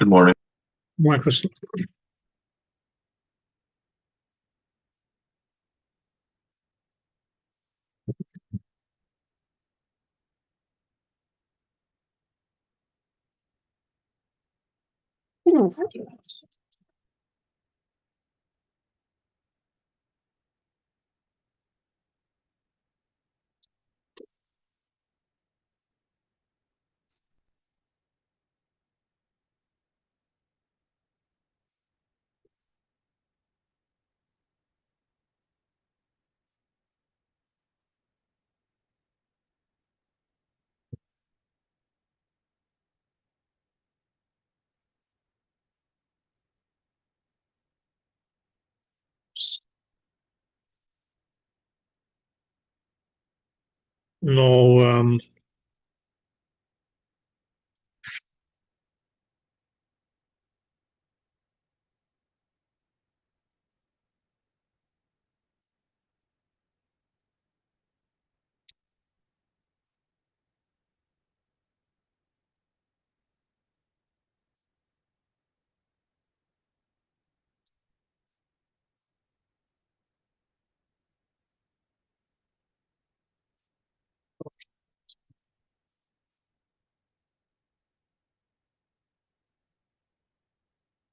Good morning. Morning, Crystal. No,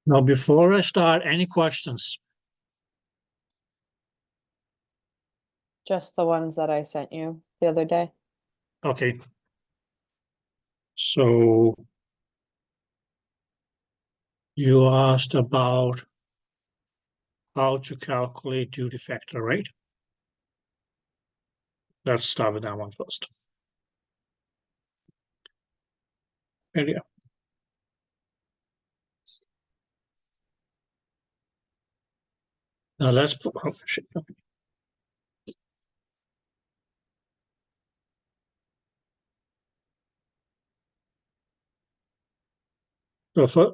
now before I start, any questions? Just the ones that I sent you the other day. Okay. So you asked about how to calculate duty factor, right? Let's start with that one first. Area. Now let's put, oh, shit. So for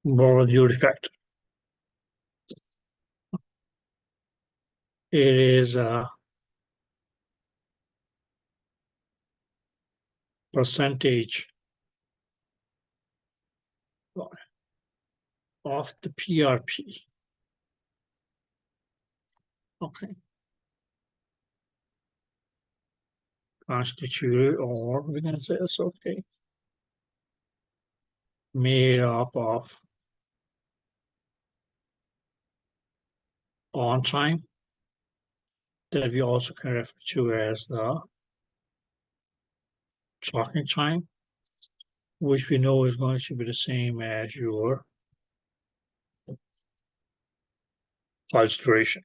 moral duty factor, it is a percentage of the PRP. Okay. Constituted, or we're going to say it's okay, made up of on time, that we also can refer to as the talking time, which we know is going to be the same as your pulse duration.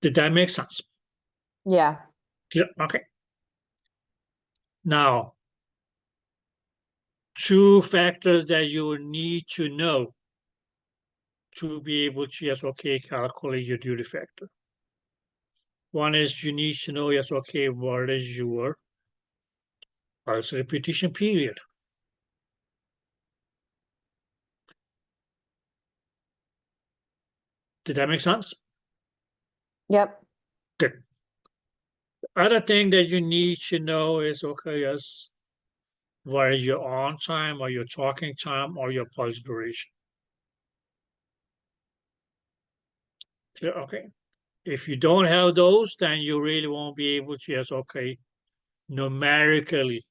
Did that make sense? Yeah. Yeah, okay. Now, two factors that you need to know to be able to, yes, okay, calculate your duty factor. One is you need to know, yes, okay, what is your pulse repetition period? Did that make sense? Yep. Good. The other thing that you need to know is, okay, yes, what is your on time or your talking time or your pulse duration? Okay. If you don't have those, then you really won't be able to, yes, okay, numerically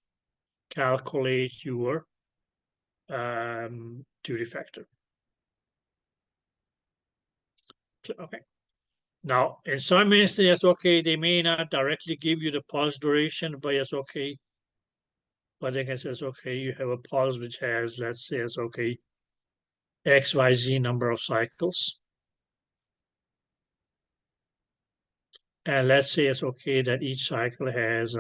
calculate your duty factor. Okay. Now, in some instances, okay, they may not directly give you the pulse duration, but it's okay. But they can say, okay, you have a pulse which has, let's say, it's okay, XYZ number of cycles. And let's say it's okay that each cycle has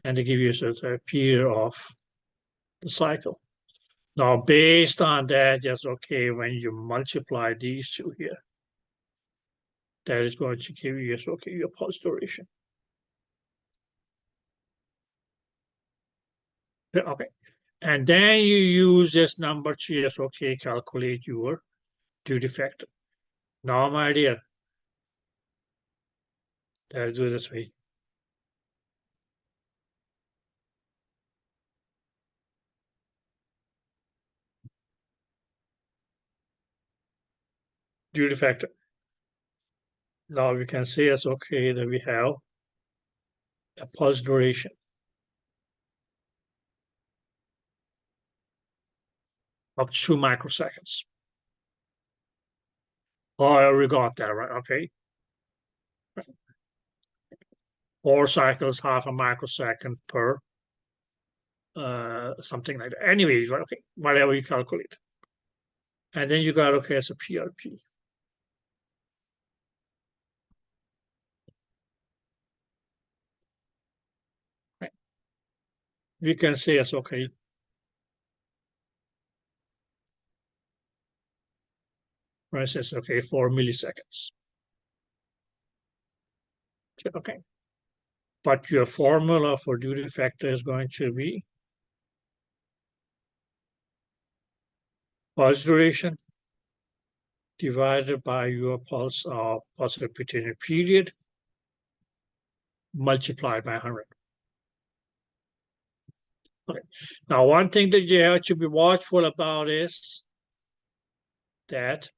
and they give you a period of the cycle. Now, based on that, just okay, when you multiply these two here, that is going to give you, yes, okay, your pulse duration. Okay. And then you use this number to just, okay, calculate your duty factor. Now, my dear, let's do it this way. Duty factor. Now we can say it's okay that we have a pulse duration of 2 microseconds. Oh, we got that right, okay. 4 cycles, half a microsecond per something like that. Anyways, okay, whatever you calculate. And then you got, okay, it's a PRP. Right. We can say it's okay. For instance, okay, 4 milliseconds. Okay. But your formula for duty factor is going to be pulse duration divided by your pulse repetition period multiplied by 100. Okay. Now, one thing that you have to be watchful about is that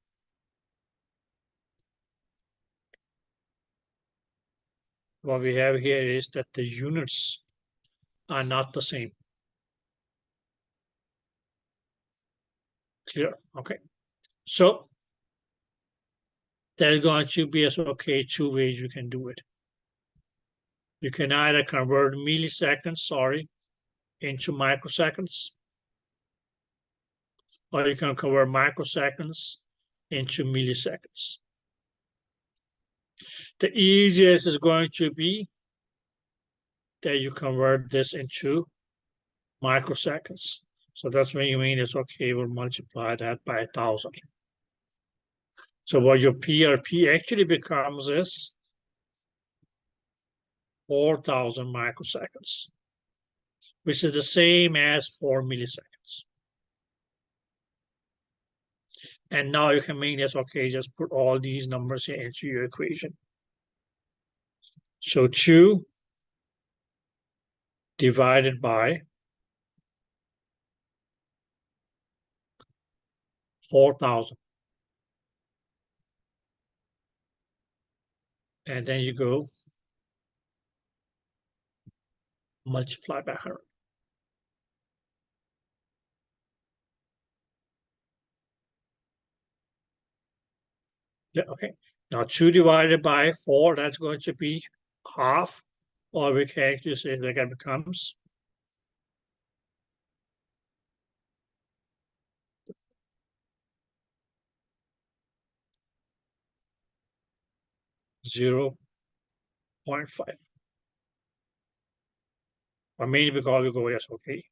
what we have here is that the units are not the same. Clear? Okay. So there's going to be, okay, 2 ways you can do it. You can either convert milliseconds, into microseconds, or you can convert microseconds into milliseconds. The easiest is going to be that you convert this into microseconds. So that's when you mean it's okay, we'll multiply that by 1,000. So what your PRP actually becomes is 4,000 microseconds, which is the same as 4 milliseconds. And now you can make this, okay, just put all these numbers here into your equation. So 2 divided by 4,000. And then you go multiply by 100. Yeah, okay. Now 2 divided by 4, that's going to be half, or we can actually say that it becomes 0.5. Or mainly because we go, yes, okay.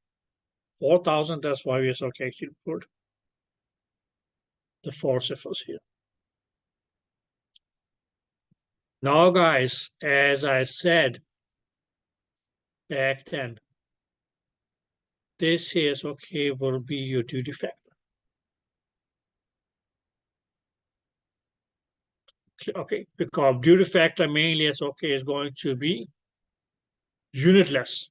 4,000, that's why we okay actually put the 4 cephals here. Now, guys, as I said back then, this here is okay, will be your duty factor. Okay, because duty factor mainly is okay, is going to be unitless.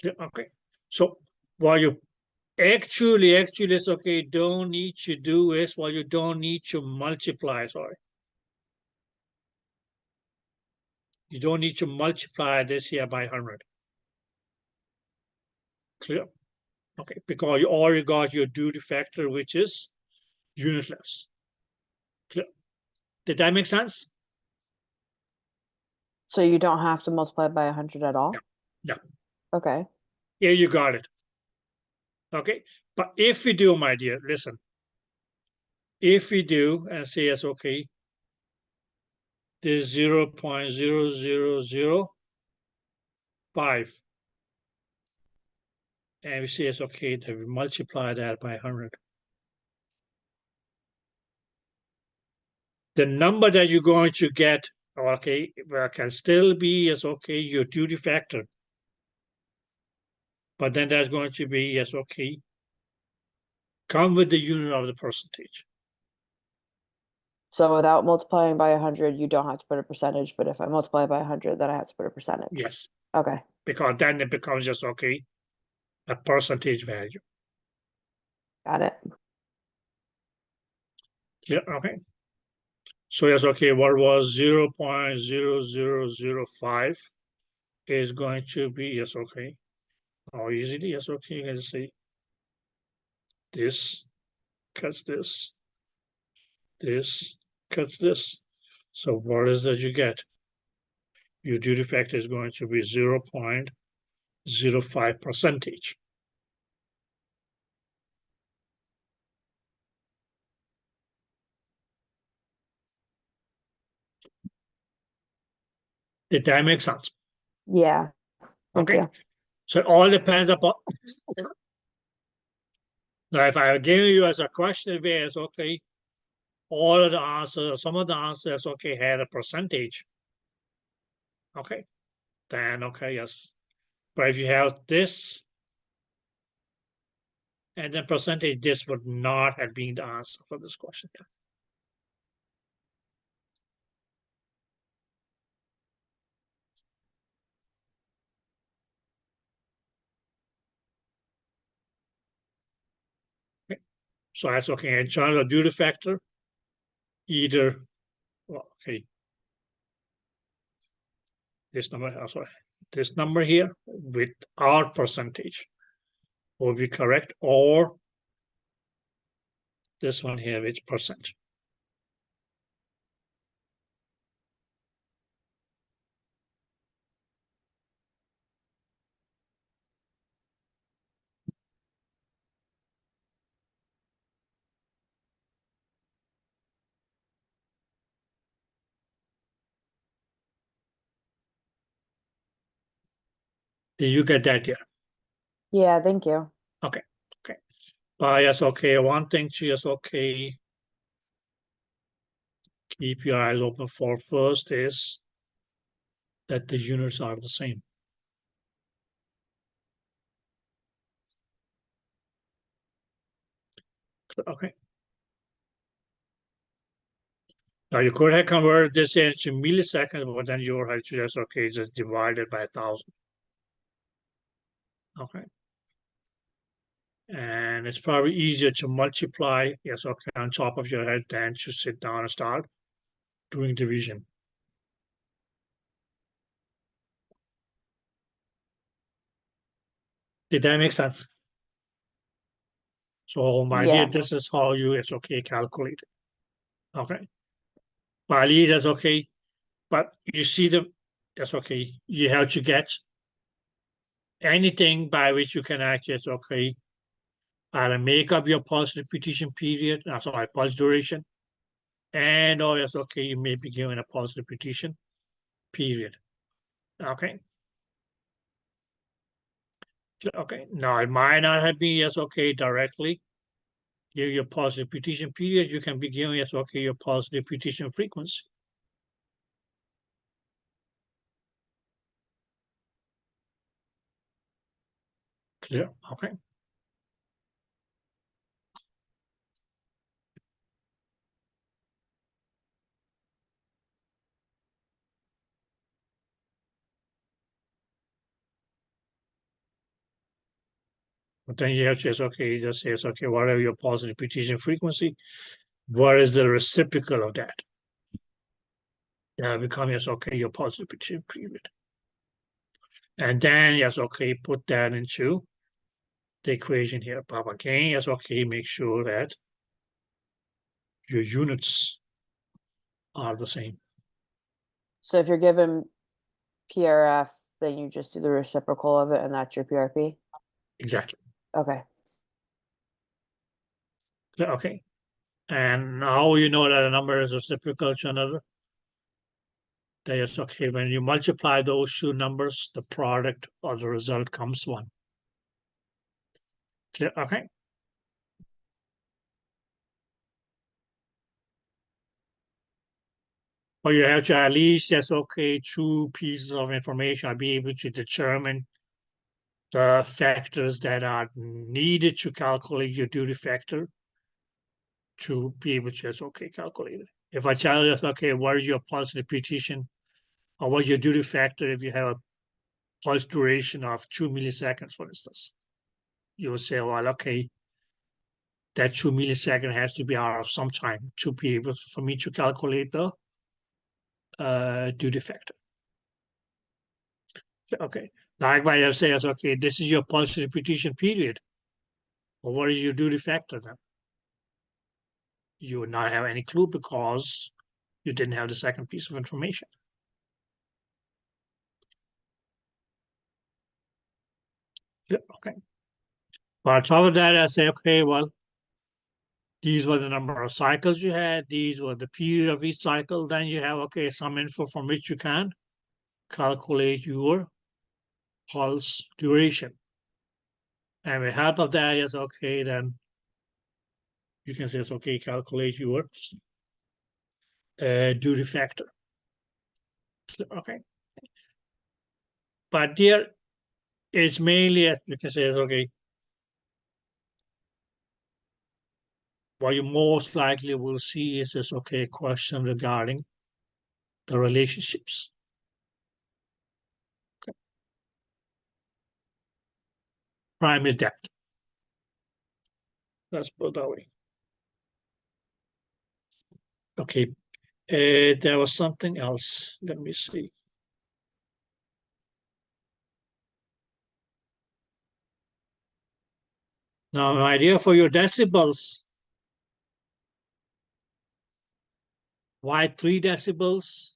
Okay, so what you actually is okay, don't need to do is, well, you don't need to multiply, You don't need to multiply this here by 100. Clear? Okay, because you already got your duty factor, which is unitless. Clear? Did that make sense? So you don't have to multiply by 100 at all? No. Okay. Yeah, you got it. Okay, but if we do, my dear, listen. If we do and say it's okay, there's 0.0005. And we say it's okay that we multiply that by 100. The number that you're going to get okay, well, can still be, yes, okay, your duty factor. But then there's going to be, yes, okay, come with the unit of the percentage. So without multiplying by 100, you don't have to put a percentage, but if I multiply by 100, then I have to put a percentage. Yes, Okay, because then it becomes just, okay, a percentage value. got it. Yeah, okay. So yes, okay, what was 0.0005 is going to be, yes, okay. How easy, yes, okay, you can see this cuts this, this cuts this. So what is that you get? Your duty factor is going to be 0.05 percentage. Did that make sense? Yeah, thank Okay. you. So it all depends upon. Now, if I give you as a question where it's okay, all of the answers, some of the answers, okay, had a percentage. Okay, then okay, yes. But if you have this and then percentage, this would not have been the answer for this question. Okay. So that's okay. In terms of duty factor, either, well, okay, this number, sorry, this number here with our percentage will be correct, or this one here with percent. Did you get that here? Yeah, thank you. Okay, okay. But yes, okay, one thing to yes, okay, keep your eyes open for first is that the units are the same. Okay. Now you could have converted this into milliseconds, but then you have to just, okay, just divide it by 1,000. Okay. And it's probably easier to multiply, yes, okay, on top of your head than to sit down and start doing division. Did that make sense? So my dear, Yeah, this is how you, it's okay, calculate it. Okay. But that's okay. But you see that's okay. You have to get anything by which you can actually, it's okay, either make up your pulse repetition period, sorry, pulse duration, and or it's okay, you may be given a pulse repetition period. Okay. Okay. Now it might not have been yes, okay, directly give your pulse repetition period. You can be given yes, okay, your pulse repetition frequency. Clear? Okay. But then you have to say, okay, just say, okay, whatever your pulse repetition frequency, what is the reciprocal of that? Become yes, okay, your pulse repetition period. And then yes, okay, put that into the equation here. But again, yes, okay, make sure that your units are the same. so if you're given PRF, then you just do the reciprocal of it, and that's your PRP? Exactly. Okay, Okay. And now you know that a number is reciprocal to another. That is okay. When you multiply those two numbers, the product or the result comes 1. Clear? Okay. But you have to at least, that's okay, 2 pieces of information. I'll be able to determine the factors that are needed to calculate your duty factor to be able to, that's okay, calculate it. If I tell you, okay, what is your pulse repetition or what is your duty factor if you have a pulse duration of 2 milliseconds, for instance, you will say, well, okay, that 2 milliseconds has to be out of some time to be able for me to calculate the duty factor. Okay. Likewise, I say, okay, this is your pulse repetition period. Well, what is your duty factor then? You would not have any clue because you didn't have the second piece of information. Yeah, okay. But on top of that, I say, okay, well, these were the number of cycles you had. These were the period of each cycle. Then you have, okay, some info from which you can calculate your pulse duration. And with help of that, yes, okay, then you can say, it's okay, calculate your duty factor. Okay. But there, it's mainly, you can say, okay, what you most likely will see is this, okay, a question regarding the relationships. Okay. Prime is depth. Let's put it that way. Okay, there was something else. Let me see. Now, an idea for your decibels. Why 3 decibels?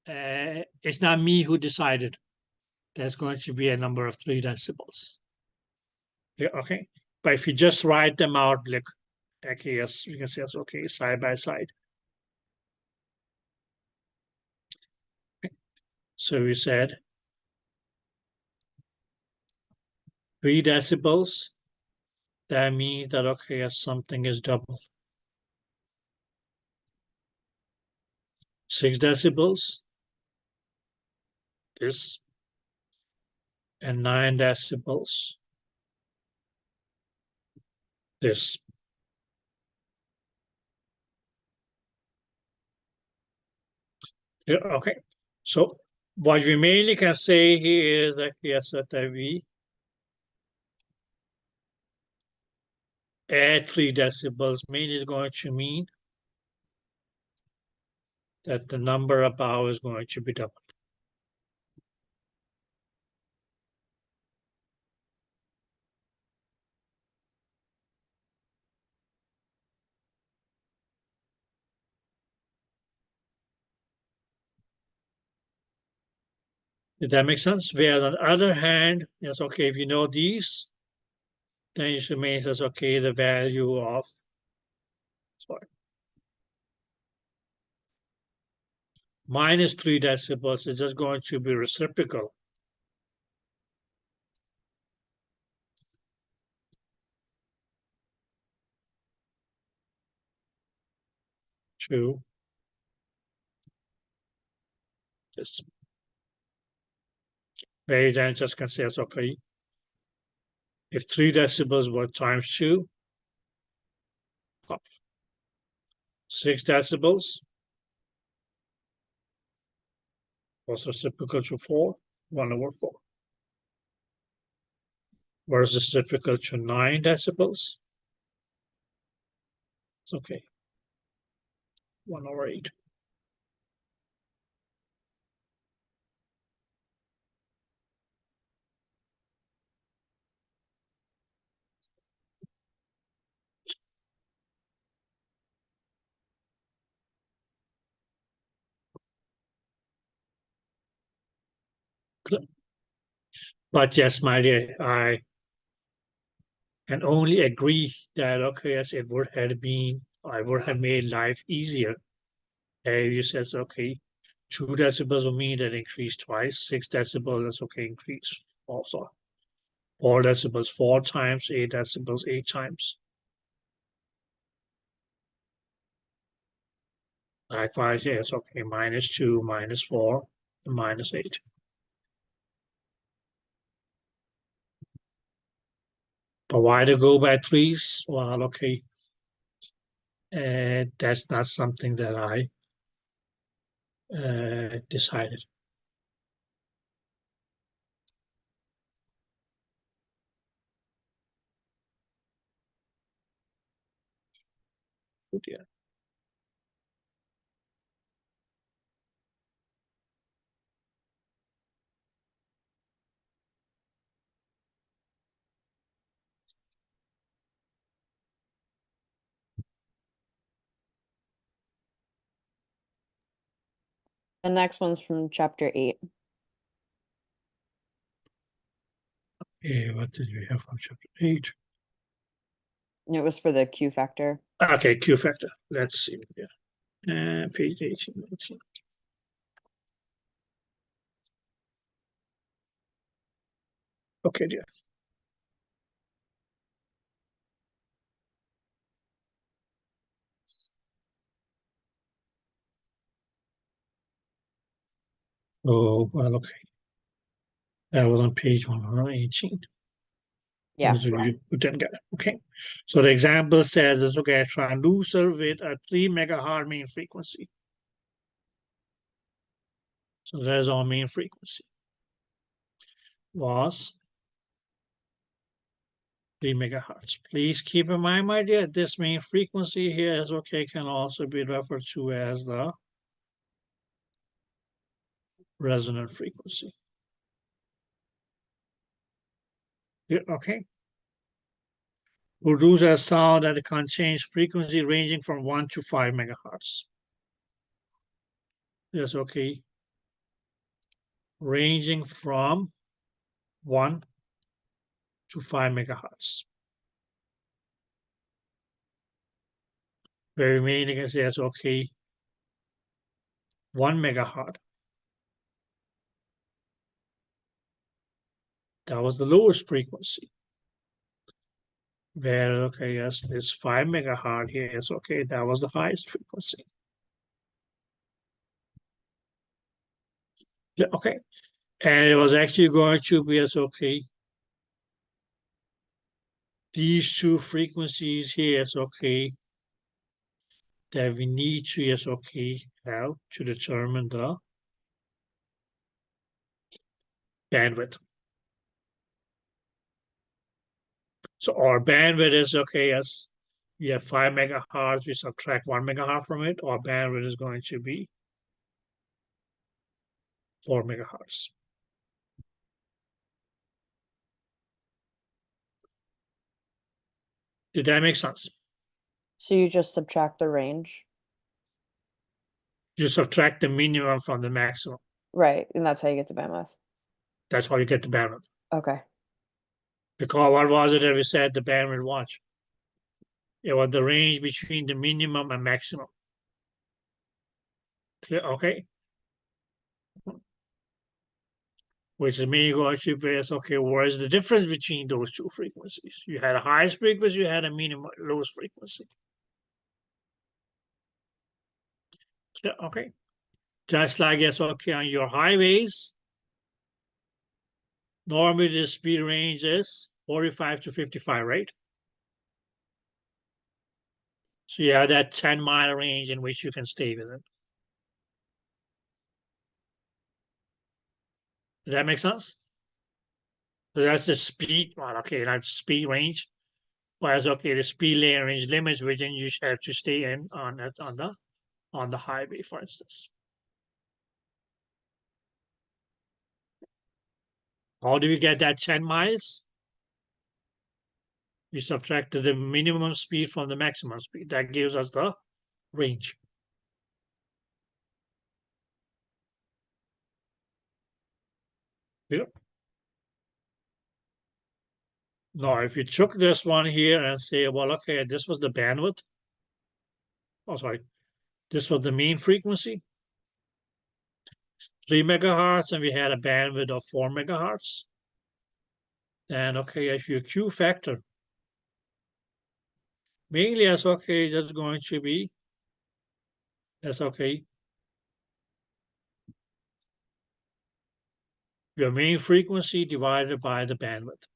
It's not me who decided. There's going to be a number of 3 decibels. Yeah, okay. But if you just write them out, like, okay, yes, you can say it's okay, side by side. Okay. So we said 3 decibels. That means that, okay, something is double. 6 decibels, this, and 9 decibels, this. Yeah, okay. So what we mainly can say here is that yes, that we add 3 decibels mainly is going to mean that the number above is going to be doubled. Did that make sense? Whereas on the other hand, yes, okay, if you know these, then you should make this, okay, the value of, sorry, minus 3 decibels is just going to be reciprocal to this. Where you then just can say, it's okay, if 3 decibels were times 2, 6 decibels was reciprocal to 4, 1/4. Whereas reciprocal to 9 decibels, it's okay, 1/8. But yes, my dear, I can only agree that, okay, yes, it would have been, I would have made life easier. You says, okay, 2 decibels will mean that increase twice, 6 decibels, that's okay, increase also. 4 decibels 4 times, 8 decibels 8 times. Likewise, yes, okay, -2, -4, and -8. But why to go by threes? Well, okay, that's not something that I decided. Oh dear. The next one's from chapter 8. Okay, what did we have from chapter 8? It was for the Q factor. Okay, Q factor. Let's see. Yeah. Page 18, 19. Okay, yes. Oh, well, okay. That was on page 118. Yeah. Those of you who didn't get it. Okay. So the example says it's okay, a transducer with a 3 megahertz mean frequency. So there's our mean frequency. Was 3 megahertz. Please keep in mind, my dear, this mean frequency here is okay, can also be referred to as the resonant frequency. Yeah, okay. Produce a sound at a contains frequency ranging from 1 to 5 megahertz. Yes, okay. Ranging from 1 to 5 megahertz. The remaining is yes, okay. 1 megahertz. That was the lowest frequency. Where okay, yes, this 5 megahertz here is okay. That was the highest frequency. Yeah, okay. And it was actually going to be as okay. These two frequencies here is okay. That we need to yes, okay, have to determine the bandwidth. So our bandwidth is okay as we have 5 megahertz, we subtract 1 megahertz from it, our bandwidth is going to be 4 megahertz. Did that make sense? So you just subtract the range. You subtract the minimum from the maximum. Right. And that's how you get the bandwidth. That's how you get the bandwidth. Okay. Because what was it that we said the bandwidth was? It was the range between the minimum and maximum. Clear? Okay. Which is meaning going to be okay, what is the difference between those two frequencies? You had a highest frequency, you had a minimum lowest frequency. Clear? Okay. Just like yes, okay, on your highways, normally the speed range is 45 to 55, right? So you have that 10-mile range in which you can stay within. Does that make sense? So that's the speed, well, okay, that's speed range. Whereas okay, the speed range limits within you have to stay in on the highway, for instance. How do we get that 10 miles? We subtract the minimum speed from the maximum speed. That gives us the range. Yeah. Now, if you took this one here and say, well, okay, this was the bandwidth. Oh, sorry. This was the mean frequency, 3 megahertz, and we had a bandwidth of 4 megahertz. Then, okay, if your Q factor, mainly as okay, that's going to be That's okay. Your main frequency divided by the bandwidth.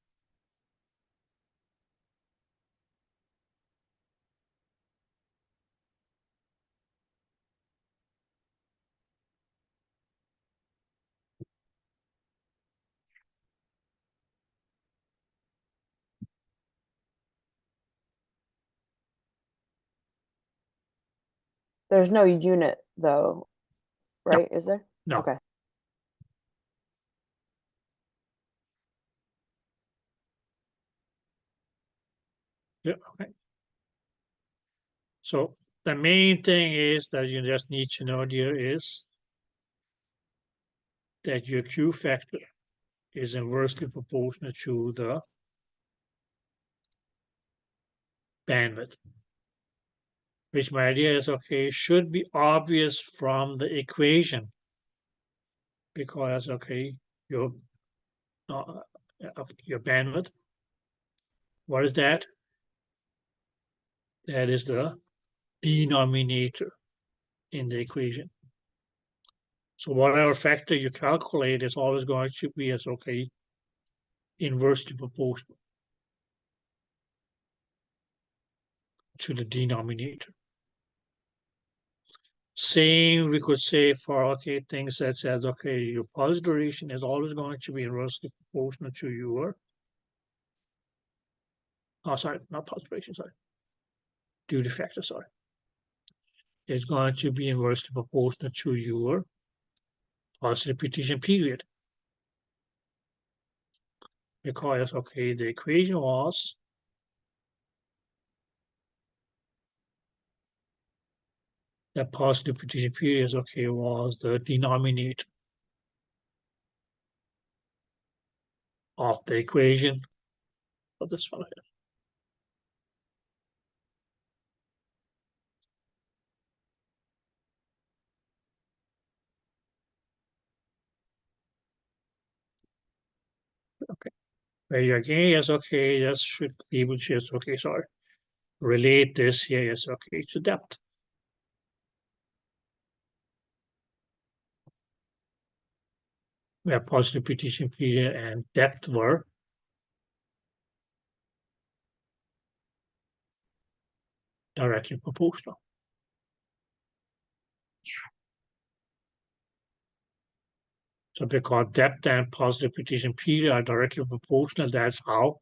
There's no unit though, right? Is there? No. Okay. Yeah, okay. So the main thing is that you just need to know there is that your Q factor is inversely proportional to the bandwidth, which my idea is, okay, should be obvious from the equation because, okay, your, your bandwidth, what is that? That is the denominator in the equation. So whatever factor you calculate is always going to be as, okay, inversely proportional to the denominator. Same we could say for, okay, things that says, okay, your pulse duration is always going to be inversely proportional to your, oh, sorry, not pulse duration, sorry, duty factor, sorry. It's going to be inversely proportional to your pulse repetition period. Because, okay, the equation was that pulse repetition period, okay, was the denominator of the equation of this one here. Okay. Where again, yes, okay, that should be able to, yes, okay, sorry, relate this here, yes, okay, to depth. Where pulse repetition period and depth were directly proportional. So because depth and pulse repetition period are directly proportional, that's how.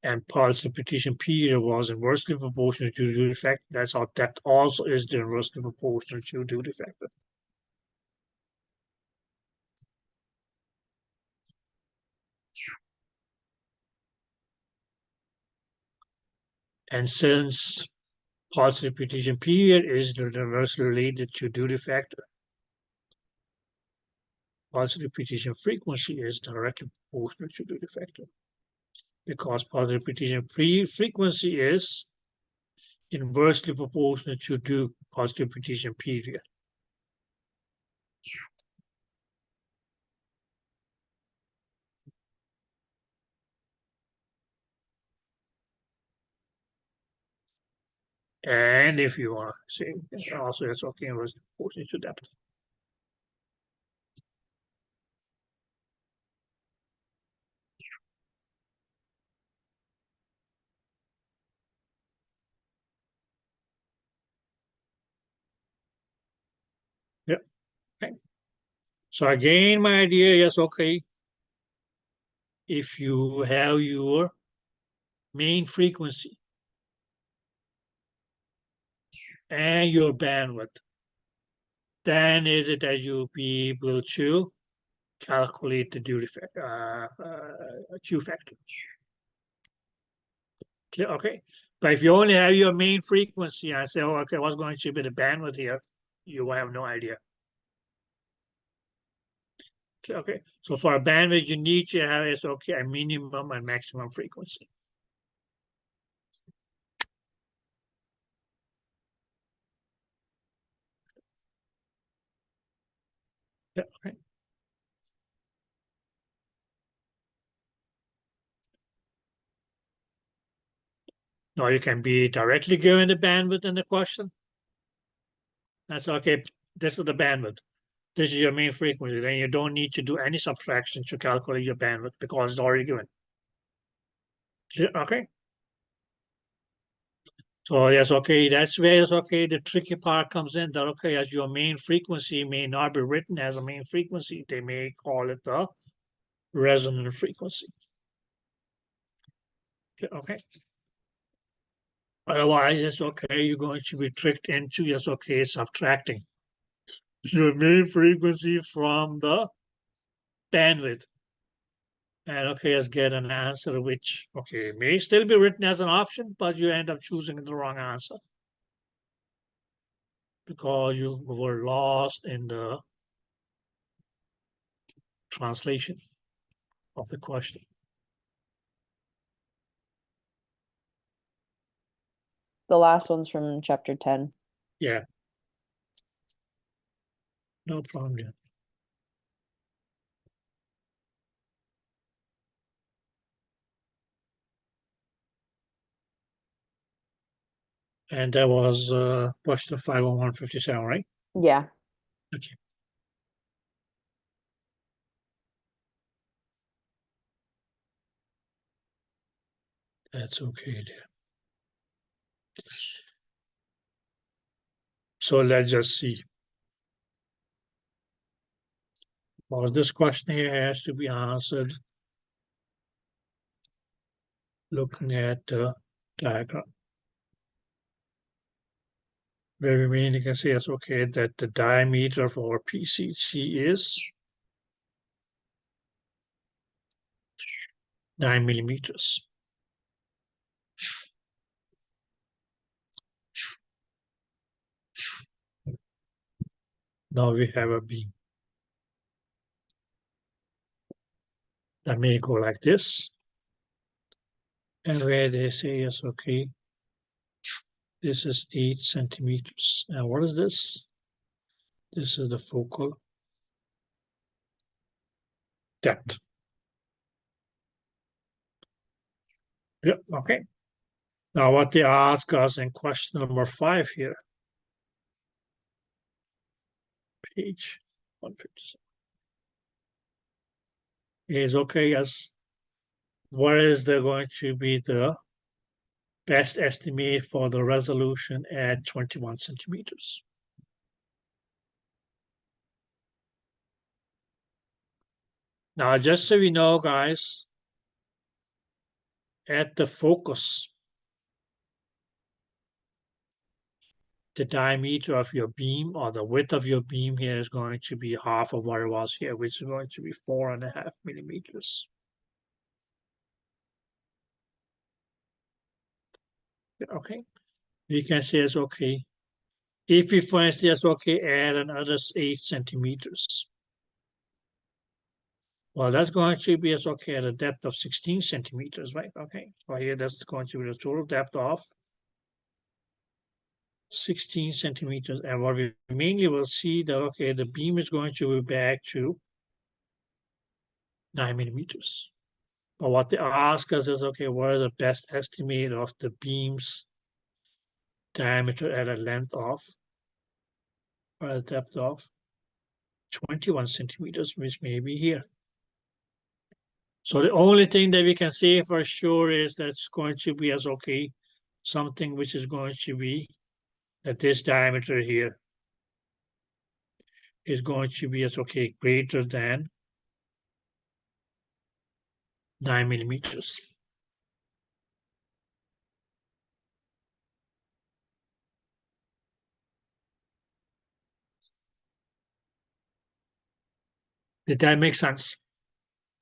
And pulse repetition period was inversely proportional to the duty factor. That's how depth also is inversely proportional to duty factor. And since pulse repetition period is inversely related to duty factor, pulse repetition frequency is directly proportional to duty factor. Because pulse repetition frequency is inversely proportional to the pulse repetition period. And if you want to say, also it's okay inversely proportional to depth. Yeah. Okay. So again, my idea, yes, okay. If you have your main frequency and your bandwidth, then is it that you'll be able to calculate the duty factor, Q factor. Clear? Okay. But if you only have your main frequency and say, oh, okay, what's going to be the bandwidth here? You will have no idea. Okay. So for a bandwidth, you need to have is okay a minimum and maximum frequency. Yeah, okay. Now you can be directly given the bandwidth in the question. That's okay. This is the bandwidth. This is your main frequency. Then you don't need to do any subtraction to calculate your bandwidth because it's already given. Okay. So yes, okay, that's where it's okay. The tricky part comes in that okay, as your main frequency may not be written as a main frequency, they may call it the resonant frequency. Okay. Otherwise, it's okay. You're going to be tricked into yes, okay, subtracting your main frequency from the bandwidth. And okay, let's get an answer which okay may still be written as an option, but you end up choosing the wrong answer because you were lost in the translation of the question. The last one's from chapter 10. Yeah. No problem. Yeah. And that was question 50157, right? Yeah. Okay. That's okay there. So let's just see. Well, this question here has to be answered looking at the diagram. Where we mean you can see it's okay that the diameter of our PCC is 9 millimeters. Now we have a beam that may go like this. And where they say yes, okay, this is 8 centimeters. And what is this? This is the focal depth. Yeah, okay. Now what they ask us in question number 5 here, page 157, is okay, yes, what is there going to be the best estimate for the resolution at 21 centimeters? Now, just so we know, guys, at the focus, the diameter of your beam or the width of your beam here is going to be half of what it was here, which is going to be 4.5 millimeters. Okay, we can say it's okay. If we, for instance, okay, add another 8 centimeters, well, that's going to be as okay at a depth of 16 centimeters, right? Okay, so here that's going to be the total depth of 16 centimeters. And what we mainly will see that, okay, the beam is going to be back to 9 millimeters. But what they ask us is, okay, what is the best estimate of the beam's diameter at a length of, or a depth of 21 centimeters, which may be here. So the only thing that we can say for sure is that's going to be as okay, something which is going to be that this diameter here is going to be as okay greater than 9 millimeters. Did that make sense?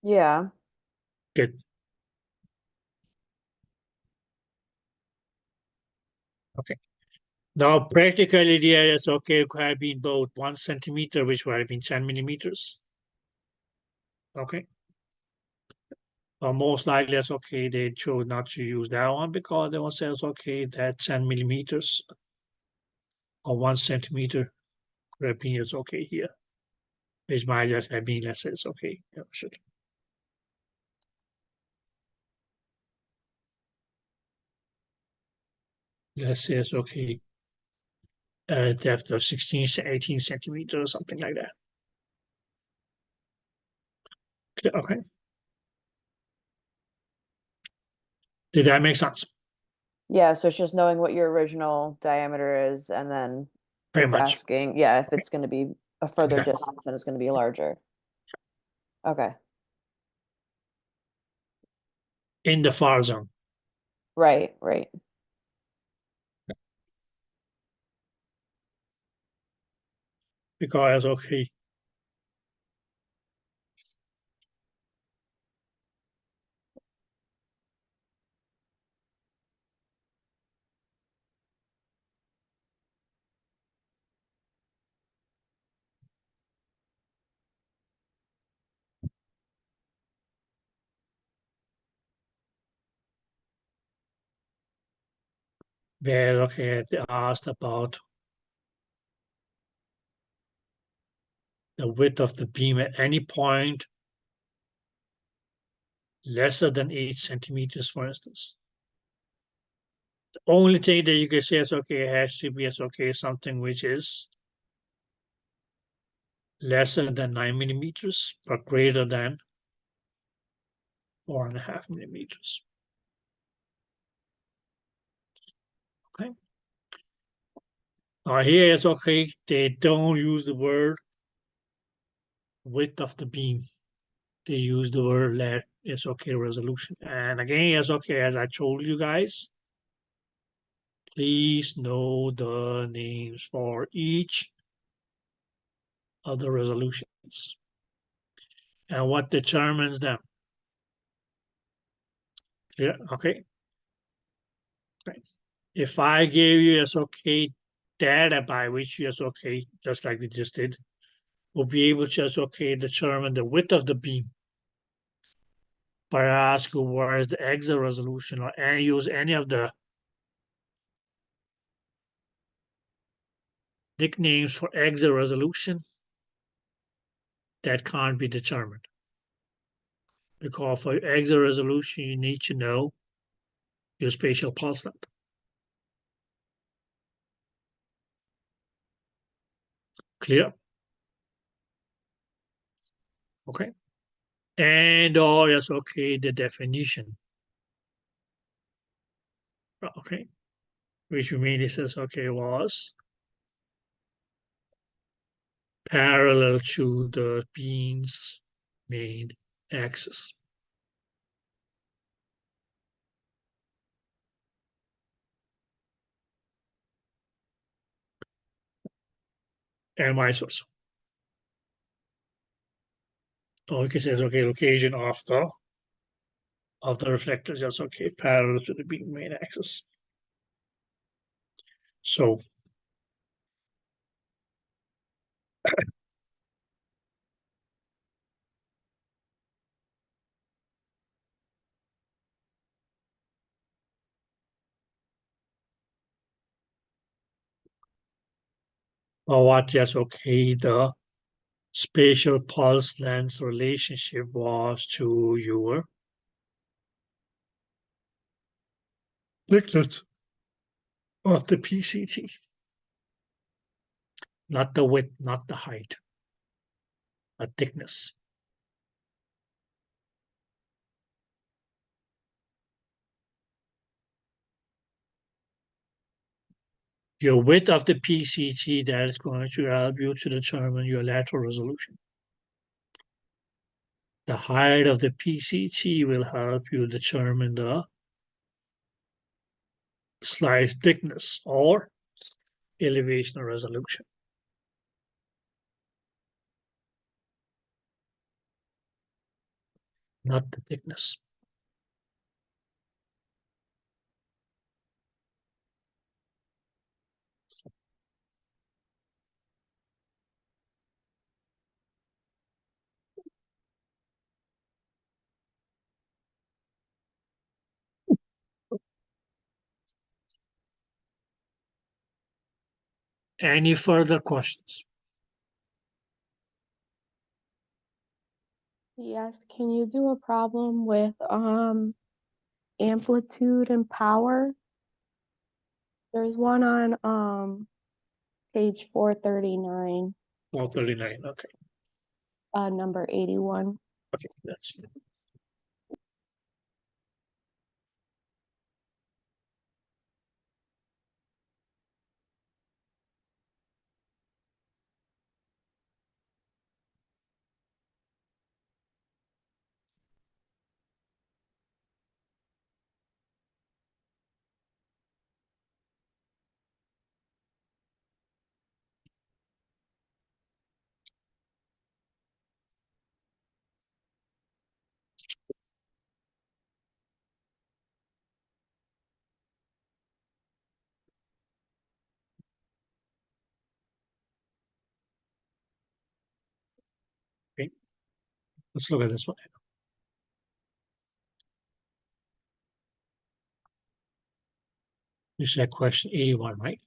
Yeah. Good. Okay. Now, practically, there is okay, could have been both 1 centimeter, which would have been 10 millimeters. Okay. Or most likely, it's okay, they chose not to use that one because they will say it's okay, that 10 millimeters or 1 centimeter could have been it's okay here. Which might just have been, let's say it's okay. Yeah, should. Let's say it's okay. depth of 16 to 18 centimeters or something like that. Okay. Did that make sense? Yeah, so it's just knowing what your original diameter is, and then Pretty it's much. asking, yeah, if it's going to be a further Exactly. distance, then it's going to be larger. Okay, In the far zone. right, right. Because, okay, well, okay, they asked about the width of the beam at any point lesser than 8 centimeters, for instance. The only thing that you can say is, okay, it has to be as, okay, something which is lesser than 9 millimeters, but greater than 4.5 millimeters. Okay. Now here it's okay, they don't use the word width of the beam. They use the word it's okay resolution. And again, it's okay, as I told you guys, please know the names for each of the resolutions and what determines them. Yeah, okay. Right. If I gave you SOK data by which you SOK, just like we just did, we'll be able to SOK determine the width of the beam. But I ask you where is the exit resolution or use any of the nicknames for exit resolution, that can't be determined. Because for exit resolution, you need to know your spatial pulse length. Clear? Okay. And yes, okay, the definition. Okay. Which immediately says, okay, was parallel to the beam's main axis. And vice versa. Or we can say, okay, location of the reflector is just okay, parallel to the beam main axis. So what just okay, the spatial pulse length relationship was to your thickness of the PCT. Not the width, not the height, but thickness. Your width of the PCT, that is going to help you to determine your lateral resolution. The height of the PCT will help you determine the slice thickness or elevation resolution. Not the thickness. Any further questions? Yes, can you do a problem with amplitude and power? There's one on Page 439, 439. Okay. number 81. Okay, that's it. Okay. Let's look at this one. You said question 81, right?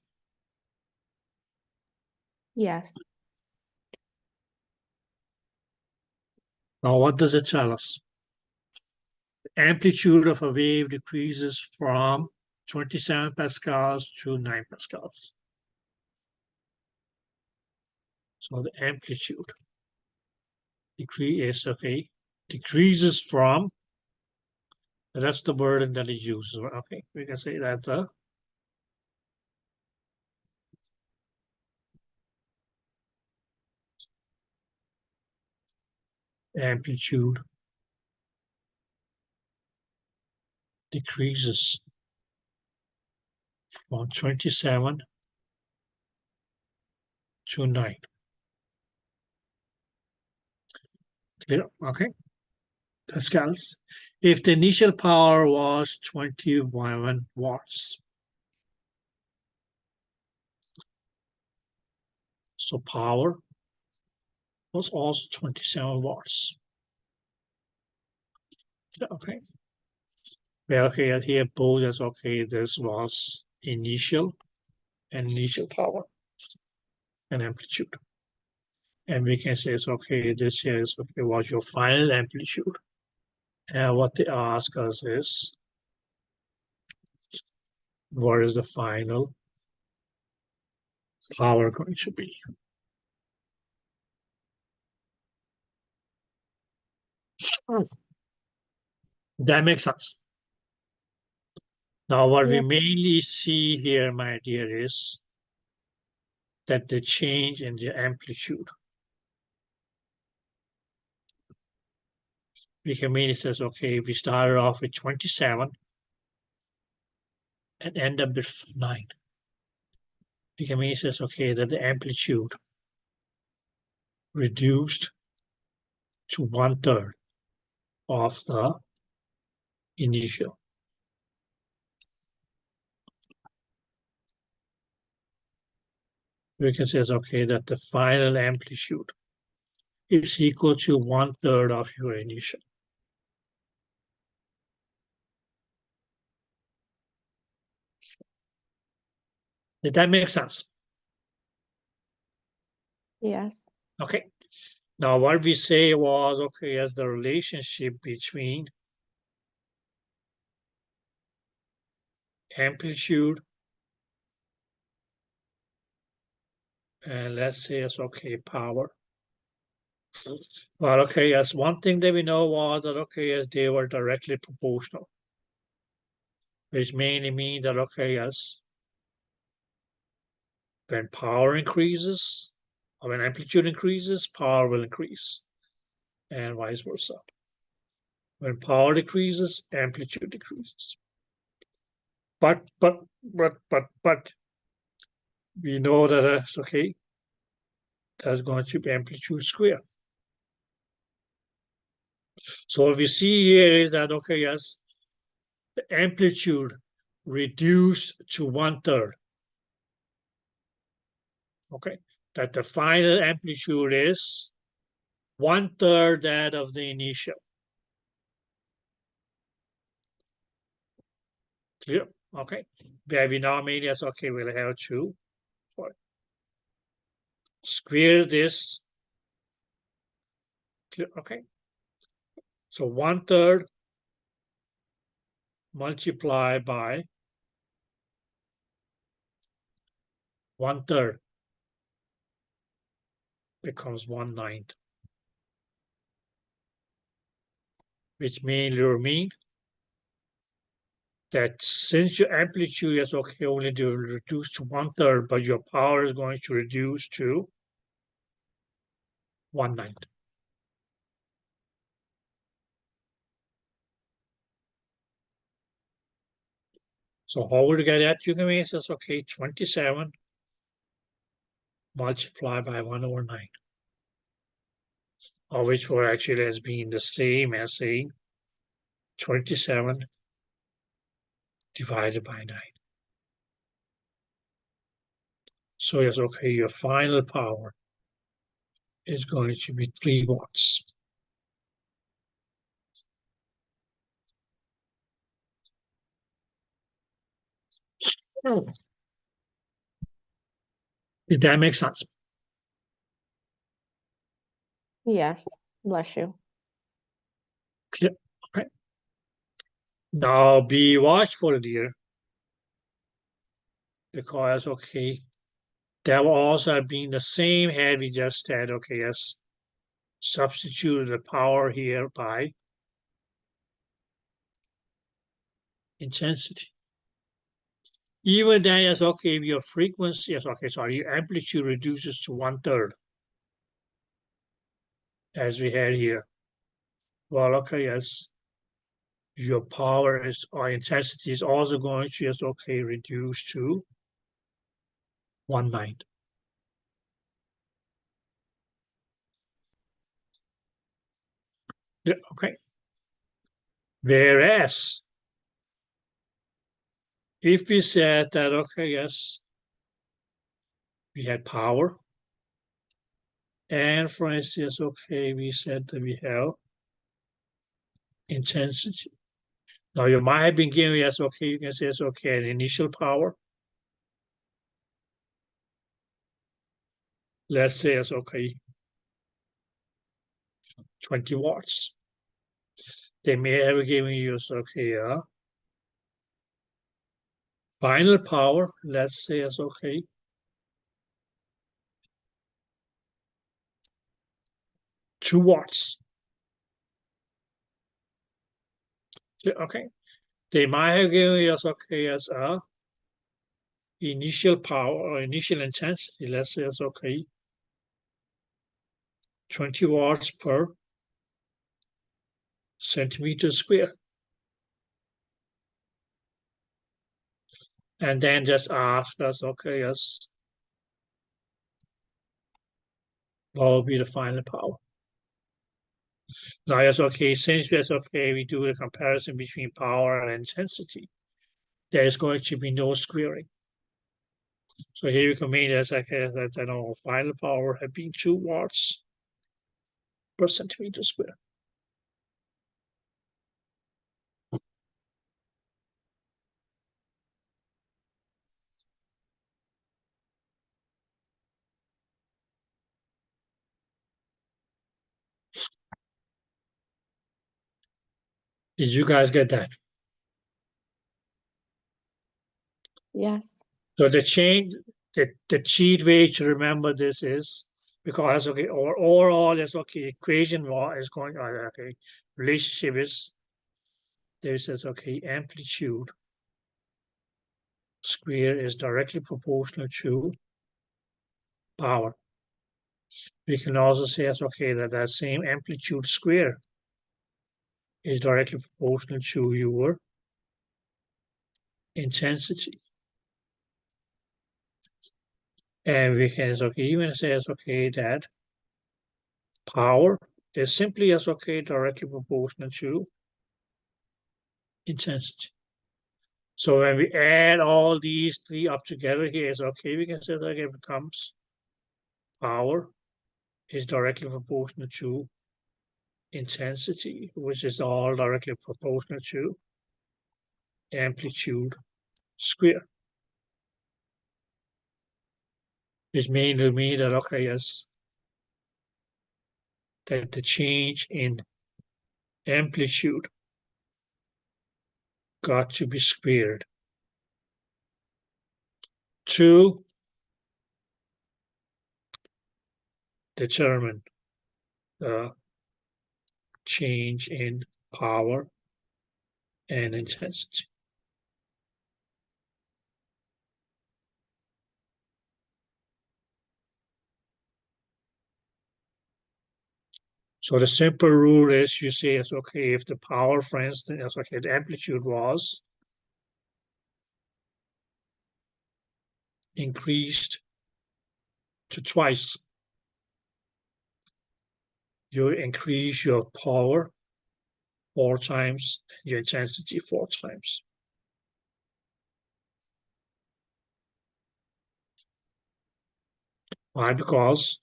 Yes. Now, what does it tell us? The amplitude of a wave decreases from 27 pascals to 9 pascals. So the amplitude decreases from, that's the word that it uses. Okay, we can say that the amplitude decreases from 27 to 9. Clear? Okay. Pascals. If the initial power was 21 watts, so power was also 27 watts. Okay. Well, okay, here both is okay. This was initial power and amplitude. And we can say it's okay, this here is okay, what's your final amplitude? And what they ask us is, what is the final power going to be? That makes sense. Now, what we mainly see here, my dear, is that the change in the amplitude. We can mainly say, okay, if we started off with 27 and end up with 9. We can mainly say, okay, that the amplitude reduced to 1/3 of the initial. We can say, okay, that the final amplitude is equal to 1/3 of your initial. Did that make sense? Yes. Okay. Now, what we say was, okay, as the relationship between amplitude and let's say it's okay, power. Well, okay, yes, one thing that we know was that, okay, yes, they were directly proportional, which mainly means that, okay, yes, when power increases, or when amplitude increases, power will increase, and vice versa. When power decreases, amplitude decreases. But we know that that's okay. That's going to be amplitude squared. So what we see here is that, okay, yes, the amplitude reduced to 1/3. Okay, that the final amplitude is 1/3 that of the initial. Clear? Okay. Where we now made it, okay, we'll have to square this. Clear? Okay. So 1/3 multiplied by 1/3 becomes 1/9. Which mean that since your amplitude is okay only to reduce to 1/3, but your power is going to reduce to 1/9. So how would you get that? You can make this, okay, 27 multiplied by 1/9. Or which will actually has been the same as saying 27 divided by 9. So yes, okay, your final power is going to be 3 watts. Did that make sense? Yes, bless you. Okay. Now be watchful, dear, because okay, that will also have been the same had we just said, okay, let's substitute the power here by intensity. Even then, yes, okay, your frequency, yes, okay, sorry, your amplitude reduces to 1/3, as we had here. Well, okay, yes, your power is, or intensity is also going to, yes, okay, reduce to 1/9. Yeah, okay. Whereas, if we said that, okay, yes, we had power, and for instance, okay, we said that we have intensity. Now you might have been given, yes, okay, you can say it's okay, an initial power. Let's say it's okay, 20 watts. They may have given you, okay, final power, let's say it's okay, 2 watts. Okay, they might have given us, okay, as a initial power or initial intensity, let's say it's okay, 20 watts per centimeter square. And then just ask us, okay, yes, what will be the final power? Now, yes, okay, since that's okay, we do a comparison between power and intensity. There is going to be no squaring. So here we can make this, okay, that our final power have been 2 watts per centimeter square. Did you guys get that? Yes, So the cheat way to remember this is, because okay, or overall is okay, equation is going on, okay, relationship is, there says okay, amplitude square is directly proportional to power. We can also say as okay that same amplitude square is directly proportional to your intensity. And we can even say as okay that power is simply as okay directly proportional to intensity. So when we add all these 3 up together here, is okay, we can say that it becomes power is directly proportional to intensity, which is all directly proportional to amplitude square. Which means to me that okay, yes, that the change in amplitude got to be squared to determine the change in power and intensity. So the simple rule is you say it's okay if the power, for instance, it's okay, the amplitude was increased to twice. You increase your power 4 times, your intensity 4 times. Why? Because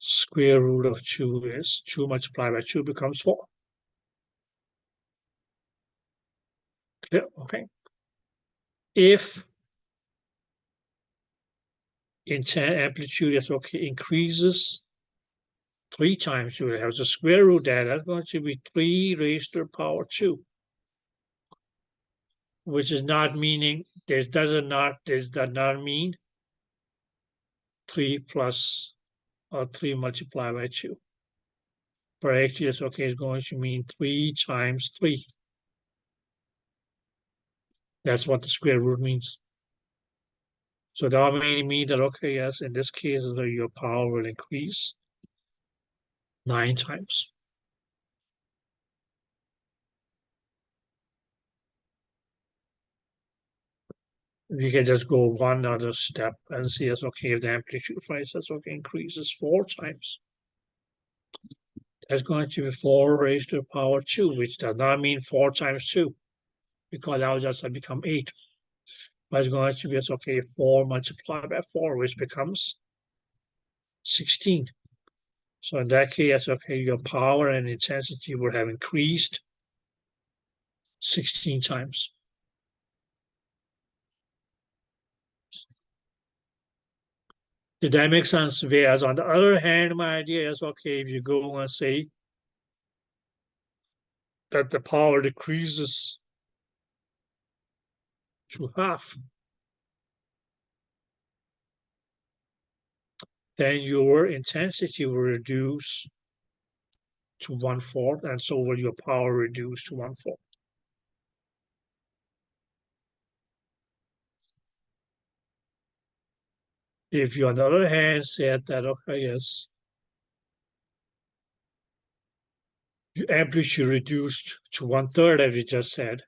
square root of 2 is 2 multiplied by 2 becomes 4. Clear? Okay. If amplitude is okay increases 3 times, you will have the square root there. That's going to be 3 raised to the power 2, which is not meaning this does not mean 3 plus or 3 multiplied by 2. But actually, it's okay. It's going to mean 3 times 3. That's what the square root means. So that may mean that, okay, yes, in this case, your power will increase 9 times. You can just go one other step and see, it's okay, if the amplitude, for instance, okay, increases 4 times. That's going to be 4 raised to the power 2, which does not mean 4 times 2, because that will just become 8. But it's going to be, it's okay, 4 multiplied by 4, which becomes 16. So in that case, okay, your power and intensity would have increased 16 times. Did that make sense? Whereas on the other hand, my idea is, okay, if you go and say that the power decreases to half, then your intensity will reduce to 1/4, and so will your power reduce to 1/4. If you, on the other hand, said that, okay, yes, your amplitude reduced to 1/3, as you just said,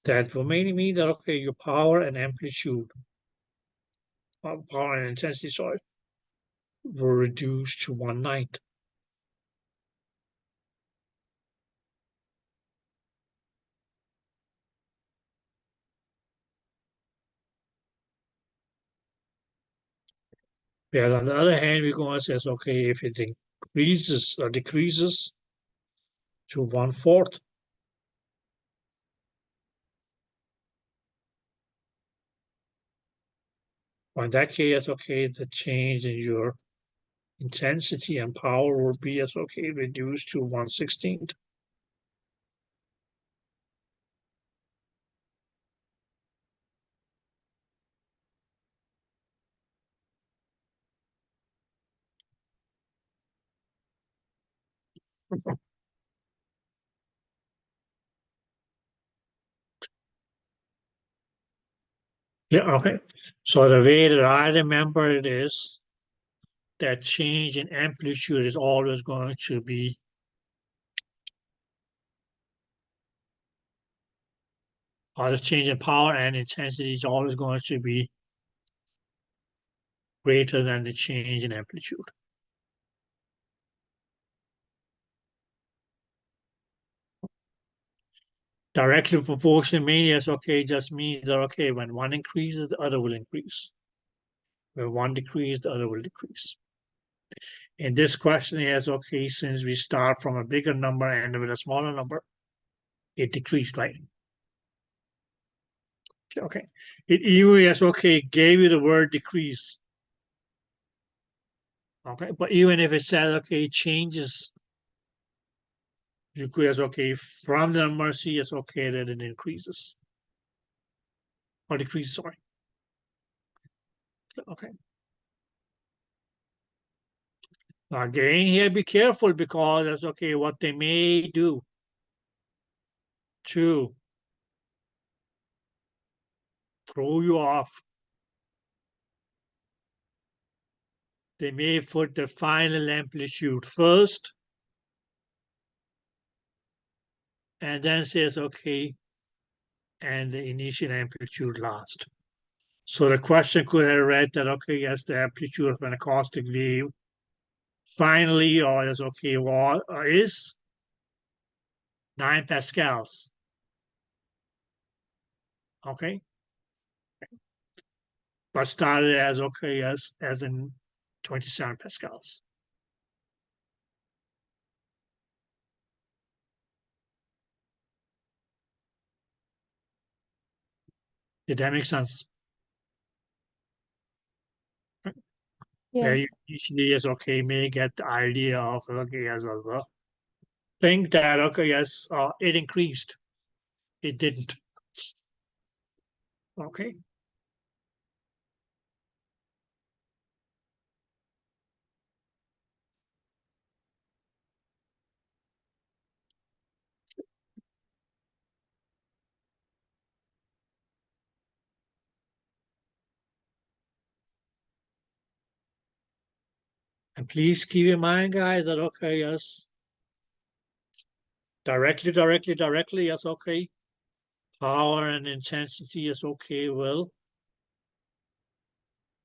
that will mainly mean that, okay, your power and amplitude, power and intensity, sorry, will reduce to 1/9. Whereas on the other hand, we're going to say, okay, if it increases or decreases to 1/4, in that case, okay, the change in your intensity and power will be as okay reduced to 1/16. Yeah, okay. So the way that I remember it is that change in amplitude is always going to be or the change in power and intensity is always going to be greater than the change in amplitude. Directly proportional manias, okay, just means that, okay, when one increases, the other will increase. When one decreases, the other will decrease. In this question is, okay, since we start from a bigger number and with a smaller number, it decreased, right? Okay. It even is, okay, gave you the word decrease. Okay, but even if it says, okay, changes, you could as okay, from the number C, it's okay that it increases. Or decreases, sorry. Okay. Now again, here be careful because that's okay. What they may do to throw you off. They may put the final amplitude first and then says, okay, and the initial amplitude last. So the question could have read that, okay, yes, the amplitude of an acoustic wave finally, or is okay, is 9 pascals. Okay. But started as okay, as in 27 pascals. Did that make sense? Where you Yes. usually is okay, may get the idea of okay, as a think that okay, yes, it increased. It didn't. Okay. And please keep in mind, guys, that okay, yes, directly, yes, okay. Power and intensity is okay, will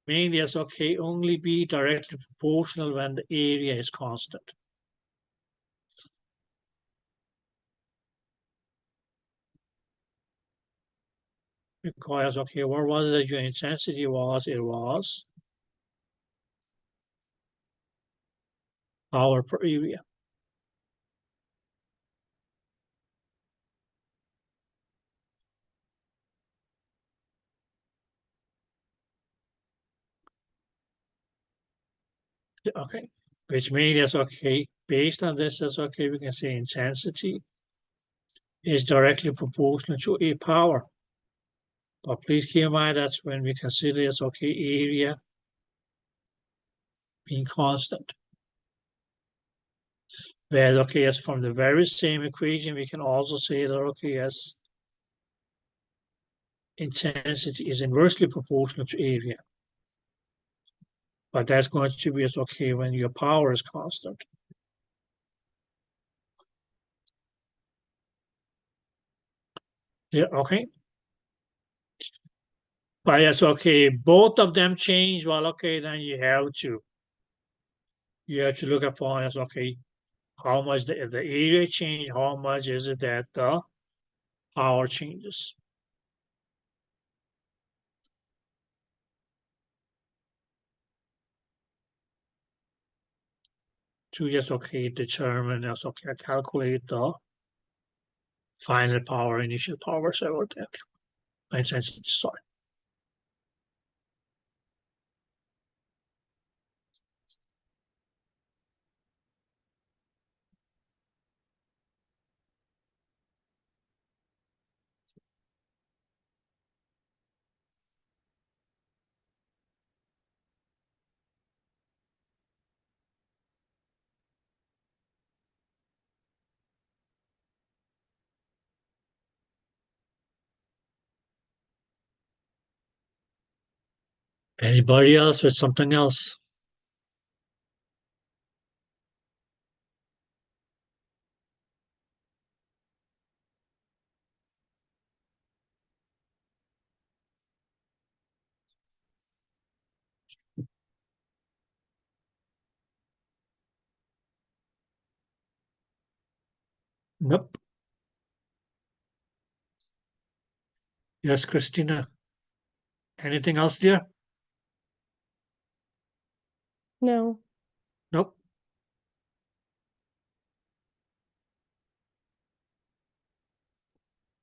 mainly yes, okay, only be directly proportional when the area is constant. Because okay, what was it that your intensity was? It was power per area. Okay, which means okay, based on this, that's okay, we can say intensity is directly proportional to a power. But please keep in mind that's when we consider it's okay, area being constant. Whereas okay, yes, from the very same equation, we can also say that okay, yes, intensity is inversely proportional to area. But that's going to be okay when your power is constant. Yeah, okay. But yes, okay, both of them change. Well, okay, then you have to look upon as okay, how much the area change, how much is it that the power changes. To just okay, determine as okay, calculate the final power, initial power, so that intensity start. Anybody else with something else? Nope. Yes, Christina. Anything else, dear? No. Nope.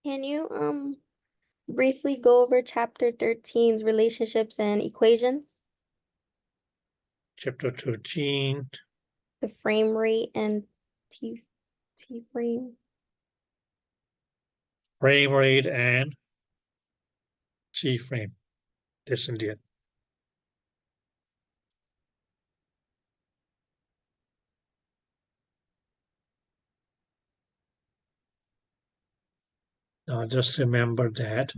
Can you briefly go over chapter 13's relationships and equations? Chapter 13. The frame rate and T frame. Frame rate and T frame. Listen, dear. Now just remember that.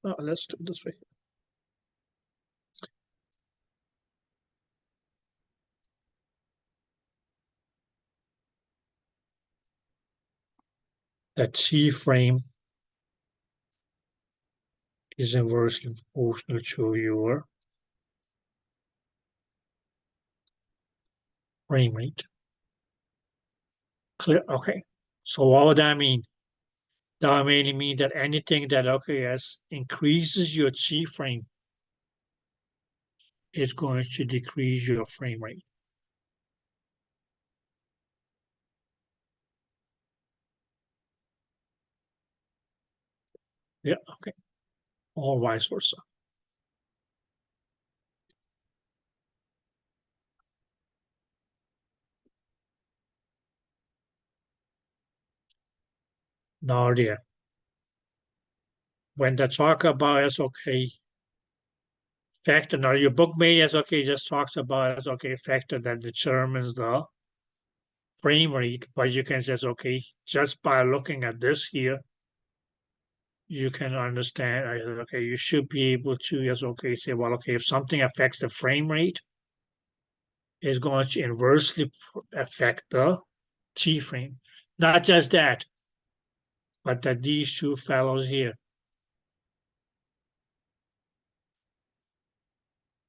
Oh, let's do it this way. That C frame is inversely proportional to your frame rate. Clear? Okay. So what would that mean? That would mainly mean that anything that increases your G frame is going to decrease your frame rate. Yeah, okay. Or vice versa. Now there. When they talk about factor, now your book made just talks about factor that determines the frame rate, but you can say just by looking at this here, you can understand, you should be able to say, well, if something affects the frame rate, it's going to inversely affect the G frame. Not just that, but that these two fellows here,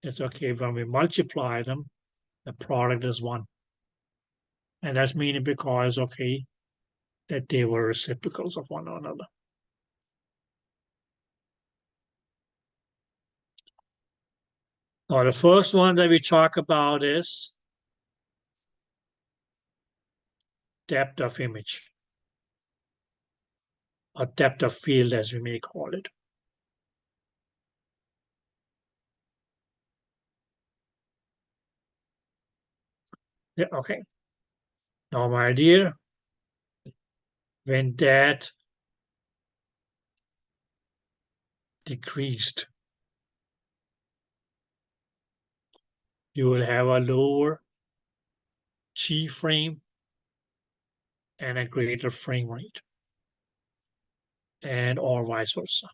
it's when we multiply them, the product is 1. And that's meaning because, that they were reciprocals of one another. Now, the first one that we talk about is depth of image, or depth of field, as we may call it. Yeah, okay. Now, my dear, when that decreased, you will have a lower G frame and a greater frame rate, and or vice versa.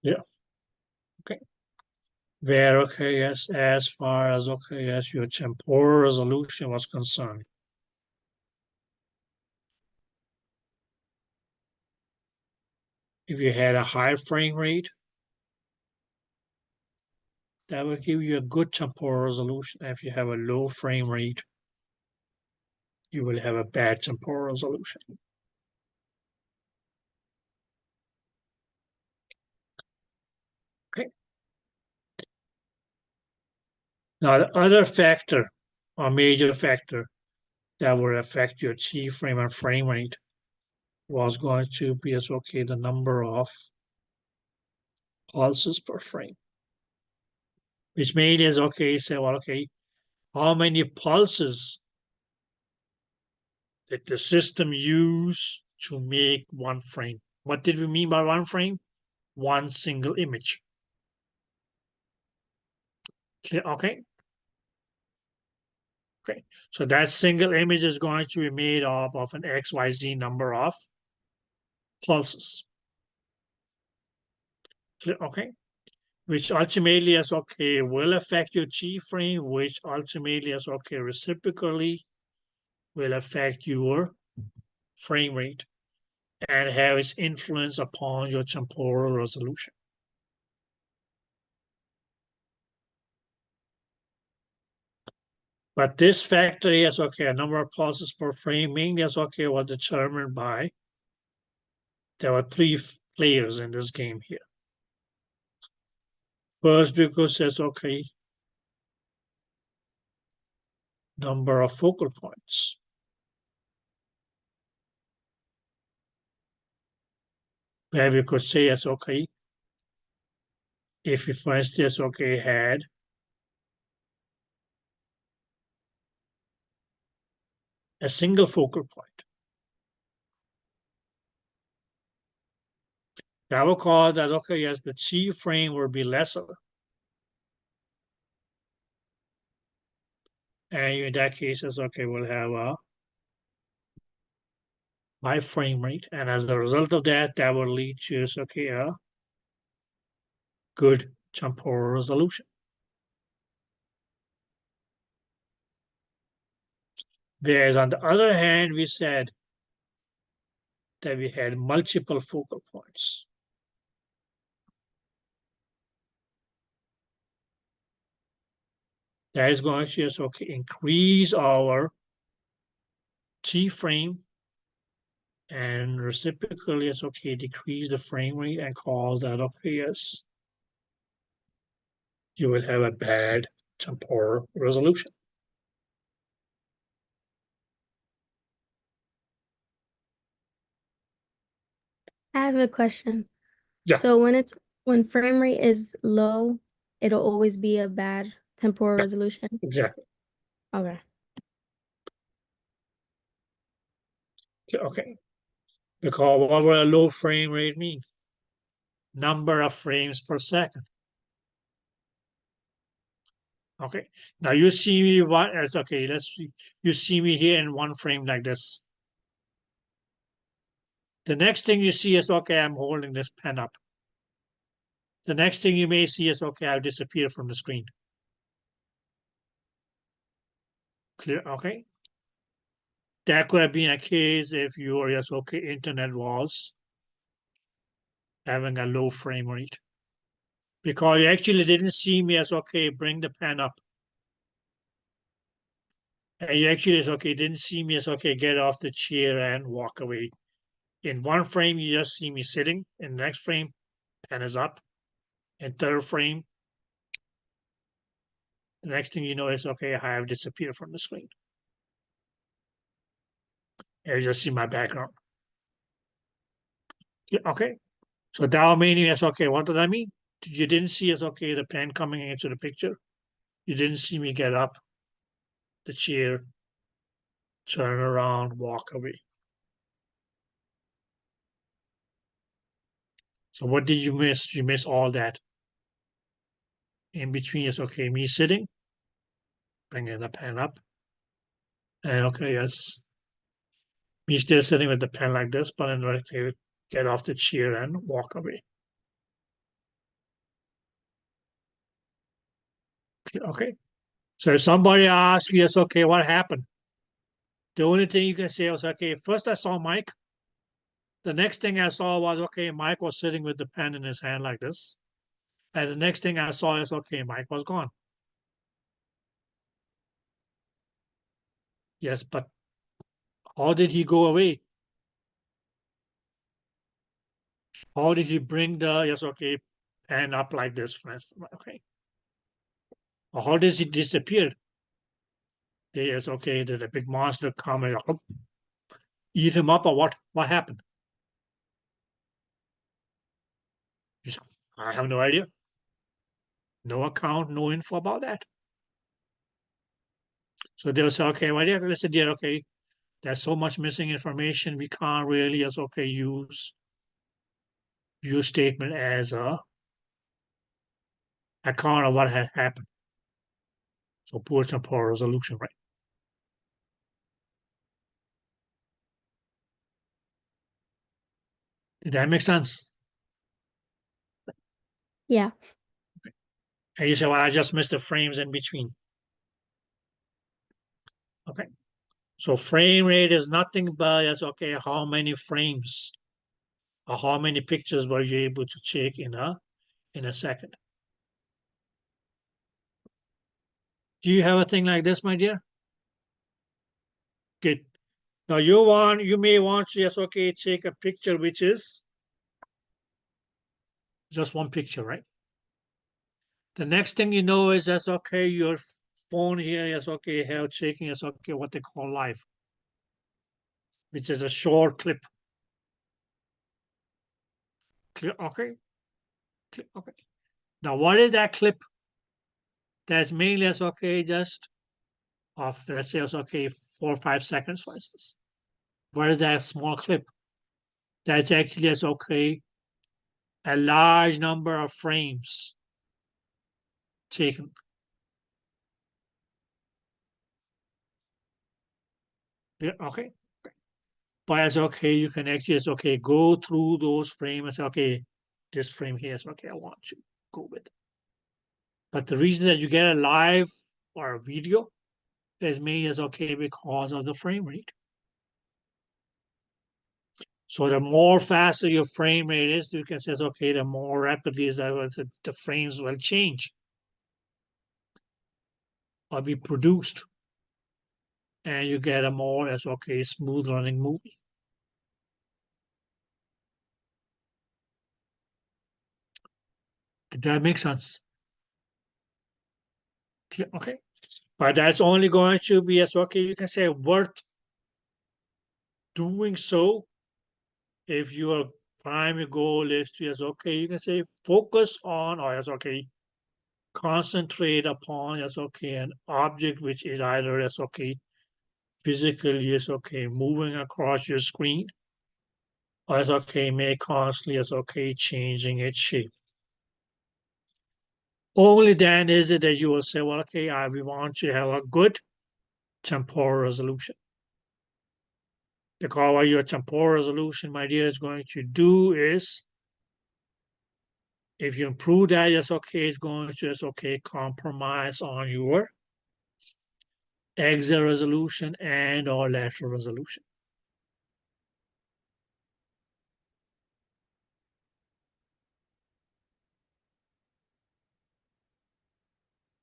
Yeah. Okay. Where as far as as your temporal resolution was concerned, if you had a high frame rate, that will give you a good temporal resolution. If you have a low frame rate, you will have a bad temporal resolution. Okay. Now, the other factor, or major factor, that will affect your G frame and frame rate was going to be the number of pulses per frame. Which made is say, well, how many pulses did the system use to make one frame? What did we mean by one frame? One single image. Okay. Okay, so that single image is going to be made up of an XYZ number of pulses. Okay, which ultimately is will affect your G frame, which ultimately is reciprocally will affect your frame rate and have its influence upon your temporal resolution. But this factor is a number of pulses per frame, mainly is was determined by, there were 3 players in this game here. First, because says number of focal points. Where we could say it's if we for instance had a single focal point. That will cause that, okay, yes, the chi frame will be lesser. And in that case, it's okay, we'll have a high frame rate. And as a result of that, that will lead to, okay, a good temporal resolution. Whereas on the other hand, we said that we had multiple focal points. That is going to just, okay, increase our chi frame and reciprocally, it's okay, decrease the frame rate and cause that, okay, yes, you will have a bad temporal resolution. I have a question. Yeah. So when frame rate is low, it'll always be a bad temporal Yeah. resolution. Exactly. Okay. Okay. Because what will a low frame rate mean? Number of frames per second. Okay. Now you see me what? It's okay. Let's see. You see me here in one frame like this. The next thing you see is, okay, I'm holding this pen up. The next thing you may see is, okay, I've disappeared from the screen. Clear? Okay. That could have been a case if your, yes, okay, internet was having a low frame rate. Because you actually didn't see me as, okay, bring the pen up. And you actually, okay, didn't see me as, okay, get off the chair and walk away. In one frame, you just see me sitting. In the next frame, pen is up. In third frame, the next thing you know is, okay, I have disappeared from the screen. And you just see my background. Okay. So that meaning is, okay, what does that mean? You didn't see us, okay, the pen coming into the picture. You didn't see me get up the chair, turn around, walk away. So what did you miss? You miss all that. In between is, okay, me sitting, bringing the pen up. And okay, yes, me still sitting with the pen like this, but then okay, get off the chair and walk away. Okay. So if somebody asks you, yes, okay, what happened? The only thing you can say was, okay, first I saw Mike. The next thing I saw was, okay, Mike was sitting with the pen in his hand like this. And the next thing I saw is, okay, Mike was gone. Yes, but how did he go away? How did he bring the, yes, okay, pen up like this, for instance? Okay. Or how does he disappear? Yes, okay, did a big monster come and eat him up, or what? What happened? I have no idea. No account, no info about that. So they'll say, okay, well, yeah, let's say, yeah, okay, there's so much missing information, we can't really, as okay, use your statement as a account of what has happened. So poor temporal resolution, right? Did that make sense? Yeah. And you say, well, I just missed the frames in between. Okay. So frame rate is nothing but, yes, okay, how many frames or how many pictures were you able to take in a second? Do you have a thing like this, my dear? Good. Now you may want to, yes, okay, take a picture which is just one picture, right? The next thing you know is that's okay, your phone here is okay, here taking is okay, what they call live, which is a short clip. Okay. Okay. Now what is that clip? That's mainly as okay, just of, let's say, it's okay, 4 or 5 seconds, for instance. What is that small clip? That's actually, it's okay, a large number of frames taken. Yeah, okay. But it's okay, you can actually, it's okay, go through those frames and say, okay, this frame here is okay, I want to go with it. But the reason that you get a live or a video is mainly is okay because of the frame rate. So the more faster your frame rate is, you can say, okay, the more rapidly is that the frames will change or be produced. And you get a more, as okay, smooth running movie. Did that make sense? Okay. But that's only going to be, as okay, you can say worth doing so if your primary goal is to, as okay, you can say focus on, or as okay, concentrate upon, as okay, an object which is either as okay, physically as okay, moving across your screen, or as okay, may constantly as okay, changing its shape. Only then is it that you will say, well, okay, we want to have a good temporal resolution. Because what your temporal resolution, my dear, is going to do is, if you improve that, yes, okay, it's going to just okay compromise on your axial resolution and or lateral resolution.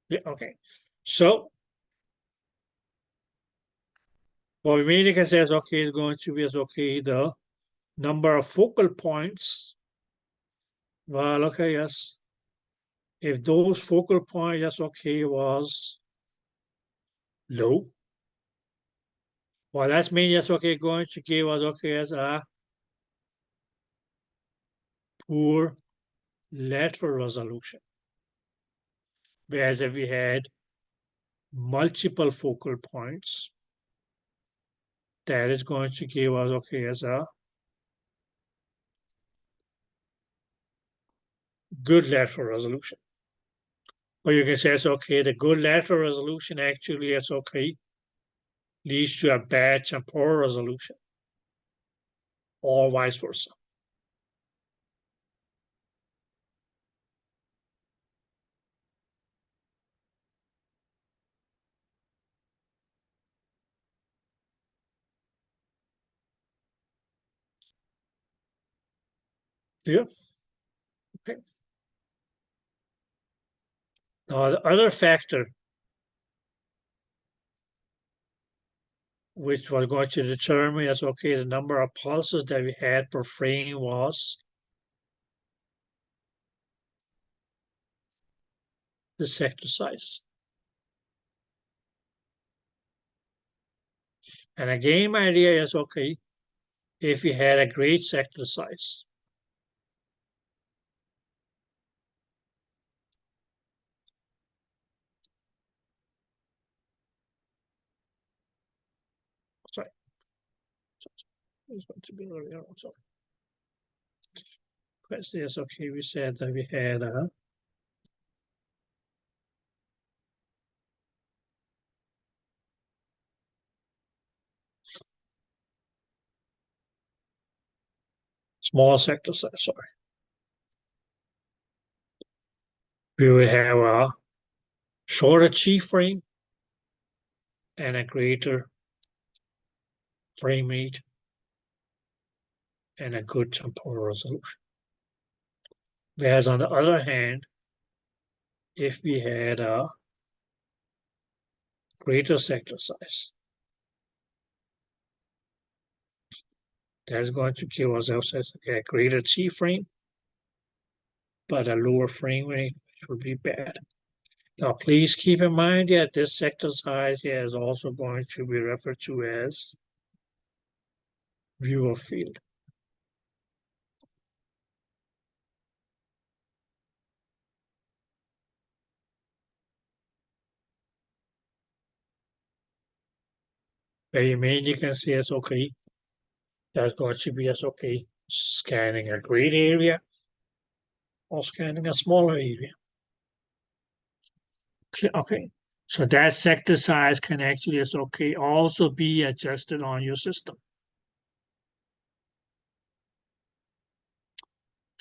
Yeah, okay. So what we mainly can say is okay is going to be as okay the number of focal points. Well, okay, yes. If those focal points, yes, okay, was low, well, that's mean yes, okay, going to give us okay as a poor lateral resolution. Whereas if we had multiple focal points, that is going to give us okay as a good lateral resolution. Or you can say it's okay, the good lateral resolution actually is okay, leads to a bad temporal resolution, or vice versa. Yeah. Okay. Now the other factor which was going to determine as okay the number of pulses that we had per frame was the sector size. And again, my idea is okay, if we had a great sector size, sorry, it's going to be earlier also. Question is okay, we said that we had a small sector size, sorry. We would have a shorter Chi frame and a greater frame rate and a good temporal resolution. Whereas on the other hand, if we had a greater sector size, that's going to give us a greater Chi frame, but a lower frame rate, which would be bad. Now, please keep in mind that this sector size here is also going to be referred to as viewer field. where you mainly can see as okay. That's going to be as okay scanning a great area or scanning a smaller area. Okay, so that sector size can actually as okay also be adjusted on your system.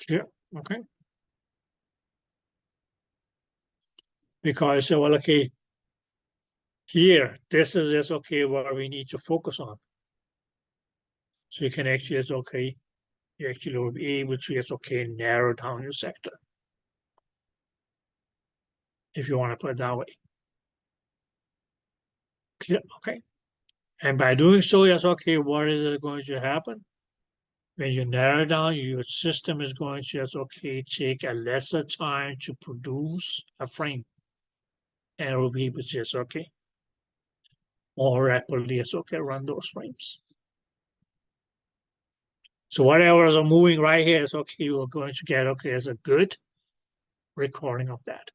Clear? Okay. Because well, okay, here this is just okay what we need to focus on. So you can actually it's okay. You actually will be able to just okay narrow down your sector, if you want to put it that way. Clear? Okay. And by doing so, yes, okay, what is going to happen? When you narrow down, your system is going to just okay take a lesser time to produce a frame, and it will be able to just okay more rapidly as okay run those frames. So whatever is moving right here is okay. We're going to get okay as a good recording of that.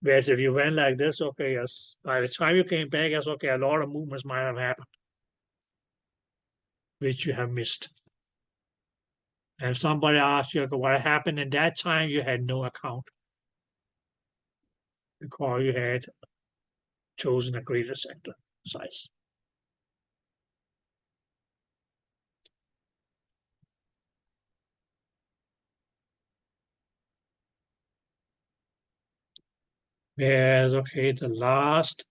Whereas if you went like this, okay, yes, by the time you came back, yes, okay, a lot of movements might have happened, which you have missed. And somebody asked you, okay, what happened in that time, you had no account because you had chosen a greater sector size. Whereas, okay, the last,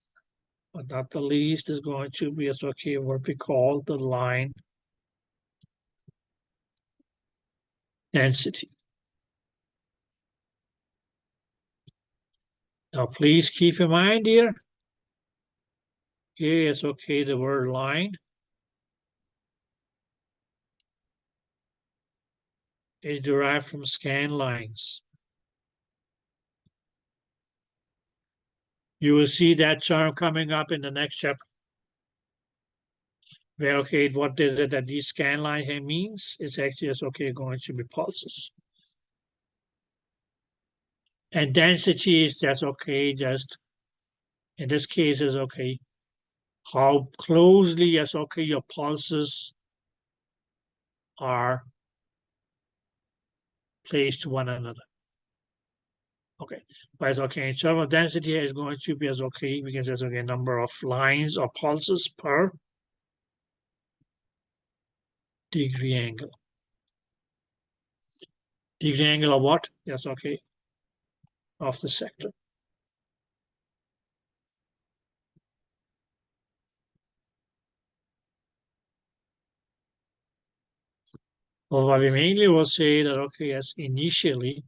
but not the least, is going to be as okay what we call the line density. Now, please keep in mind here is okay the word line is derived from scan lines. You will see that term coming up in the next chapter. Where okay, what is it that these scan lines here means? It's actually just okay going to be pulses. And density is just okay, just in this case is okay. How closely as okay your pulses are placed to one another. Okay, but okay, in terms of density is going to be as okay, we can say okay, number of lines or pulses per degree angle. Degree angle of what? Yes, okay, of the sector. Well, what we mainly will say that okay, yes, initially,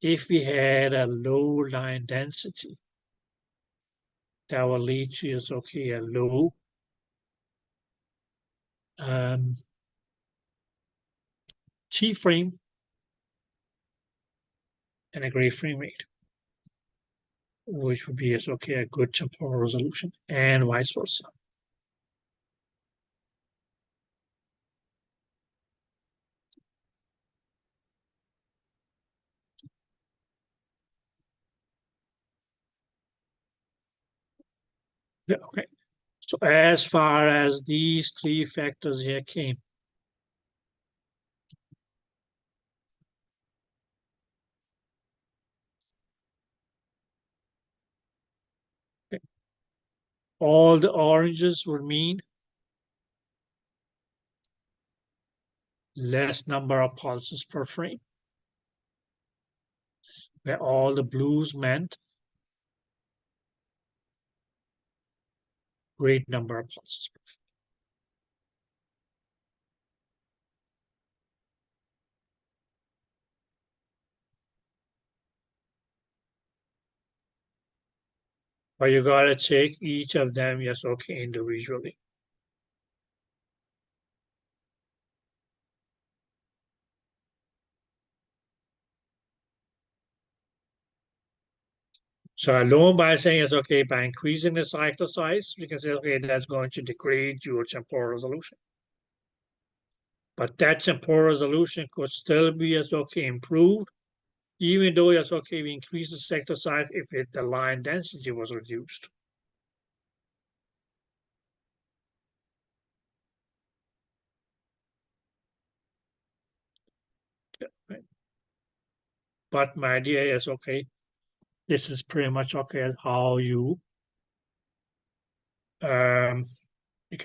if we had a low line density, that will lead to is okay a low T frame and a gray frame rate, which would be as okay a good temporal resolution, and vice versa. Yeah, okay. So as far as these three factors here came, okay, all the oranges would mean less number of pulses per frame, where all the blues meant great number of pulses per frame. But you gotta take each of them, yes, okay, individually. So alone by saying it's okay, by increasing the cycle size, we can say, okay, that's going to degrade your temporal resolution. But that temporal resolution could still be as okay improved even though it's okay, we increase the sector size if the line density was reduced. Yeah, right. But my idea is okay. This is pretty much okay how you can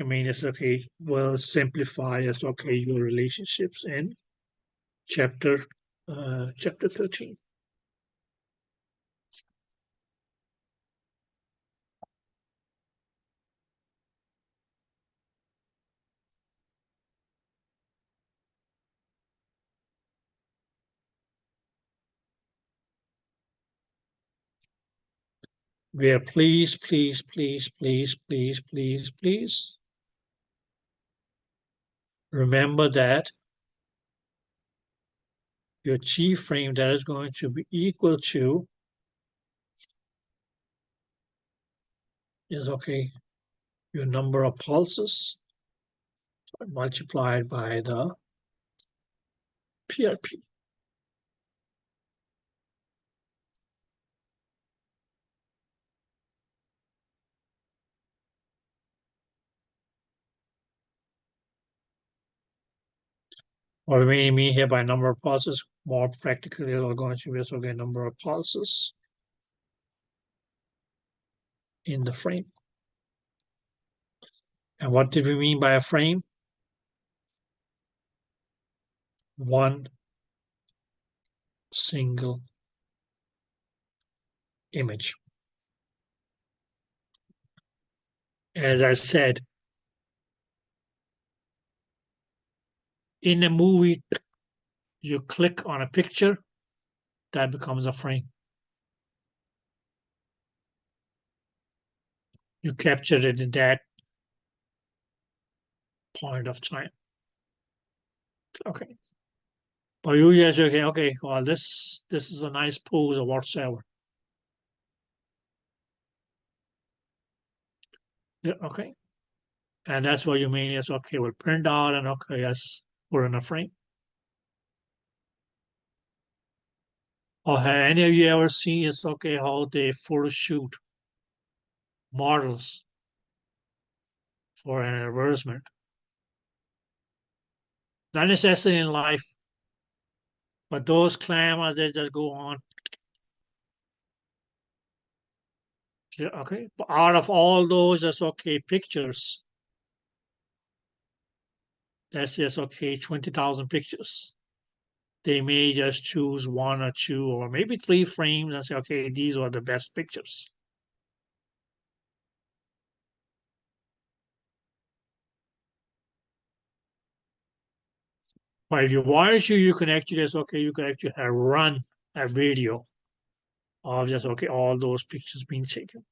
mean it's okay. Will simplify as okay your relationships in chapter 13. Where please remember that your chi frame that is going to be equal to is okay your number of pulses multiplied by the PRP. Or we mean here by number of pulses, more practically we're going to be okay number of pulses in the frame. And what did we mean by a frame? One single image. As I said, in a movie, you click on a picture, that becomes a frame. You captured it in that point of time. Okay. But you just okay, well, this is a nice pose or whatsoever. Yeah, okay. And that's what you mean. Yes, okay, we'll print out and okay, yes, we're in a frame. Or have any of you ever seen it's okay how they photo shoot models for an advertisement? Not necessarily in life, but those claims they just go on. Yeah, okay, but out of all those, that's okay pictures. That's just okay 20,000 pictures. They may just choose one or two or maybe three frames and say, okay, these are the best pictures. But if you wanted to, you can actually just okay, you can actually run a video of just okay, all those pictures being taken.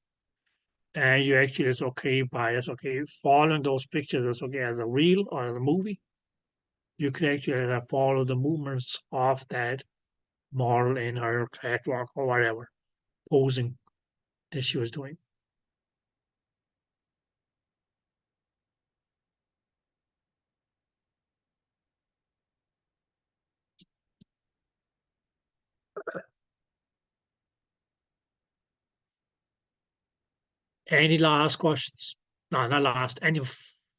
And you actually it's okay by it's okay following those pictures it's okay as a reel or as a movie. You can actually follow the movements of that model in her catwalk or whatever posing that she was doing. Any last questions? No, not last. Any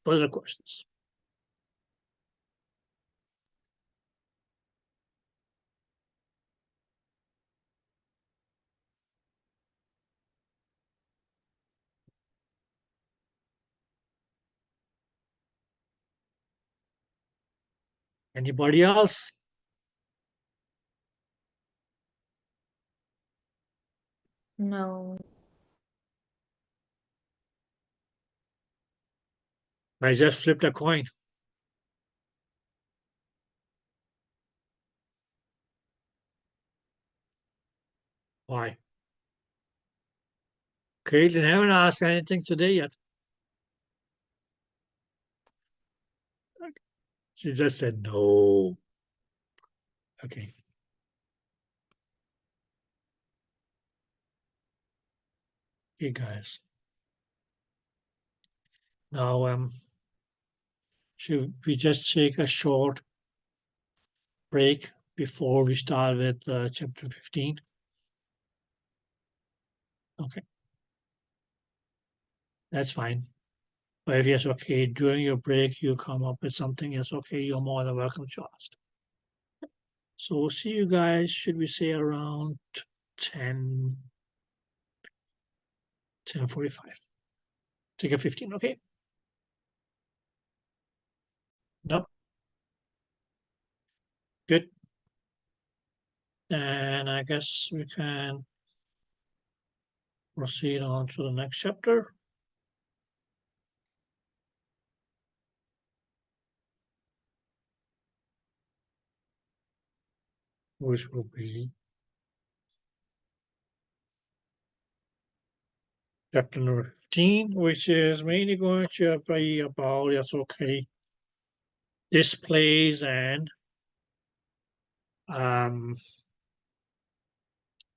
further questions? Anybody else? No. I just flipped a coin. Why? Caitlin haven't asked anything today yet. She just said no. Okay. Okay, guys. Now, should we just take a short break before we start with chapter 15? Okay. That's fine. But if yes, okay, during your break, you come up with something, yes, okay, you're more than welcome to ask. So we'll see you guys, should we say around 10:45. Take a 15, okay? No? Good. And I guess we can proceed on to the next chapter. Which will be chapter number 15, which is mainly going to be about, yes, okay, displays and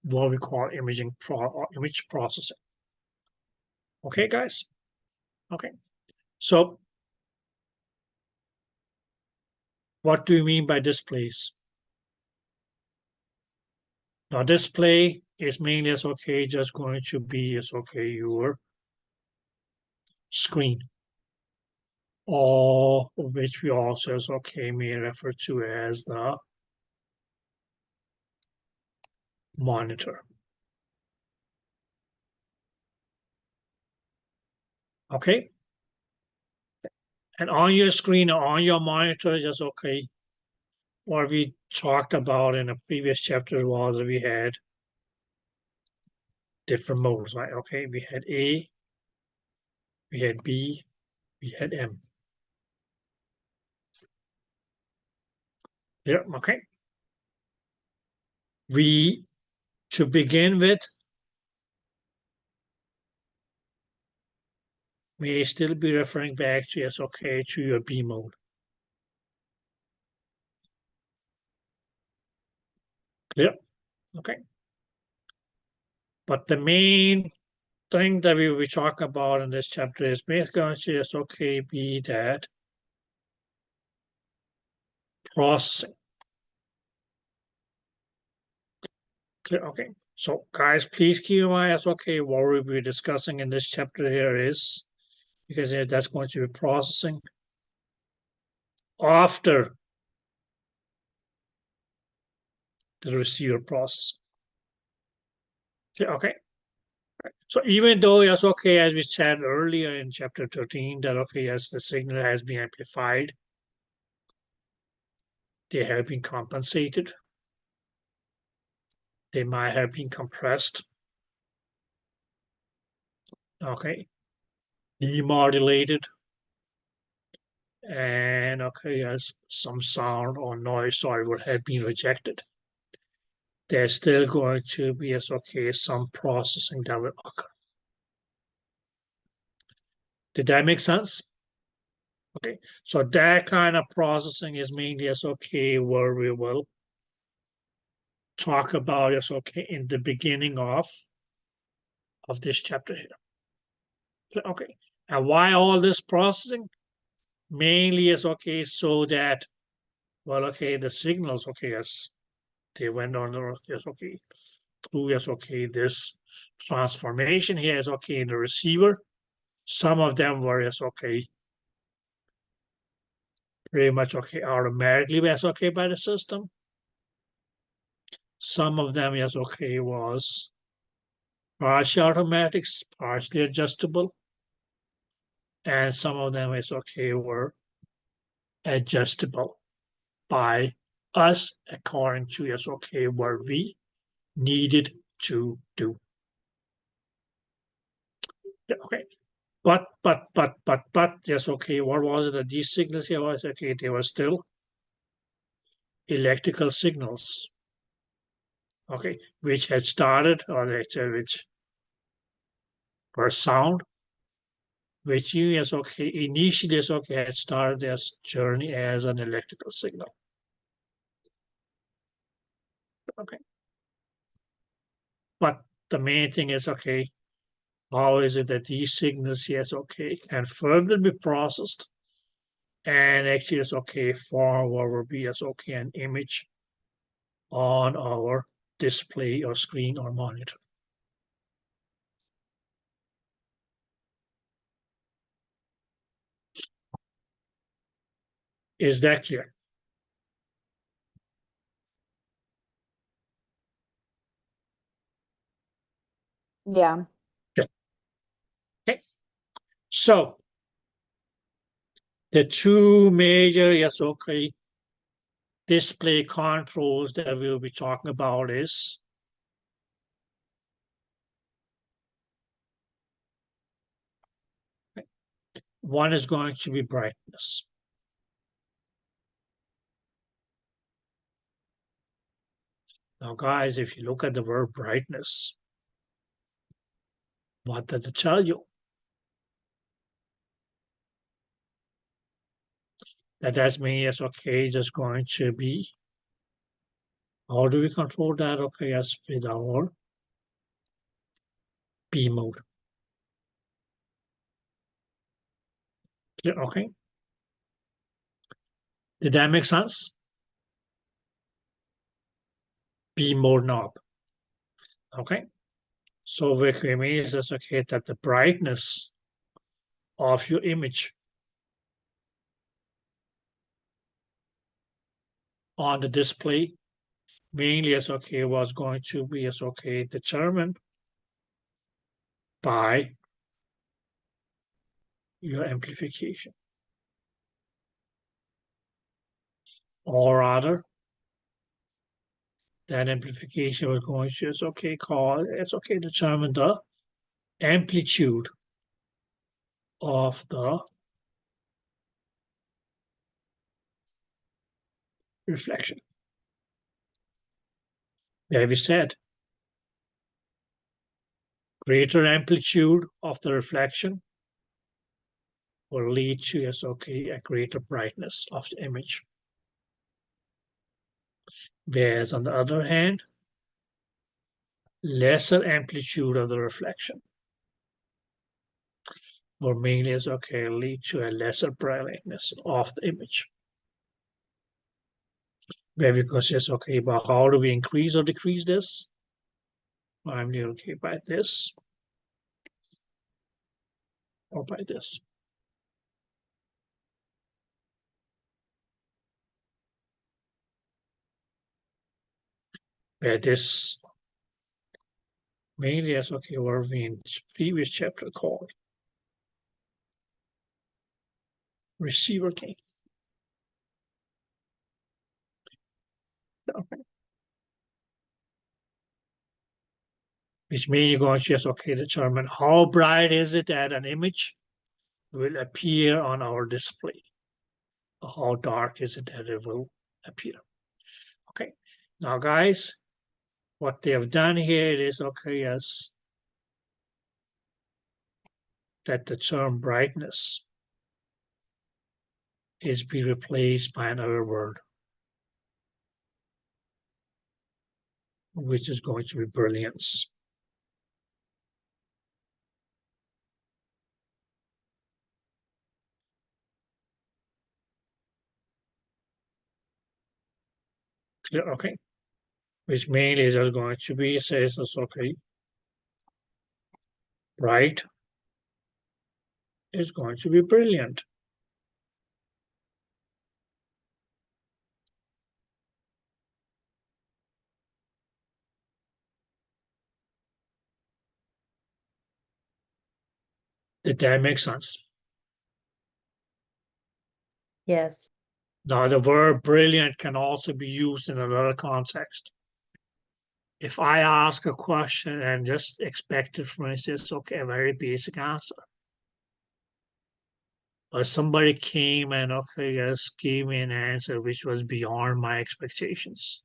what we call image processing. Okay, guys? Okay. So what do you mean by displays? Now, display is mainly as okay, just going to be as okay, your screen, or which we also as okay may refer to as the monitor. Okay. And on your screen or on your monitor, just okay. What we talked about in a previous chapter was that we had different modes, right? Okay, we had A, we had B, we had M. Yeah, okay. To begin with, may still be referring back to, yes, okay, to your B mode. Clear? Okay. But the main thing that we will be talking about in this chapter is basically just okay, be that processing. Clear? Okay. So guys, please keep in mind, that's okay, what we'll be discussing in this chapter here is, because that's going to be processing after the receiver process. Okay. So even though, yes, okay, as we said earlier in chapter 13, that okay, yes, the signal has been amplified, they have been compensated, they might have been compressed, okay, demodulated, and okay, yes, some sound or noise or would have been rejected. There's still going to be, yes, okay, some processing that will occur. Did that make sense? Okay, so that kind of processing is mainly as okay, where we will talk about as okay in the beginning of this chapter here. Okay, and why all this processing? Mainly as okay, so that, well, okay, the signals, okay, as they went on, yes, okay, through, yes, okay, this transformation here is okay in the receiver. Some of them were, yes, okay, pretty much okay, automatically, yes, okay, by the system. Some of them, yes, okay, was partially automatic, partially adjustable. And some of them, is okay, were adjustable by us according to, yes, okay, what we needed to do. Okay. But, yes, okay, what was it that these signals here was? Okay, they were still electrical signals, okay, which had started, or which were sound, which yes, okay, initially, yes, okay, had started their journey as an electrical signal. Okay. But the main thing is, okay, how is it that these signals, yes, okay, can further be processed and actually, yes, okay, form what will be, yes, okay, an image on our display or screen or monitor. Is that clear? Yeah. Okay. So the two major, yes, okay, display controls that we'll be talking about is one is going to be brightness. Now, guys, if you look at the word brightness, what does it tell you? That means, okay, just going to be, how do we control that? Okay, yes, with our B mode. Okay. Did that make sense? B mode knob. Okay. So what it means is, okay, that the brightness of your image on the display mainly as okay was going to be as okay determined by your amplification, or rather that amplification was going to is okay call it's okay determine the amplitude of the reflection. There we said greater amplitude of the reflection will lead to as okay a greater brightness of the image. Whereas on the other hand, lesser amplitude of the reflection will mainly as okay lead to a lesser brightness of the image. Where because it's okay, but how do we increase or decrease this? I'm okay by this or by this. Where this mainly as okay, what we in previous chapter called receiver gain. Okay. Which means you're going to just okay determine how bright is it that an image will appear on our display. How dark is it that it will appear. Okay. Now guys, what they have done here is okay, yes, that the term brightness is be replaced by another word, which is going to be brilliance. Clear? Okay. Which mainly is going to be says it's okay. Bright is going to be brilliant. Did that make sense? Yes. Now, the word brilliant can also be used in another context. If I ask a question and just expect it, for instance, okay, a very basic answer. But somebody came and, okay, yes, gave me an answer which was beyond my expectations.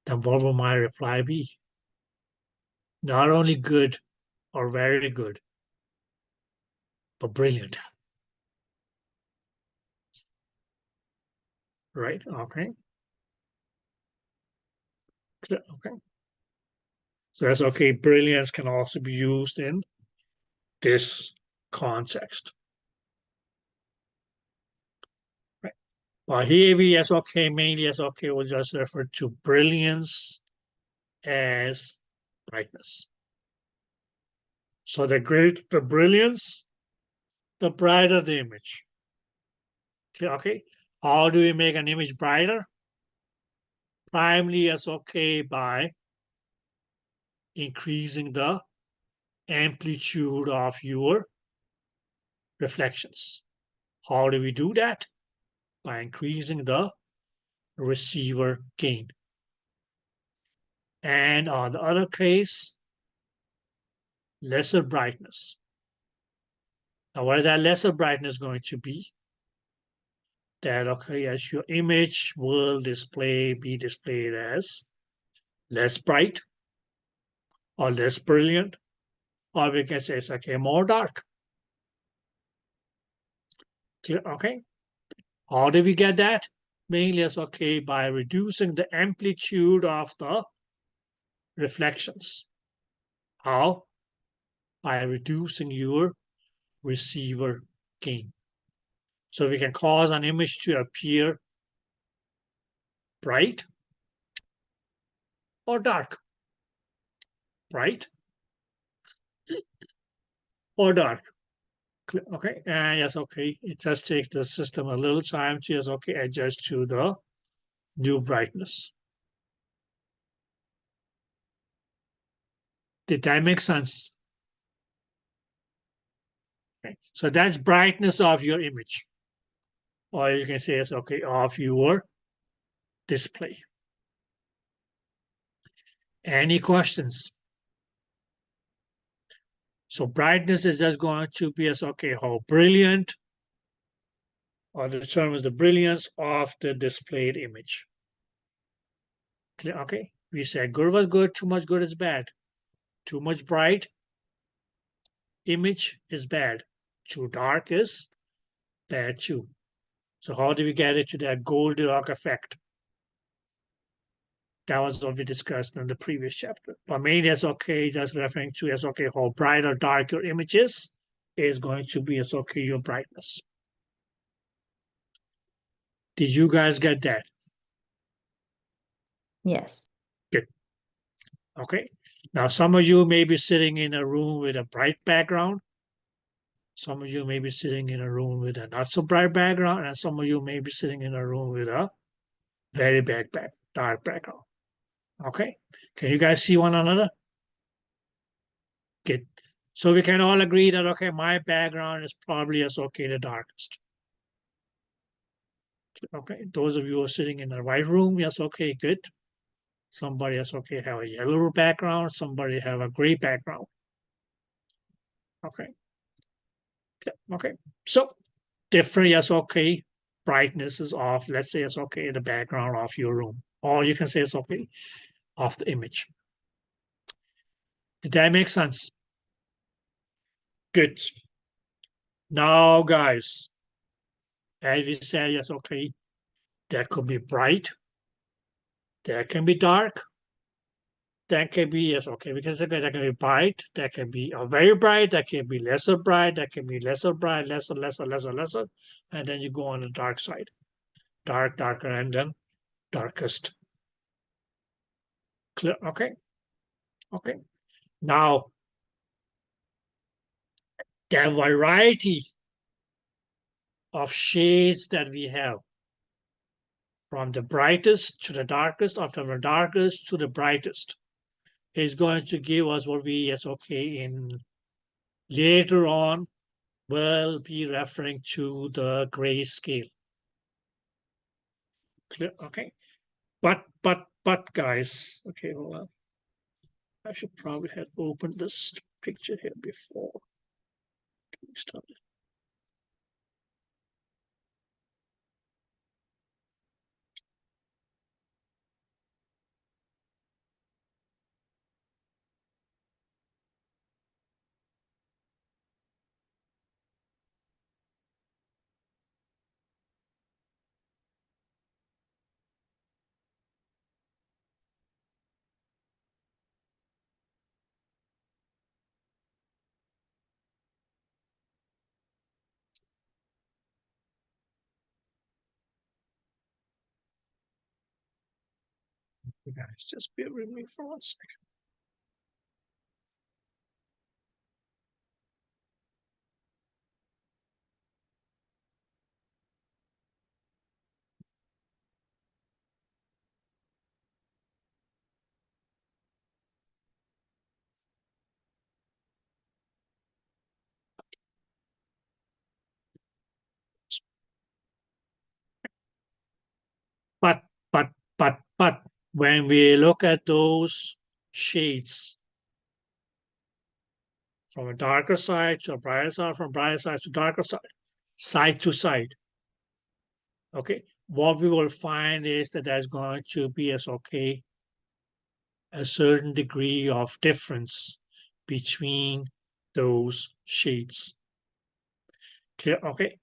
Then what will my reply be? Not only good or very good, but brilliant. Right? Okay. Okay. So that's okay. Brilliance can also be used in this context. But here we, yes, okay, mainly, yes, okay, we'll just refer to brilliance as brightness. So the greater the brilliance, the brighter the image. Clear? Okay. How do we make an image brighter? Primarily, yes, okay, by increasing the amplitude of your reflections. How do we do that? By increasing the receiver gain. And on the other case, lesser brightness. Now, what is that lesser brightness going to be? That, okay, as your image will be displayed as less bright or less brilliant, or we can say it's okay, more dark. Clear? Okay. How do we get that? Mainly as okay by reducing the amplitude of the reflections. How? By reducing your receiver gain. So we can cause an image to appear bright or dark. Bright or dark. Okay, and yes, okay. It just takes the system a little time to just okay adjust to the new brightness. Did that make sense? Okay. So that's brightness of your image. Or you can say it's okay of your display. Any questions? So brightness is just going to be as okay how brilliant or determines the brilliance of the displayed image. Clear? Okay. We said good was good, too much good is bad. Too much bright image is bad. Too dark is bad too. So how do we get it to that Goldilocks effect? That was what we discussed in the previous chapter. But mainly as okay, just referring to as okay, how bright or dark your image is going to be as okay your brightness. Did you guys get that? Yes. Good. Okay. Now some of you may be sitting in a room with a bright background. Some of you may be sitting in a room with a not so bright background, and some of you may be sitting in a room with a very dark background. Okay. Can you guys see one another? Good. So we can all agree that, okay, my background is probably as okay the darkest. Okay, those of you who are sitting in the white room, yes, okay, good. Somebody else, okay, have a yellow background. Somebody have a gray background. Okay. Okay. So different, yes, okay. Brightness is off. Let's say it's okay the background of your room. Or you can say it's okay of the image. Did that make sense? Good. Now, guys, as we said, yes, okay, that could be bright. That can be dark. That can be, yes, okay, because that can be bright, that can be very bright, that can be lesser bright, that can be lesser bright, lesser, and then you go on the dark side. Dark, darker, and then darkest. Clear? Okay. Okay. Now, the variety of shades that we have from the brightest to the darkest, or from the darkest to the brightest, is going to give us what we, yes, okay, in later on, will be referring to the grayscale. Clear? Okay. But guys, okay, hold on. I should probably have opened this picture here before we started. You guys just bear with me for 1 second. But, but, when we look at those shades from a darker side to a brighter side, from brighter side to darker side, side to side, okay, what we will find is that there's going to be a certain degree of difference between those shades. Clear? Okay.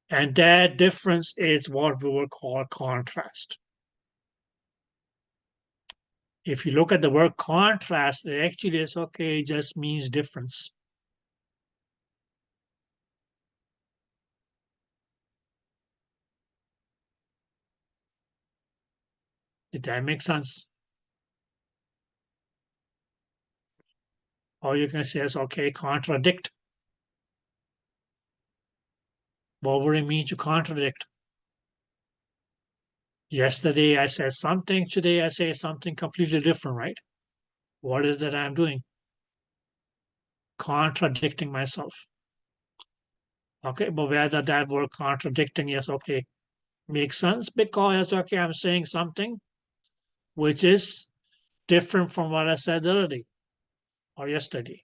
And that difference is what we will call contrast. If you look at the word contrast, it actually is just means difference. Did that make sense? Or you can say, contradict. What would it mean to contradict? Yesterday I said something, today I say something completely different, right? What is that I'm doing? Contradicting myself. Okay, but whether that word contradicting is makes sense because I'm saying something which is different from what I said the other day or yesterday.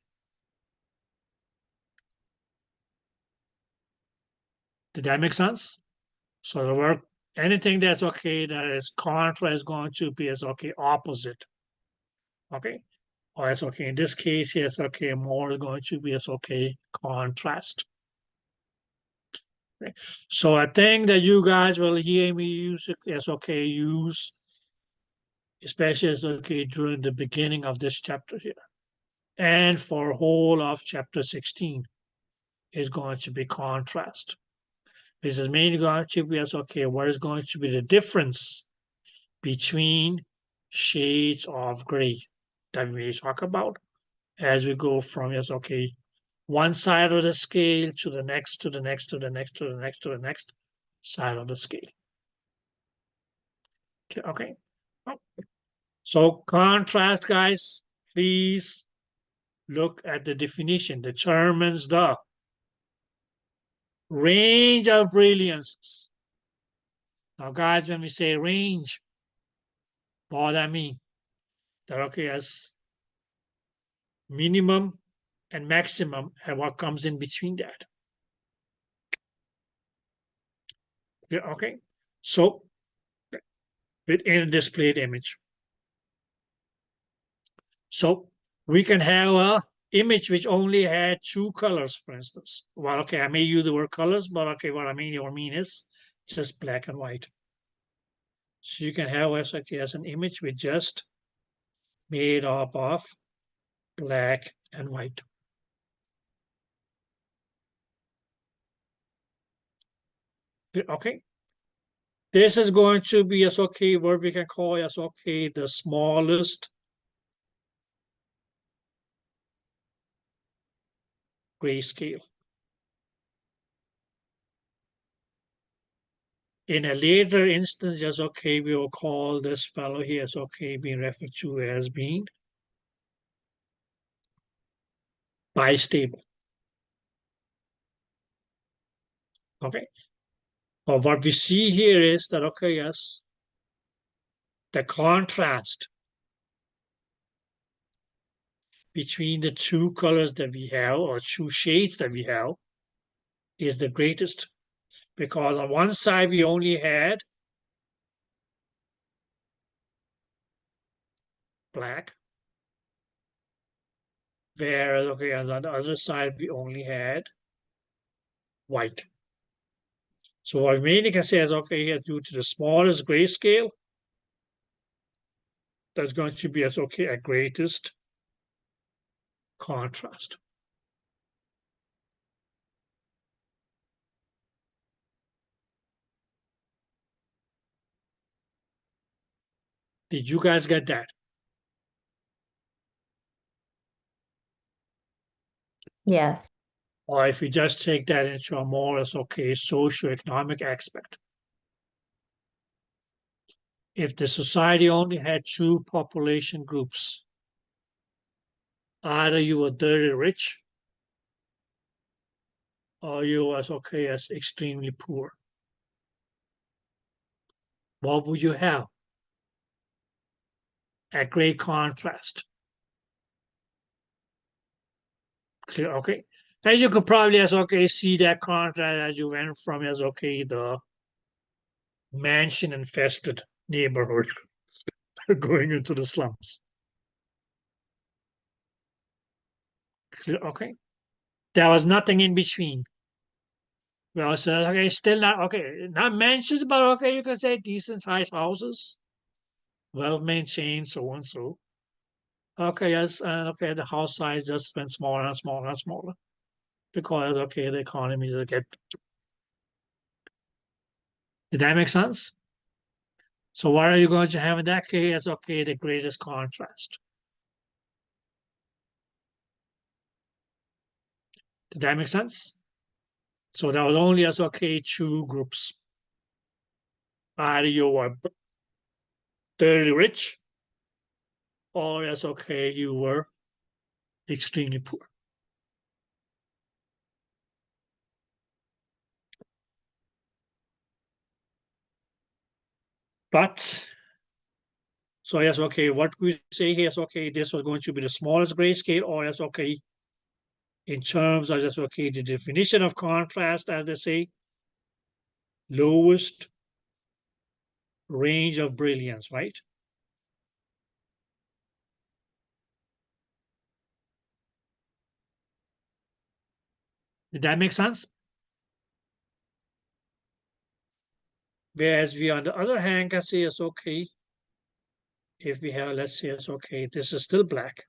Did that make sense? So the word anything that's that is contra is going to be opposite. Okay. Or it's in this case, yes, more is going to be contrast. Okay. So I think that you guys will hear me use it as use, especially as during the beginning of this chapter here. And for whole of chapter 16 is going to be contrast. This is mainly going to be as what is going to be the difference between shades of gray that we may talk about as we go from one side of the scale to the next, to the next, to the next, to the next, to the next side of the scale. Okay. So contrast, guys, please look at the definition. Determines the range of brilliances. Now, guys, when we say range, what does that mean? That as minimum and maximum and what comes in between that. Yeah, okay. So within a displayed image. So we can have a image which only had two colors, for instance. Well, I may use the word colors, but what I mean is just black and white. So you can have as an image with just made up of black and white. Okay. This is going to be as what we can call as the smallest grayscale. In a later instance, as we will call this fellow here as being referred to as being bistable. Okay. But what we see here is that yes, the contrast between the two colors that we have or two shades that we have is the greatest, because on one side we only had black, whereas on the other side we only had white. So what we mainly can say is here, due to the smallest grayscale, there's going to be as a greatest contrast. Did you guys get that? Yes. Or if you just take that into a more as socioeconomic aspect. If the society only had two population groups, either you were dirty rich or you was as extremely poor. What would you have? A great contrast. Clear, okay. And you could probably see that contrast as you went from the mansion infested neighborhood going into the slums. Clear, okay. There was nothing in between. Well, so still not mansions, but you can say decent sized houses, well maintained, so and so. Okay, yes, and the house size just went smaller and smaller and smaller because the economy just get. Did that make sense? So what are you going to have in that case? The greatest contrast. Did that make sense? So that was only two groups. Either you were dirty rich, or you were extremely poor. But so what we say here is this was going to be the smallest grayscale, or in terms of the definition of contrast, as they say, lowest range of brilliance, right? Did that make sense? Whereas we, on the other hand, can say it's if we have, let's say it's this is still black.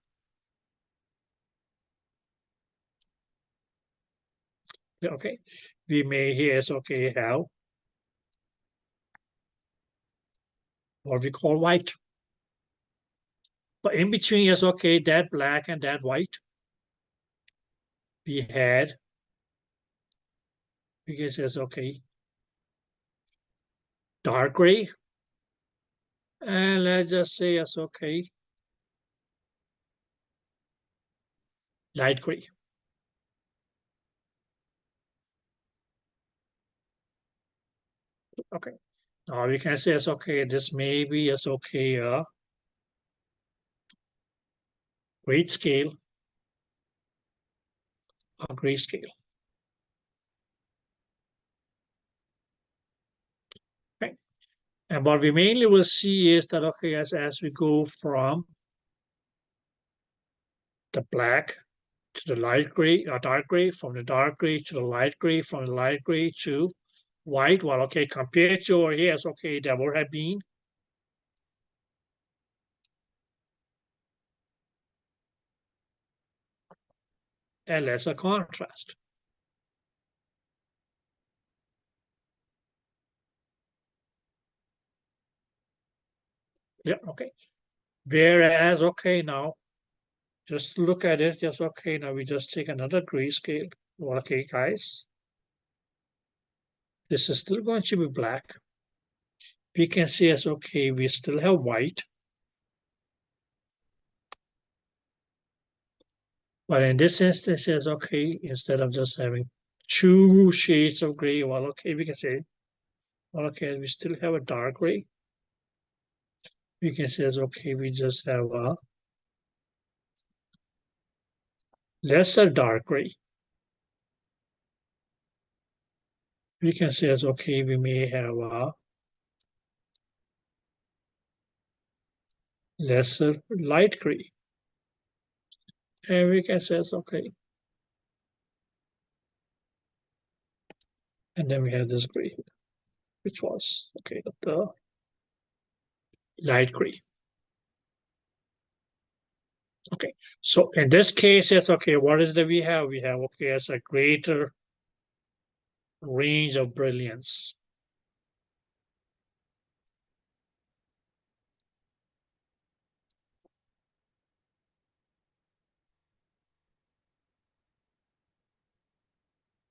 Okay, we may here have what we call white. But in between is that black and that white, we had, because it's dark gray, and let's just say it's light gray. Okay, now we can say it's this maybe is grayscale or grayscale. Okay, and what we mainly will see is that as we go from the black to the light gray or dark gray, from the dark gray to the light gray, from the light gray to white. Well, compared to over here, there would have been a lesser contrast. Yeah, okay. Whereas, now, just look at it, just now we just take another grayscale. Well, guys, this is still going to be black. We can see as we still have white. But in this instance, is instead of just having two shades of gray, well, we can say, well, we still have a dark gray. We can say, we just have a lesser dark gray. We can say, we may have a lesser light gray. And we can say, and then we have this gray, which was, the light gray. Okay, so in this case, it's what is that we have? We have, as a greater range of brilliance.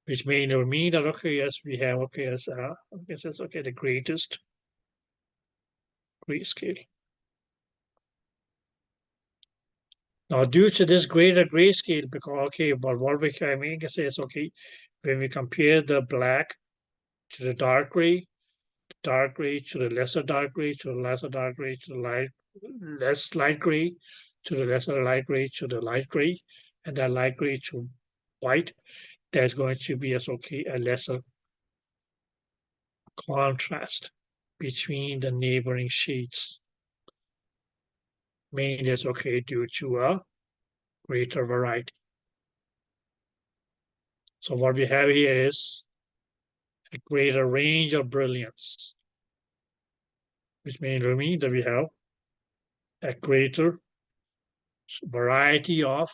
which may mean that, okay, yes, we have, okay, as, this is, okay, the greatest grayscale. Now, due to this greater grayscale, because, okay, but what we can, I mean, can say is, okay, when we compare the black to the dark gray to the lesser dark gray, to the lesser dark gray, to the less light gray, to the lesser light gray, to the light gray, and that light gray to white, there's going to be as, okay, a lesser contrast between the neighboring shades. Meaning that's okay due to a greater variety. So what we have here is a greater range of brilliance, which means that we have a greater variety of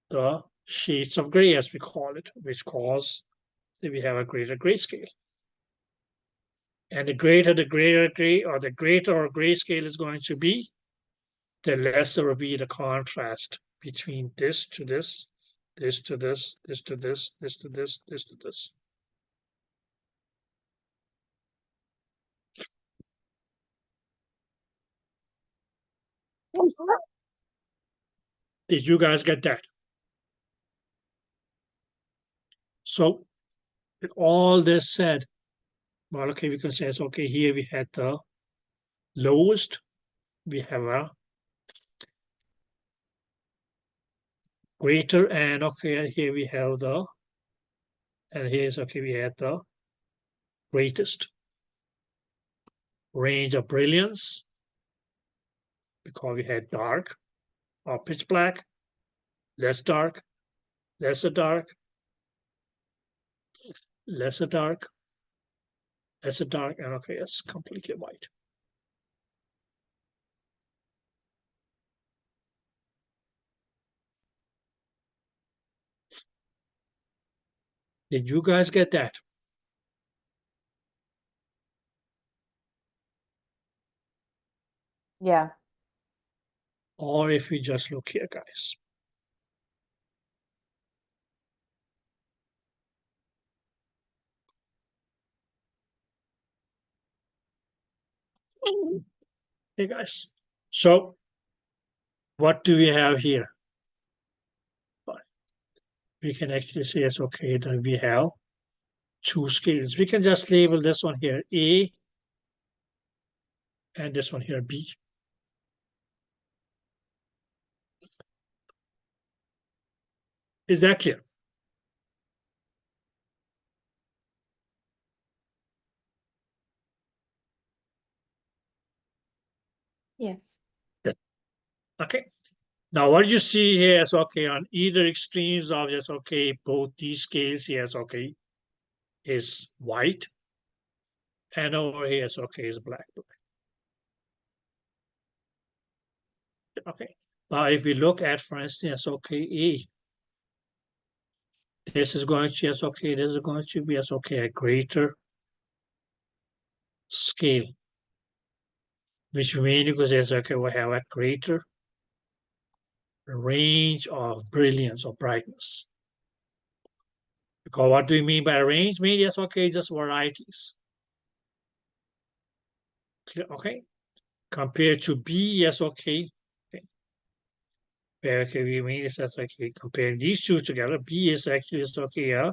the shades of gray, as we call it, which cause that we have a greater grayscale. And the greater gray, or the greater our grayscale is going to be, the lesser will be the contrast between this to this, this to this, this to this, this to this, this to this. Did you guys get that? So, with all this said, well, okay, we can say, it's okay, here we had the lowest, we have a greater, and okay, here we have the, and here's, okay, we had the greatest range of brilliance, because we had dark or pitch black, less dark, lesser dark, lesser dark, lesser dark, and okay, it's completely white. Did you guys get that? Yeah. Or if we just look here, guys. Hey guys, so what do we have here? We can actually say it's okay that we have two scales. We can just label this one here A and this one here B. Is that clear? Yes. Okay. Now what you see here is okay on either extremes of this, okay, both these scales here is okay, is white, and over here is okay, is black. Okay. Now if we look at, for instance, okay, A, this is going to, yes, okay, this is going to be, yes, okay, a greater scale, which means because yes, okay, we have a greater range of brilliance or brightness. Because what do you mean by range? Mean yes, okay, just varieties. Okay, compared to B, yes, okay. Okay, we mean is that okay, comparing these two together, B is actually is okay a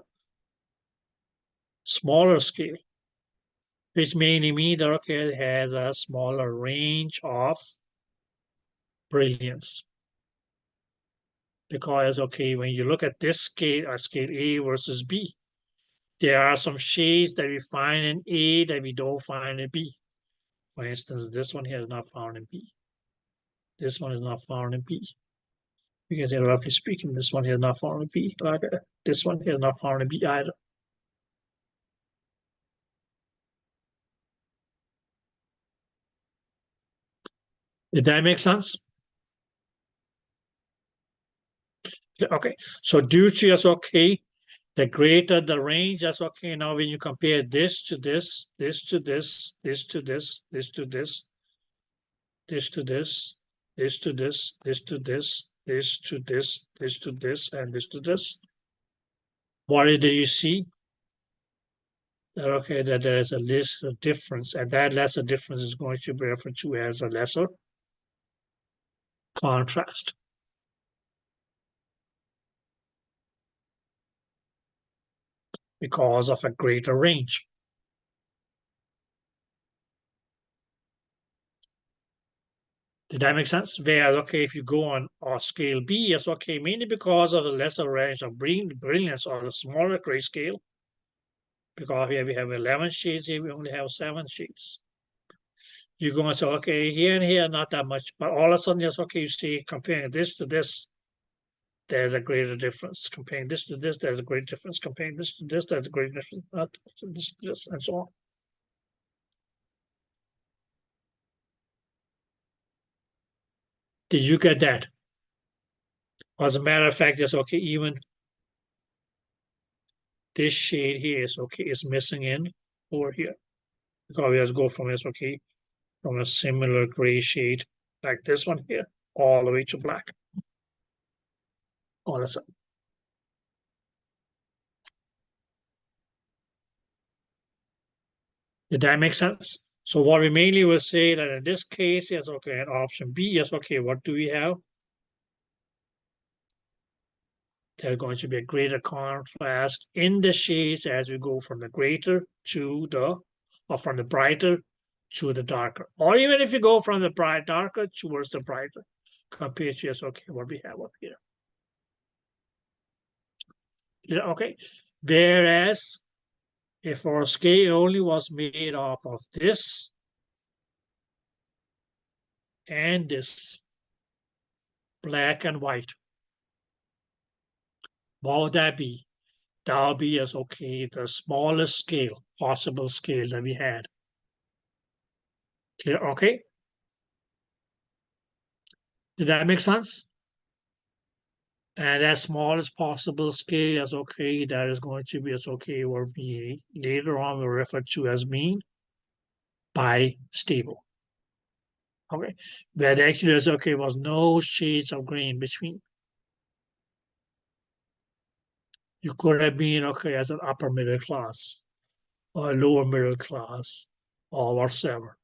smaller scale, which mainly means that okay, it has a smaller range of brilliance. Because okay, when you look at this scale, scale A versus B, there are some shades that we find in A that we don't find in B. For instance, this one here is not found in B. This one is not found in B. You can say, roughly speaking, this one here is not found in B. Like this one here is not found in B either. Did that make sense? Okay, so due to yes, okay, the greater the range, that's okay. Now when you compare this to this, this to this, this to this, this to this, this to this, this to this, this to this, this to this, this to this, and this to this. What did you see? That okay, that there is a lesser difference, and that lesser difference is going to be referred to as a lesser contrast. Because of a greater range. Did that make sense? Whereas, okay, if you go on scale B, it's okay, mainly because of the lesser range of brilliance or the smaller grayscale. Because here we have 11 shades, here we only have 7 shades. You're going to say, okay, here and here, not that much, but all of a sudden, yes, okay, you see, comparing this to this, there's a greater difference. Comparing this to this, there's a great difference. Comparing this to this, there's a great difference. This, and so on. Did you get that? As a matter of fact, yes, okay, even this shade here is okay, is missing in over here. Because we just go from this, okay, from a similar gray shade like this one here, all the way to black. All of a sudden. Did that make sense? So what we mainly will say that in this case, yes, okay, and option B, yes, okay, what do we have? There's going to be a greater contrast in the shades as we go from the greater to the, or from the brighter to the darker. Or even if you go from the darker towards the brighter, compared to, yes, okay, what we have up here. Yeah, okay. Whereas if our scale only was made up of this and this, black and white, what would that be? That would be as okay, the smallest scale, possible scale that we had. Clear? Okay. Did that make sense? And that smallest possible scale is okay, that is going to be as okay, or be later on we'll refer to as mean bistable. Okay, but actually there's okay was no shades of green between. You could have been okay as an upper middle class or a lower middle class or whatsoever.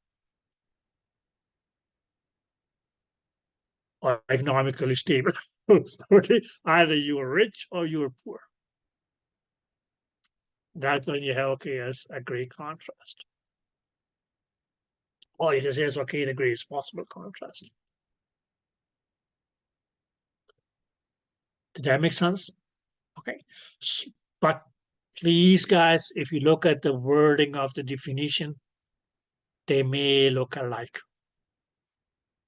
Or economically stable. Okay, either you are rich or you are poor. That's when you have okay as a great contrast. Or you can say it's okay, the greatest possible contrast. Did that make sense? Okay, but please, guys, if you look at the wording of the definition, they may look alike.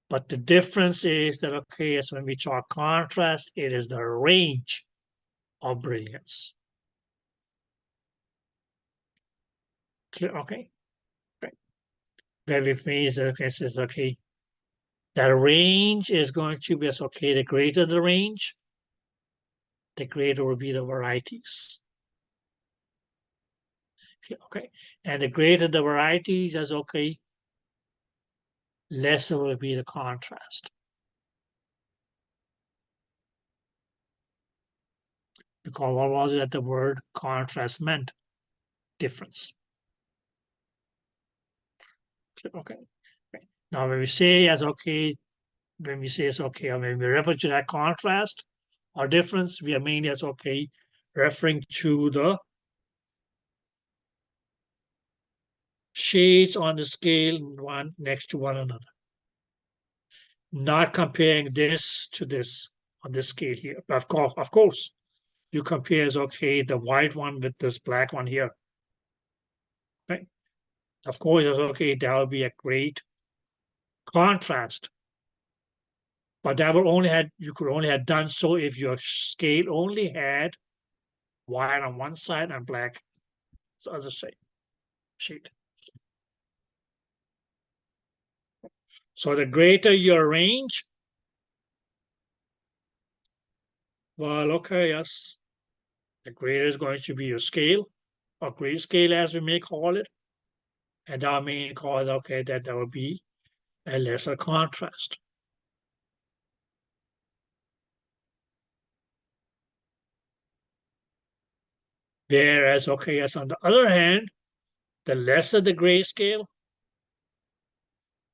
But the difference is that, okay, as when we talk contrast, it is the range of brilliance. Clear? Okay. Great. Very with me is okay, says okay. The range is going to be as okay, the greater the range, the greater will be the varieties. Okay, and the greater the varieties is okay, lesser will be the contrast. Because what was it that the word contrast meant? Difference. Okay. Now when we say as okay, when we say it's okay, or when we refer to that contrast or difference, we are mainly as okay, referring to the shades on the scale one next to one another. Not comparing this to this on this scale here. But of course, you compare as okay, the white one with this black one here. Right? Of course, it's okay, that would be a great contrast. But that would only had you could only have done so if your scale only had white on one side and black the other side sheet. So the greater your range, well, okay, yes, the greater is going to be your scale, or grayscale as we may call it, and that may call it okay that there will be a lesser contrast. Whereas, okay, as on the other hand, the lesser the grayscale,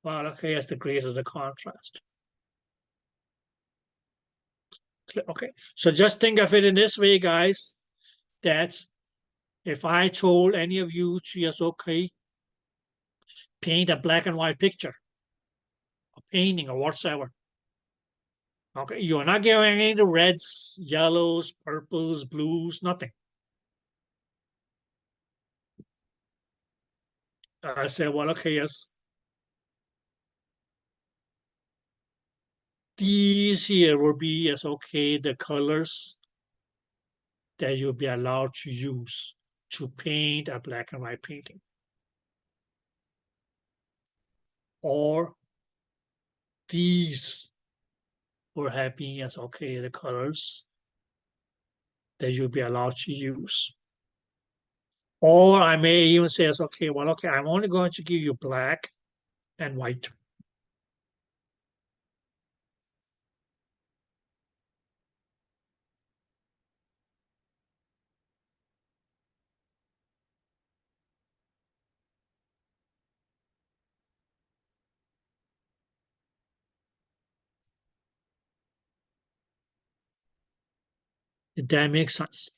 well, okay, as the greater the contrast. Okay, so just think of it in this way, guys, that if I told any of you to just, okay, paint a black and white picture, a painting or whatsoever, okay, you're not giving any of the reds, yellows, purples, blues, nothing. I said, well, okay, yes. These here will be as okay the colors that you'll be allowed to use to paint a black and white painting. Or these will have been as okay the colors that you'll be allowed to use. Or I may even say, as okay, well, okay, I'm only going to give you black and white. Did that make sense?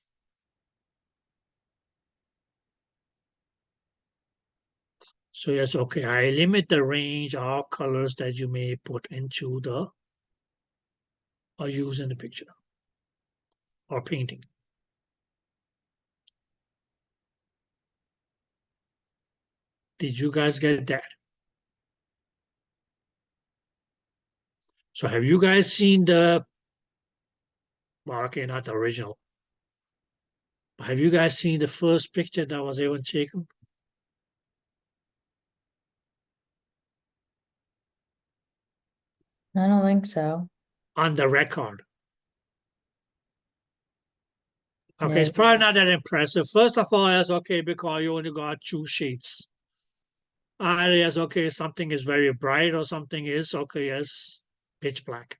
So yes, okay, I limit the range of colors that you may put into the or use in the picture or painting. Did you guys get that? So have you guys seen the, well, okay, not the original, but have you guys seen the first picture that was ever taken? I don't think so. On the record. Okay, it's Maybe. probably not that impressive. First of all, it's okay because you only got two shades. Yes, okay, something is very bright or something is okay, yes, pitch black.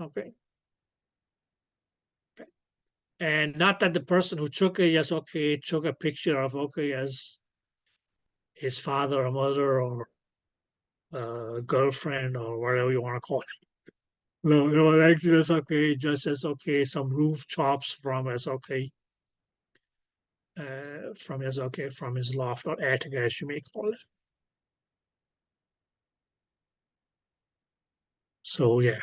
Okay. And not that the person who took it, yes, okay, took a picture of, okay, yes, his father or mother or girlfriend or whatever you want to call it. No, actually, that's okay. Just as okay, some rooftops from as okay, from his okay, from his loft or attic, as you may call it. So yeah,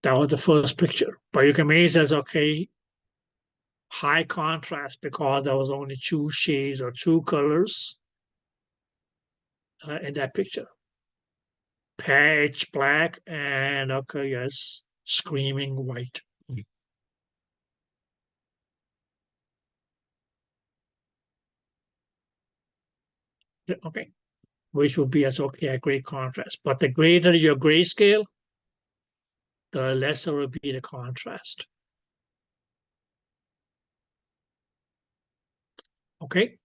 that was the first picture. But you can make it as okay, high contrast because there was only two shades or two colors in that picture. Pitch black and okay, yes, screaming white. Okay, which would be as okay a great contrast. But the greater your grayscale, the lesser will be the contrast. Okay.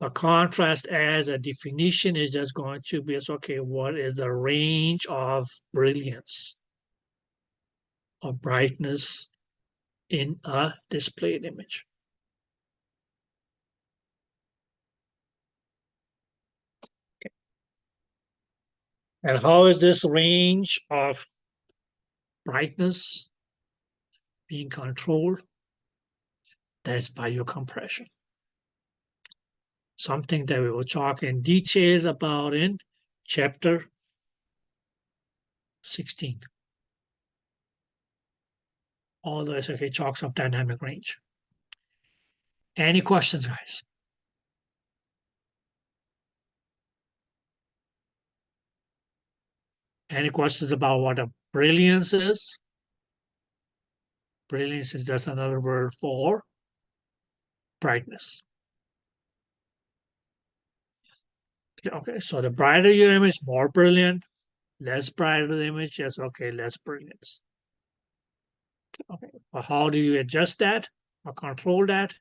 A contrast as a definition is just going to be as okay, what is the range of brilliance or brightness in a displayed image? And how is this range of brightness being controlled? That's by your compression. Something that we will talk in details about in chapter 16. All those okay talks of dynamic range. Any questions, guys? Any questions about what a brilliance is? Brilliance is just another word for brightness. Okay, so the brighter your image, more brilliant. Less brighter the image, yes, okay, less brilliance. Okay, but how do you adjust that or control that?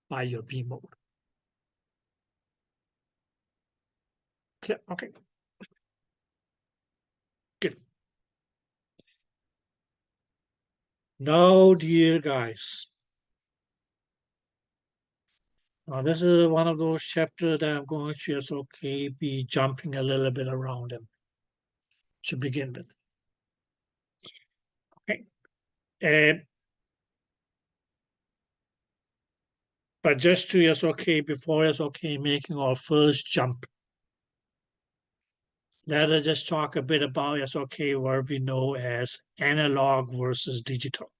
By your beam mode. Okay, good. Now, dear guys, now this is one of those chapters that I'm going to just be jumping a little bit around them to begin with. Okay. But just to before making our first jump, let us just talk a bit about what we know as analog versus digital.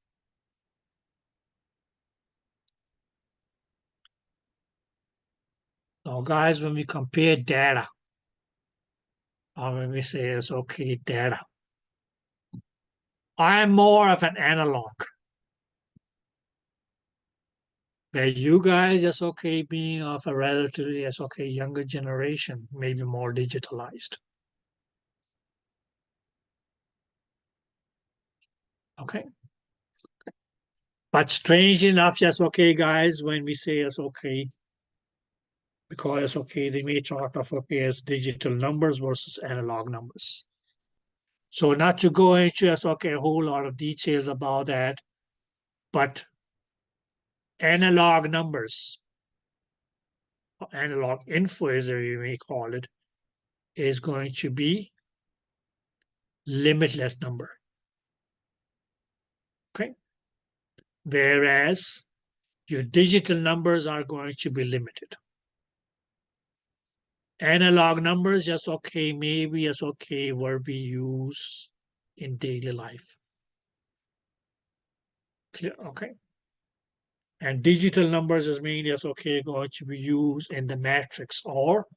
Now, guys, when we compare data, or when we say data, I'm more of an analog. Where you guys being of a relatively younger generation, maybe more digitalized. Okay. But strange enough, guys, when we say because they may talk of as digital numbers versus analog numbers. So not to go into a whole lot of details about that, but analog numbers, analog info as you may call it, is going to be limitless number. Okay. Whereas your digital numbers are going to be limited. Analog numbers, maybe where we use in daily life. Clear? Okay. And digital numbers is mainly going to be used in the matrix or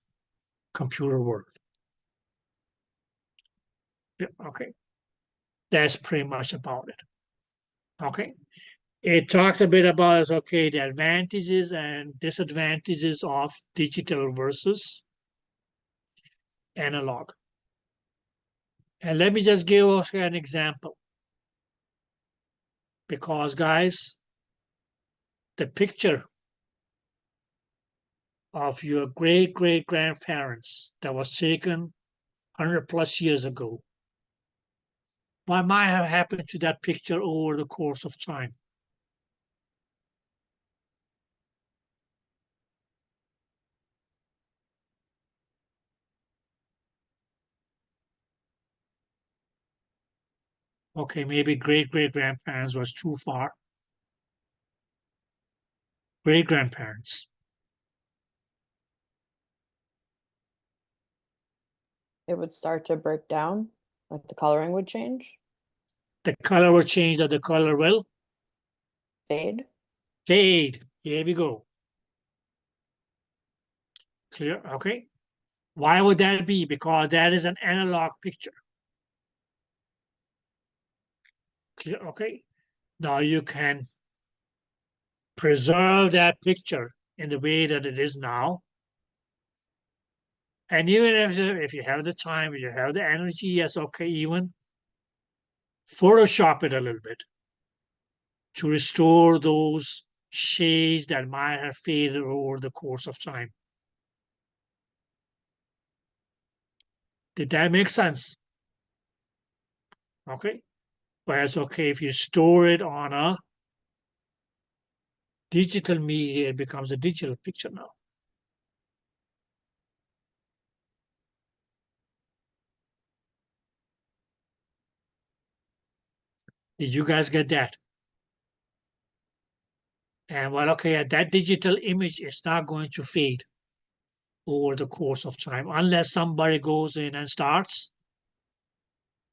computer world. Yeah, okay. That's pretty much about it. Okay. It talks a bit about the advantages and disadvantages of digital versus analog. And let me just give us an example. Because guys, the picture of your great-great-grandparents that was taken 100 plus years ago, what might have happened to that picture over the course of time? Okay, maybe great-great-grandparents was too far. Great-grandparents. It would start to break down, like the coloring would change, The color will change, or the color will fade. fade. Here we go. Clear? Okay. Why would that be? Because that is an analog picture. Clear? Okay. Now you can preserve that picture in the way that it is now. And even if you have the time, if you have the energy, yes, even Photoshop it a little bit to restore those shades that might have faded over the course of time. Did that make sense? Okay. Whereas, if you store it on a digital media, it becomes a digital picture now. Did you guys get that? And well, that digital image is not going to fade over the course of time unless somebody goes in and starts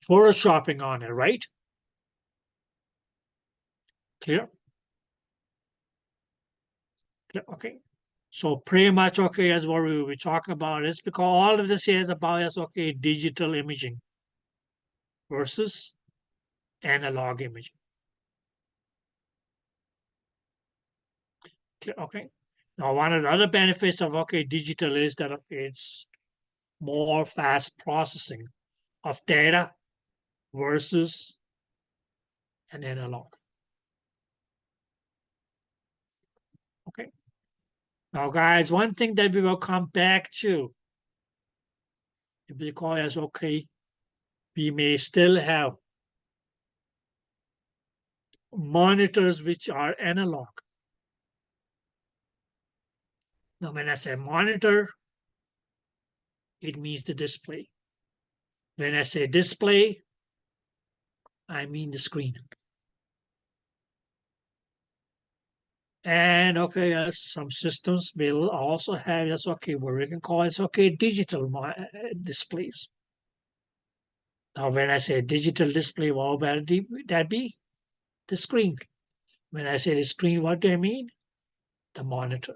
photoshopping on it, right? Clear? Clear? Okay. So pretty much as what we will be talking about is because all of this is about digital imaging versus analog imaging. Clear? Okay. Now one of the other benefits of digital is that it's more fast processing of data versus an analog. Okay. Now, guys, one thing that we will come back to, because we may still have monitors which are analog. Now, when I say monitor, it means the display. When I say display, I mean the screen. And okay, some systems will also have, that's okay, what we can call it, okay, digital displays. Now, when I say digital display, what will that be? The screen. When I say the screen, what do I mean? The monitor.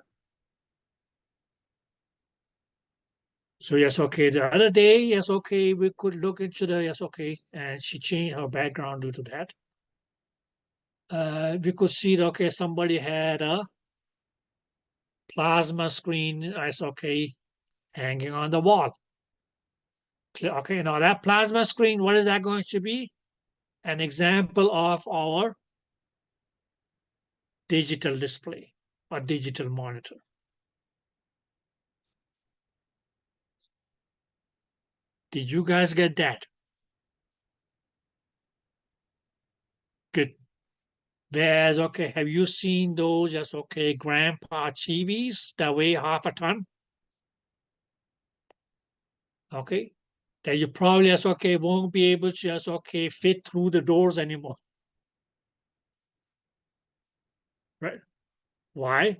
So yes, okay, the other day, yes, okay, we could look into the, yes, okay, and she changed her background due to that. We could see, okay, somebody had a plasma screen, yes, okay, hanging on the wall. Okay, now that plasma screen, what is that going to be? An example of our digital display or digital monitor. Did you guys get that? Good. Whereas, okay, have you seen those, yes, okay, grandpa TVs that weigh half a ton? Okay, that you probably, yes, okay, won't be able to, yes, okay, fit through the doors anymore. Right? Why?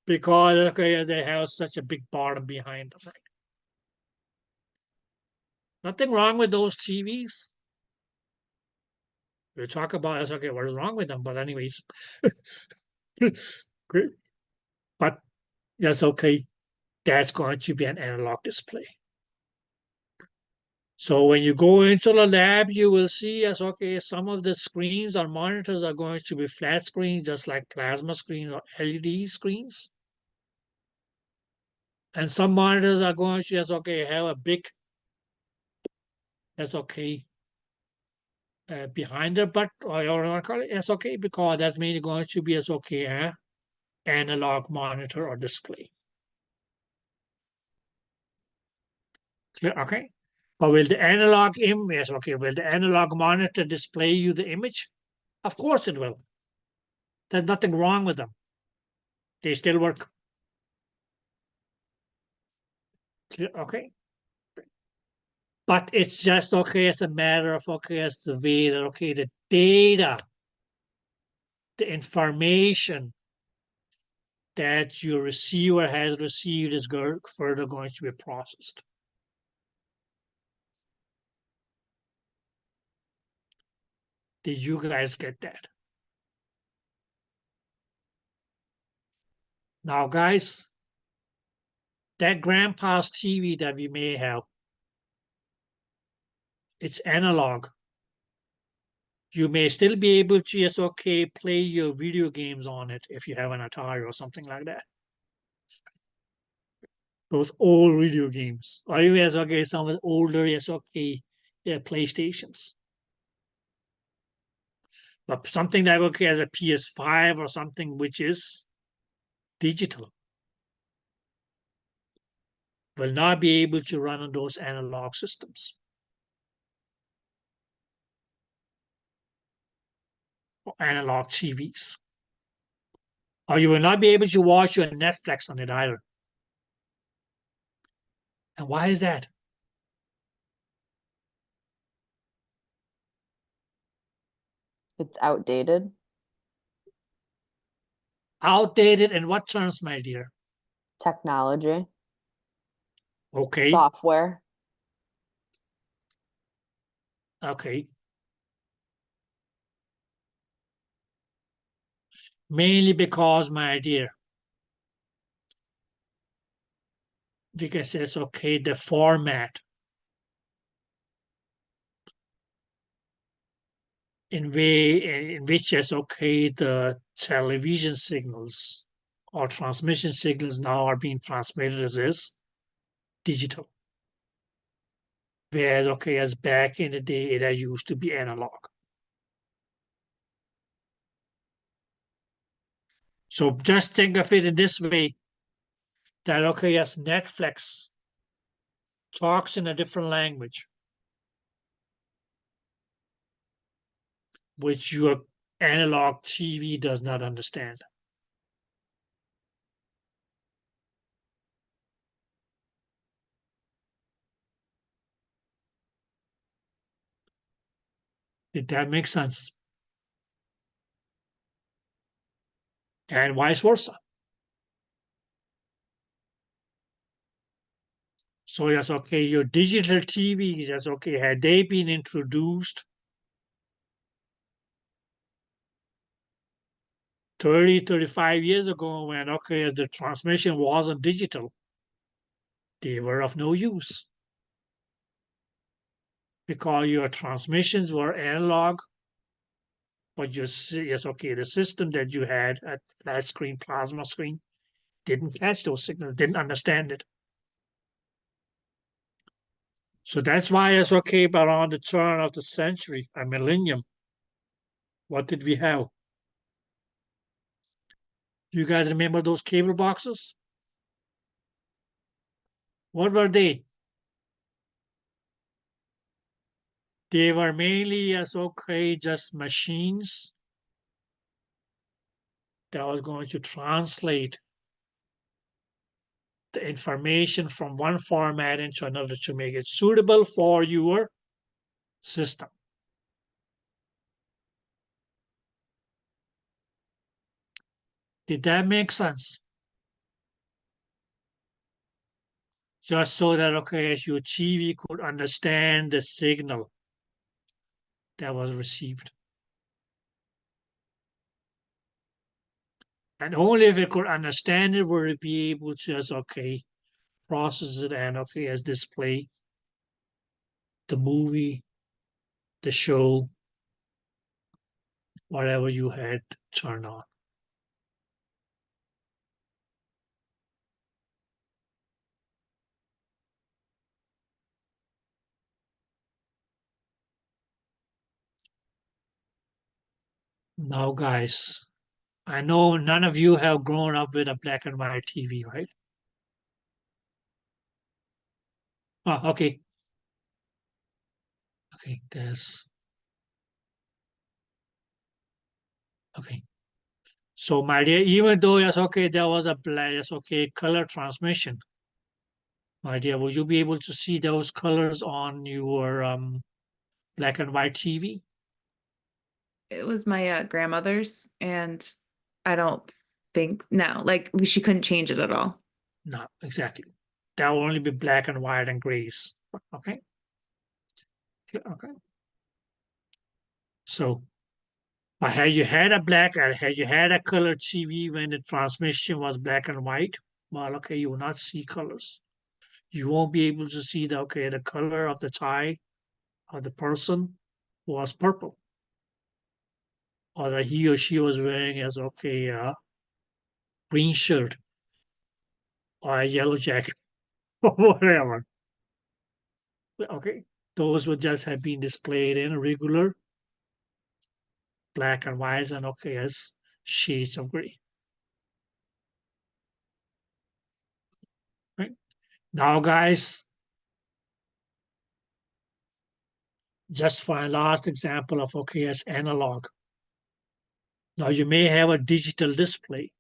Because, okay, they have such a big bottom behind them, right? Nothing wrong with those TVs. We talk about, yes, okay, what is wrong with them? But anyways, great. But that's okay. That's going to be an analog display. So when you go into the lab, you will see, yes, okay, some of the screens or monitors are going to be flat screens, just like plasma screens or LED screens. And some monitors are going to, yes, okay, have a big, that's okay, behind the butt, or you want to call it, yes, okay, because that's mainly going to be, yes, okay, analog monitor or display. Clear? Okay. Or will the analog image, okay, will the analog monitor display you the image? Of course it will. There's nothing wrong with them. They still work. Clear? Okay. But it's just, okay, it's a matter of, okay, it's the way that, okay, the data, the information that your receiver has received is further going to be processed. Did you guys get that? Now, guys, that grandpa's TV that we may have, it's analog. You may still be able to, yes, okay, play your video games on it if you have an Atari or something like that. Those old video games. Or you, yes, okay, some of the older, yes, okay, PlayStations. But something that, okay, as a PS5 or something which is digital will not be able to run on those analog systems. Or analog TVs. Or you will not be able to watch your Netflix on it either. And why is that? It's outdated. Outdated in what terms, my dear? Technology, Okay. software. Okay. Mainly because, my dear, because it's okay, the format in which is okay, the television signals or transmission signals now are being transmitted as is digital. Whereas, okay, as back in the day, it used to be analog. So just think of it in this way, that, okay, yes, Netflix talks in a different language, which your analog TV does not understand. Did that make sense? And vice versa. So yes, okay, your digital TVs, yes, okay, had they been introduced 30, 35 years ago when, okay, the transmission wasn't digital, they were of no use. Because your transmissions were analog, but yes, okay, the system that you had, a flat screen, plasma screen, didn't catch those signals, didn't understand it. So that's why it's okay, but around the turn of the century, a millennium, what did we have? You guys remember those cable boxes? What were they? They were mainly, yes, okay, just machines that was going to translate the information from one format into another to make it suitable for your system. Did that make sense? Just so that, okay, as your TV could understand the signal that was received. And only if it could understand it would it be able to just, okay, process it and, okay, as display the movie, the show, whatever you had turned on. Now, guys, I know none of you have grown up with a black and white TV, right? Oh, okay. Okay, okay. So, my dear, even though, yes, okay, there was a black, yes, okay, color transmission, my dear, will you be able to see those colors on your black and white TV? It was my grandmother's, and I don't think no, like she couldn't change it at all. No, exactly. That will only be black and white and grays. Okay. Okay. So, but had you had a color TV when the transmission was black and white, well, okay, you will not see colors. You won't be able to see the color of the tie of the person was purple, or that he or she was wearing as green shirt or a yellow jacket or whatever. Okay, those would just have been displayed in regular black and white and okay as shades of gray. Right now, guys, just for a last example of okay as analog. Now you may have a digital display.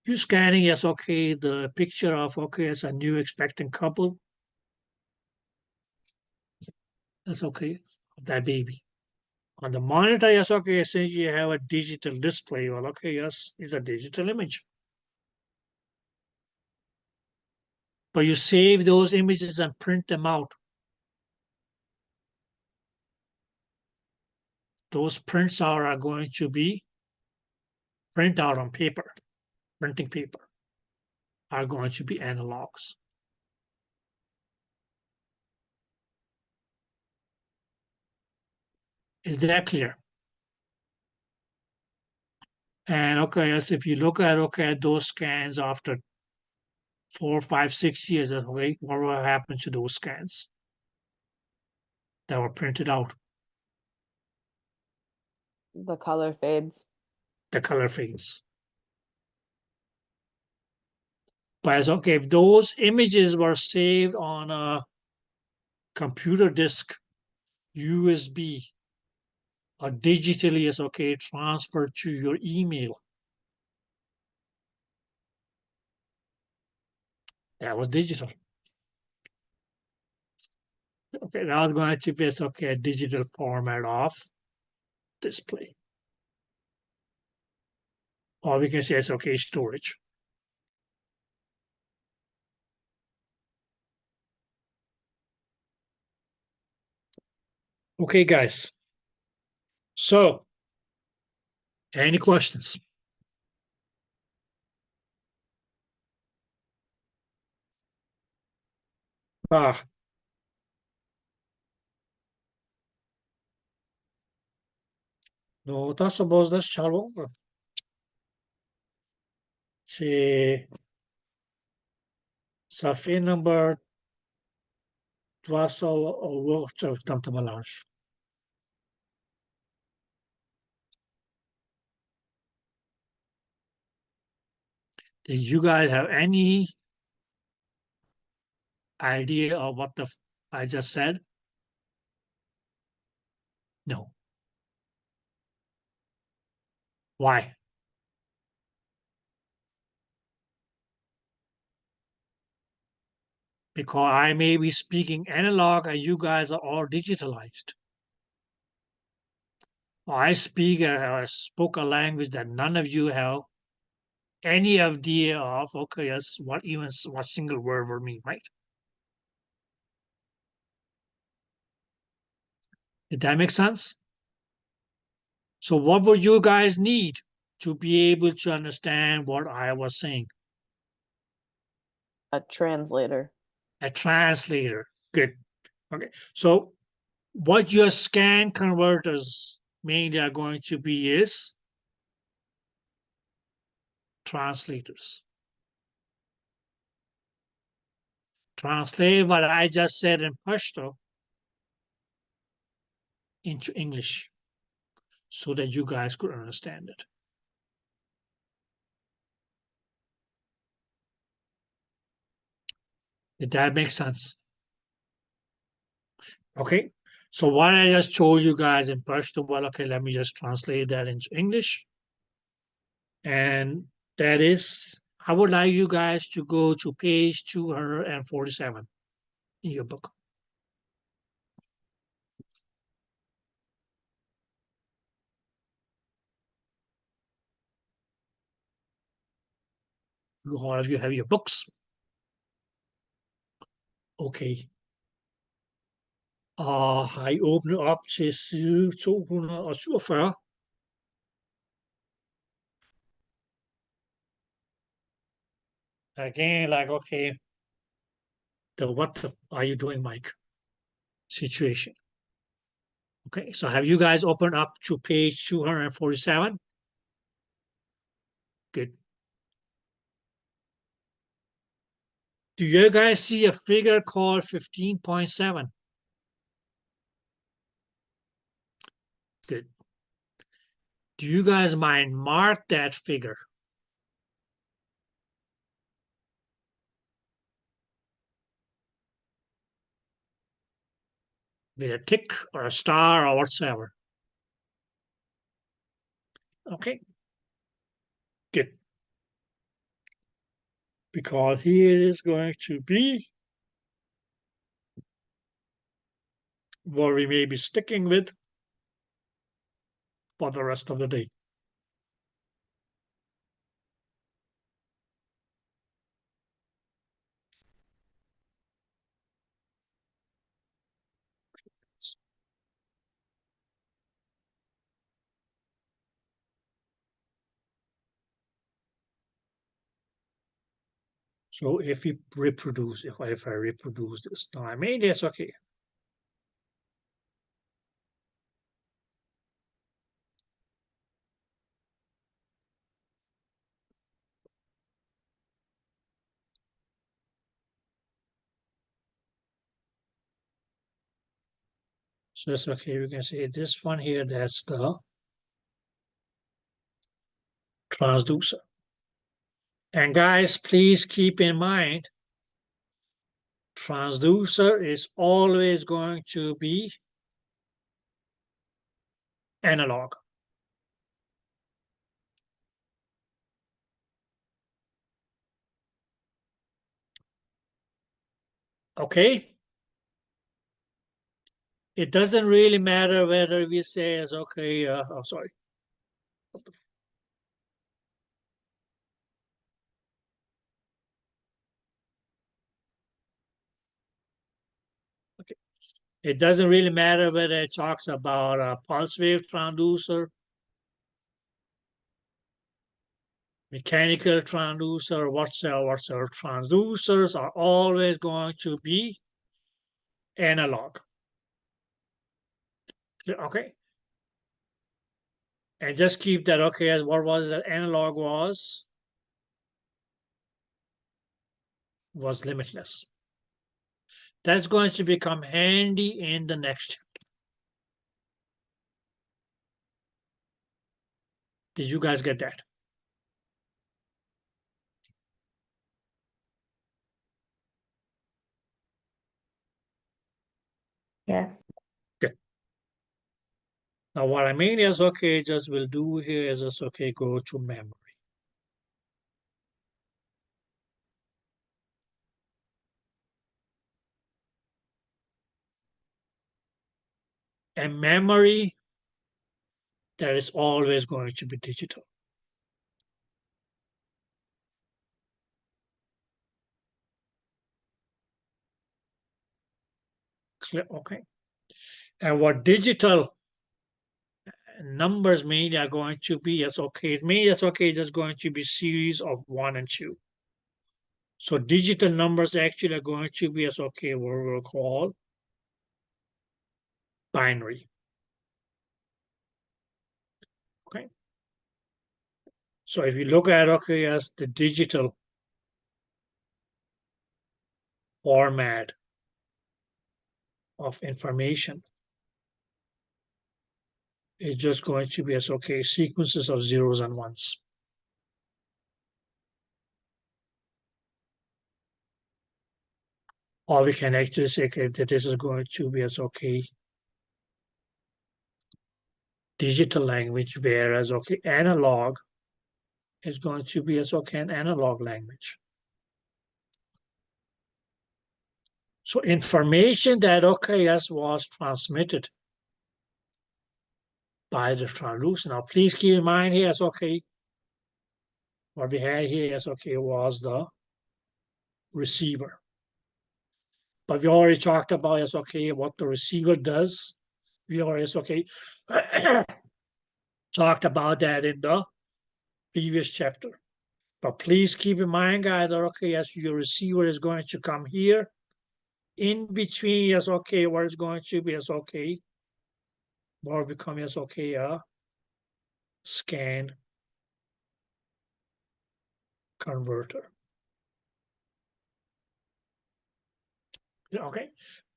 You're scanning as okay the picture of okay as a new expectant couple. That's okay, that baby. On the monitor, yes, okay, essentially you have a digital display. Well, okay, yes, it's a digital image. But you save those images and print them out. Those prints are going to be print out on paper, printing paper, are going to be analogs. Is that clear? And okay, yes, if you look at those scans after 4, 5, 6 years, okay, what will happen to those scans that were printed out? The color fades. The color fades. But okay, if those images were saved on a computer disk, USB, or digitally is okay transferred to your email. That was digital. Okay, now I'm going to be okay a digital format of display. Or we can say it's okay storage. Okay, guys. So, any questions? Ah. No, that's supposed that's shallow. C'est ça fait number 300 au large. Did you guys have any idea of what I just said? No. Why? Because I may be speaking analog and you guys are all digitalized. I spoke a language that none of you have any idea of. Okay, yes, what single word will mean, right? Did that make sense? So what would you guys need to be able to understand what I was saying? A translator. A translator. Good. Okay. So what your scan converters mainly are going to be is translators. Translate what I just said in Pashto into English so that you guys could understand it. Did that make sense? Okay. So what I just told you guys in Pashto, well, okay, let me just translate that into English. And that is, I would like you guys to go to page 247 in your book. All of you have your books. Okay. I åbnet op til side 247. Again, like, okay, what are you doing, Mike? Situation. Okay, so have you guys opened up to page 247? Good. Do you guys see a figure called 15.7? Good. Do you guys mind mark that figure? With a tick or a star or whatsoever. Okay. Good. Because here is going to be what we may be sticking with for the rest of the day. So if we reproduce, if I reproduce this, now I made this, okay. So it's okay, we can say this one here, that's the transducer. And guys, please keep in mind, transducer is always going to be analog. Okay? It doesn't really matter whether we say is okay, sorry. Okay. It doesn't really matter whether it talks about a pulse wave transducer, mechanical transducer, whatsoever. Transducers are always going to be analog. Okay. And just keep that, okay, as what was that analog was limitless. That's going to become handy in the next chapter. Did you guys get that? Yes. Now what I mean is, okay, just we'll do here is just, okay, go to memory. And memory, that is always going to be digital. Clear? Okay. And what digital numbers mean are going to be, yes, okay, it means, yes, okay, just going to be series of 1 and 2. So digital numbers actually are going to be, yes, okay, what we'll call binary. Okay. So if you look at, okay, as the digital format of information, it's just going to be as, okay, sequences of zeros and ones. Or we can actually say, okay, that this is going to be as, okay, digital language, whereas, okay, analog is going to be as, okay, an analog language. So information that, okay, yes, was transmitted by the transducer. Now, please keep in mind here, as, okay, what we had here, as, okay, was the receiver. But we already talked about, as, okay, what the receiver does. We already, okay, talked about that in the previous chapter. But please keep in mind, guys, that, okay, yes, your receiver is going to come here. In between, yes, okay, what is going to be, yes, okay, or become, yes, okay, a scan converter. Okay,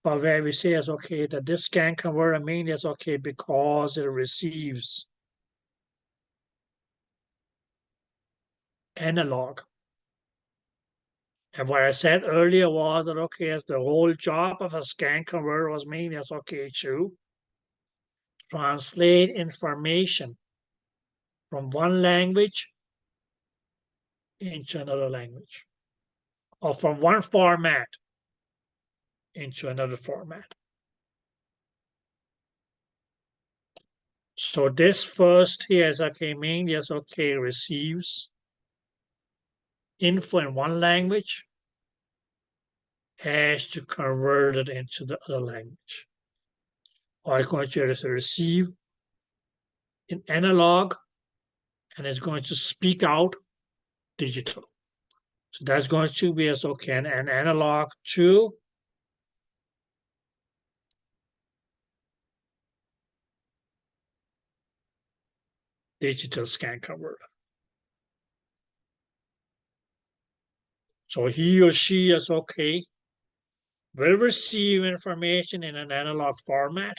but where we say is, okay, that this scan converter means is, okay, because it receives analog. And what I said earlier was that, okay, as the whole job of a scan converter was mean is, okay, to translate information from one language into another language, or from one format into another format. So this first here is, okay, mean is, okay, receives info in one language, has to convert it into the other language. Or it's going to receive in analog, and it's going to speak out digital. So that's going to be as, okay, an analog to digital scan converter. So he or she is, okay, will receive information in an analog format,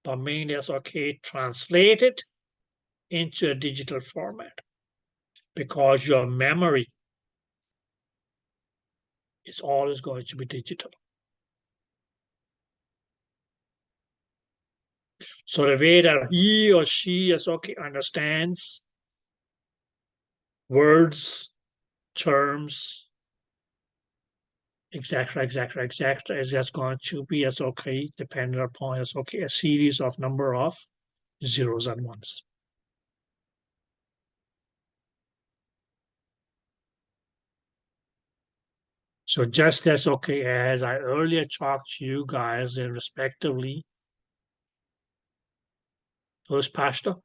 but mainly as, okay, translate it into a digital format, because your memory is always going to be digital. So the way that he or she is okay understands words, terms, etc., is just going to be as okay, dependent upon as okay, a series of number of zeros and ones. So just as okay as I earlier talked to you guys in respectively, first Pashto,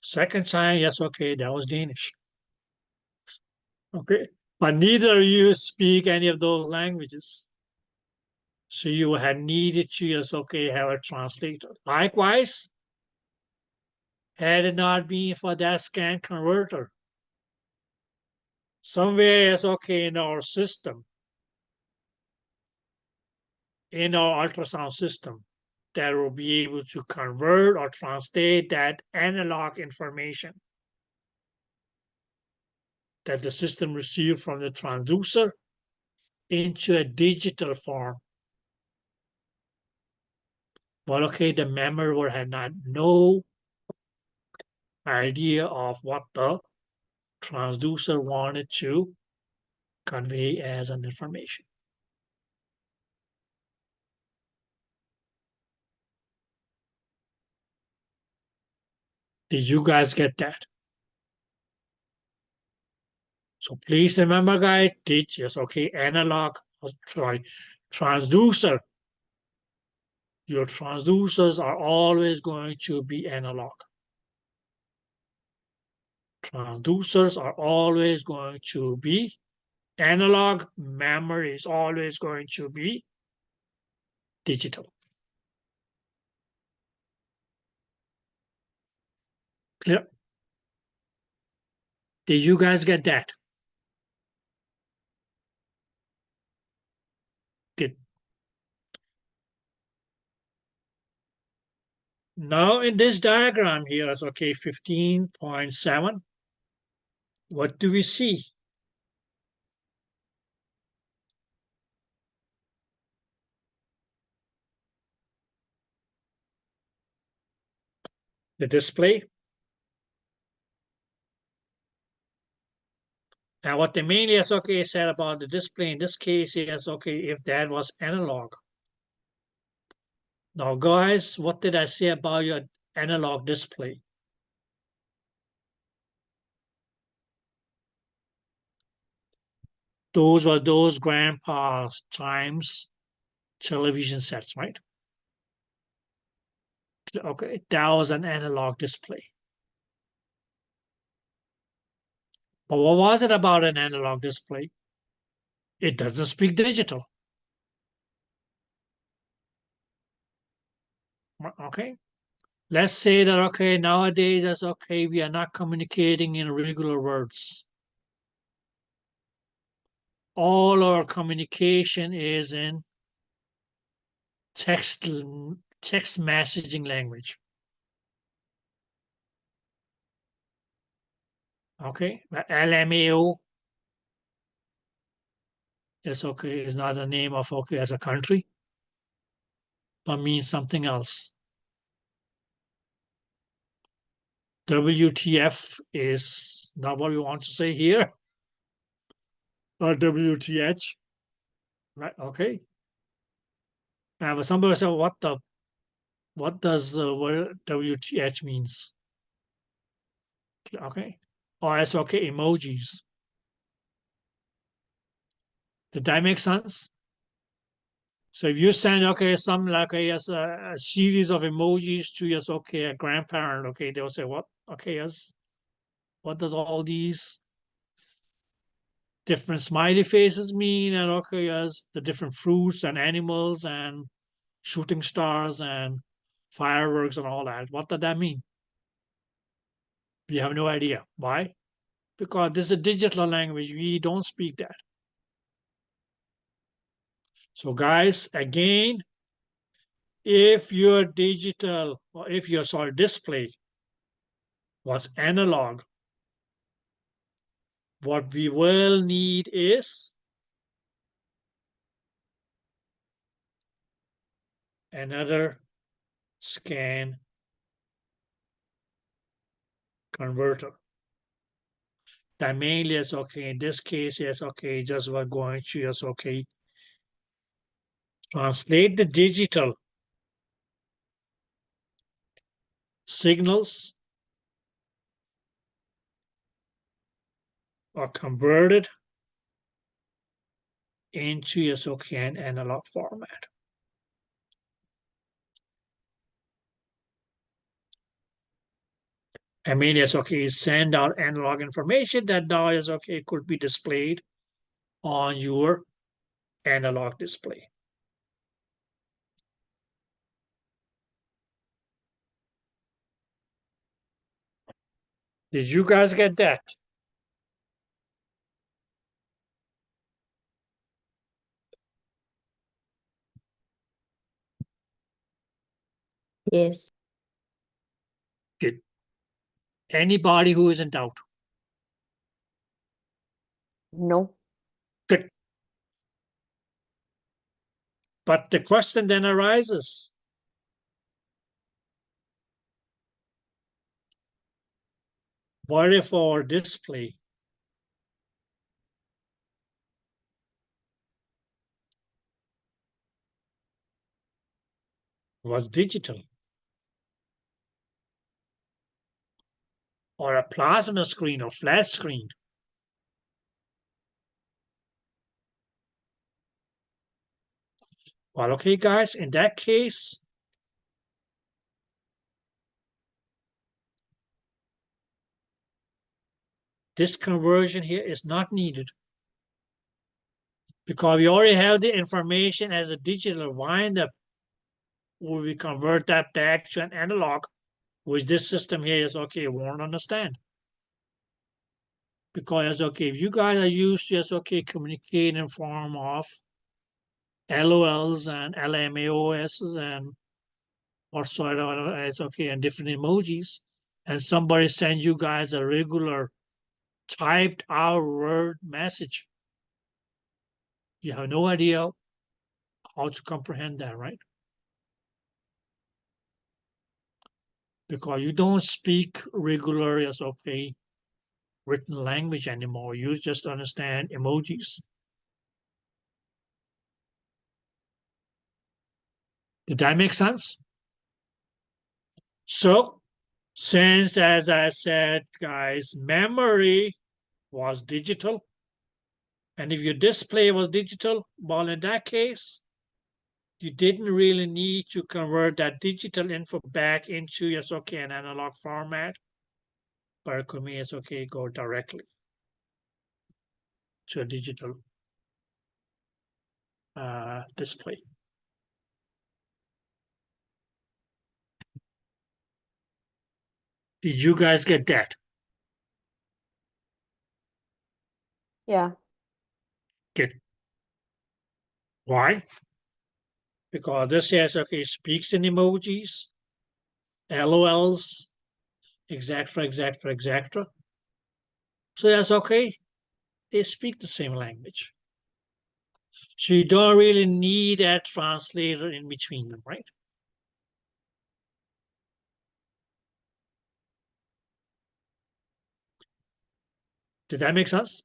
second time, yes, okay, that was Danish. Okay, but neither of you speak any of those languages. So you had needed to, yes, okay, have a translator. Likewise, had it not been for that scan converter, somewhere, yes, okay, in our system, in our ultrasound system, that will be able to convert or translate that analog information that the system received from the transducer into a digital form. Well, okay, the memory would have not no idea of what the transducer wanted to convey as an information. Did you guys get that? So please remember, guys, yes, okay, analog, sorry, transducer. Your transducers are always going to be analog. Transducers are always going to be analog. Memory is always going to be digital. Clear? Did you guys get that? Good. Now in this diagram here, it's okay, 15.7. What do we see? The display. Now what the main SOK said about the display in this case is, okay, if that was analog. Now guys, what did I say about your analog display? Those were those grandpa's times television sets, right? Okay, that was an analog display. But what was it about an analog display? It doesn't speak digital. Okay, let's say that, okay, nowadays that's okay, we are not communicating in regular words. All our communication is in text messaging language. Okay, but LMAO is okay, is not the name of okay as a country, but means something else. WTF is not what we want to say here, or WTH, right? Okay. Now, but somebody said, what does word WTH means? Okay. Oh, it's okay, emojis. Did that make sense? So if you send, okay, some like a series of emojis to yes, okay, a grandparent, okay, they'll say, what? Okay, yes, what does all these different smiley faces mean? And okay, yes, the different fruits and animals and shooting stars and fireworks and all that. What does that mean? We have no idea. Why? Because this is a digital language. We don't speak that. So guys, again, if your digital or if your display was analog, what we will need is another scan converter. That mainly is okay. In this case, yes, okay, just we're going to yes, okay, translate the digital signals are converted into yes, okay, an analog format. I mean, yes, okay, send out analog information that now is okay, could be displayed on your analog display. Did you guys get that? Yes. Good. Anybody who is in doubt? No. Good. But the question then arises, what if our display was digital? Or a plasma screen or flat screen? Well, okay, guys, in that case, this conversion here is not needed because we already have the information as a digital windup where we convert that back to an analog, which this system here is okay, won't understand. Because okay, if you guys are used to just okay, communicate in form of LOLs and LMAOSs and or sort of it's okay, and different emojis, and somebody send you guys a regular typed out word message, you have no idea how to comprehend that, right? Because you don't speak regular as okay written language anymore. You just understand emojis. Did that make sense? So, since as I said, guys, memory was digital, and if your display was digital, well, in that case, you didn't really need to convert that digital info back into yes, okay, an analog format, but it could mean it's okay, go directly to a digital display. Did you guys get that? Yeah. Good. Why? Because this has okay, speaks in emojis, LOLs, etc., etc., etc. So that's okay. They speak the same language. So you don't really need a translator in between them, right? Did that make sense?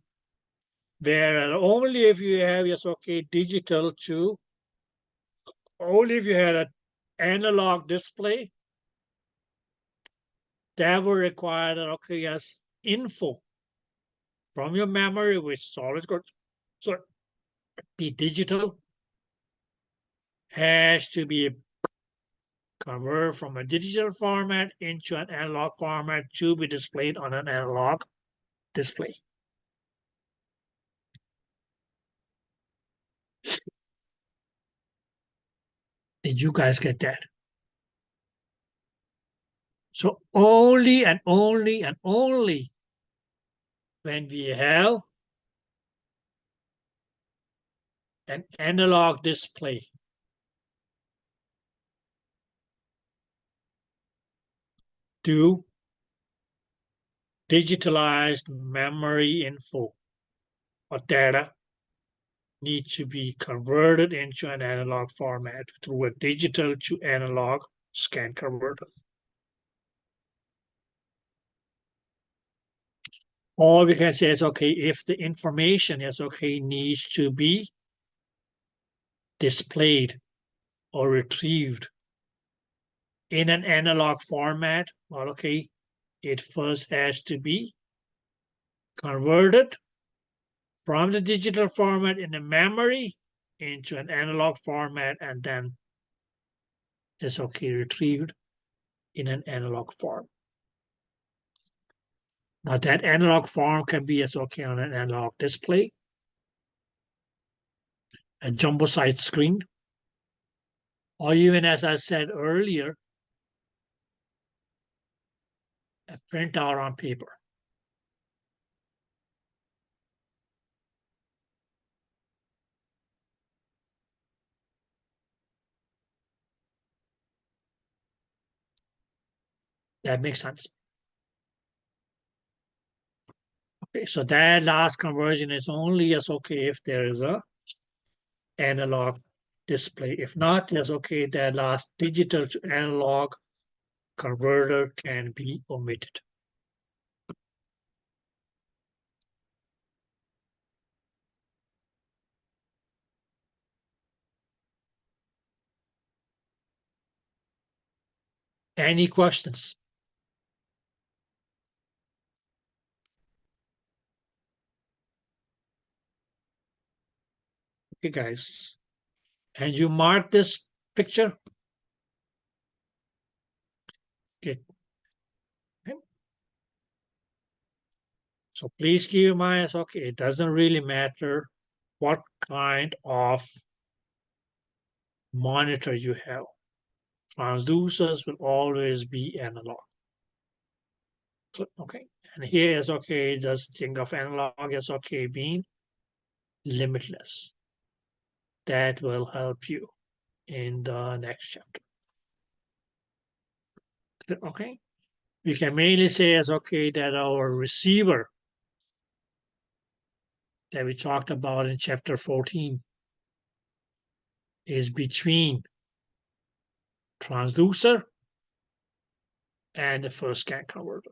Where only if you have yes, okay, digital to, only if you had an analog display, that would require that okay, yes, info from your memory, which is always good. So the digital has to be converted from a digital format into an analog format to be displayed on an analog display. Did you guys get that? So only and only and only when we have an analog display do digitalized memory info or data need to be converted into an analog format through a digital to analog scan converter. Or we can say it's okay if the information is okay needs to be displayed or retrieved in an analog format. Well, okay, it first has to be converted from the digital format in the memory into an analog format, and then it's okay retrieved in an analog form. Now that analog form can be as okay on an analog display, a jumbo size screen, or even, as I said earlier, a printout on paper. That makes sense. Okay, so that last conversion is only as okay if there is a analog display. If not, yes, okay, that last digital to analog converter can be omitted. Any questions? Okay, guys. And you mark this picture? Okay. Okay. So please keep in mind, okay, it doesn't really matter what kind of monitor you have. Transducers will always be analog. Okay, and here is okay, just think of analog as okay being limitless. That will help you in the next chapter. Okay, we can mainly say as okay that our receiver that we talked about in chapter 14 is between transducer and the first scan converter.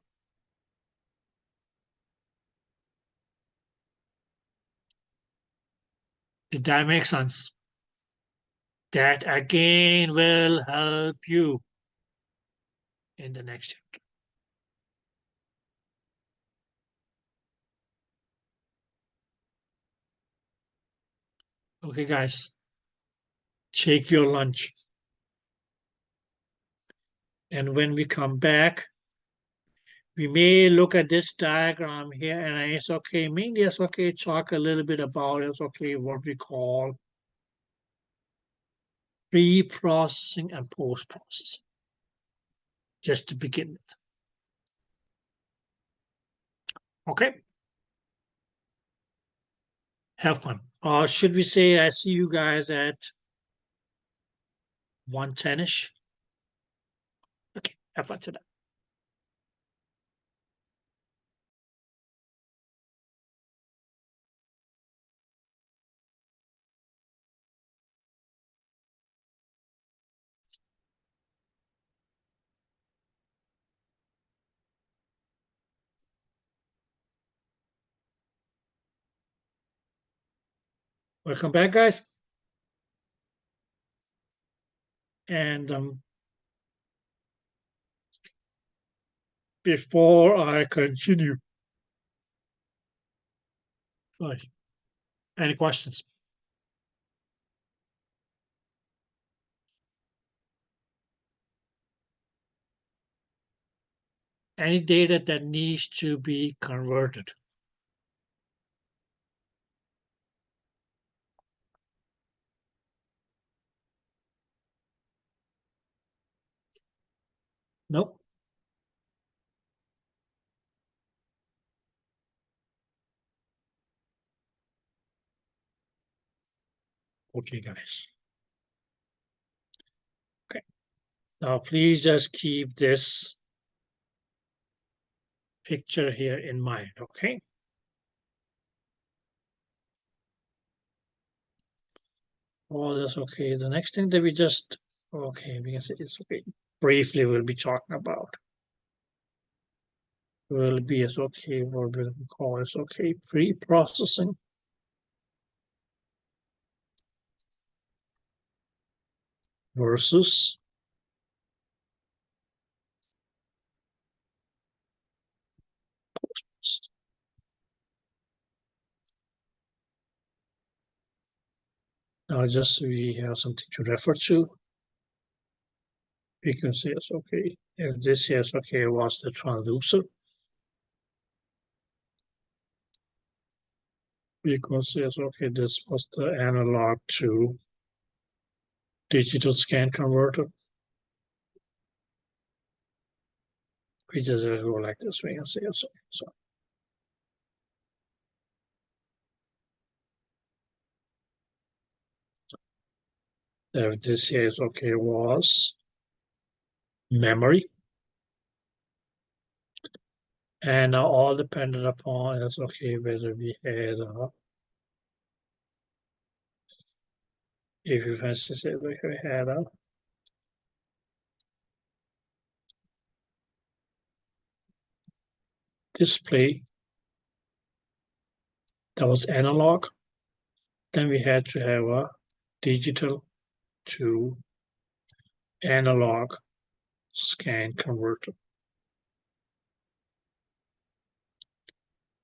Did that make sense? That again will help you in the next chapter. Okay, guys, take your lunch. And when we come back, we may look at this diagram here, and it's okay, mainly it's okay, talk a little bit about it's okay, what we call pre-processing and post-processing, just to begin with. Okay? Have fun. Or should we say I see you guys at 1:10-ish? Okay, have fun today. Welcome back, guys. And before I continue, any questions? Any data that needs to be converted? Nope. Okay, guys. Okay. Now, please just keep this picture here in mind, okay? Oh, that's okay. The next thing that we just, okay, we can say it's okay. briefly we'll be talking about. Will be as okay, what we'll call as okay pre-processing. Versus post. Now just so we have something to refer to. We can say it's okay. If this here is okay was the transducer. We can say it's okay, this was the analog to digital scan converter. We just go like this, we can say it's okay. So if this here is okay was memory. And now all dependent upon is okay whether we had if you for instance say we had a display that was analog, then we had to have a digital to analog scan converter.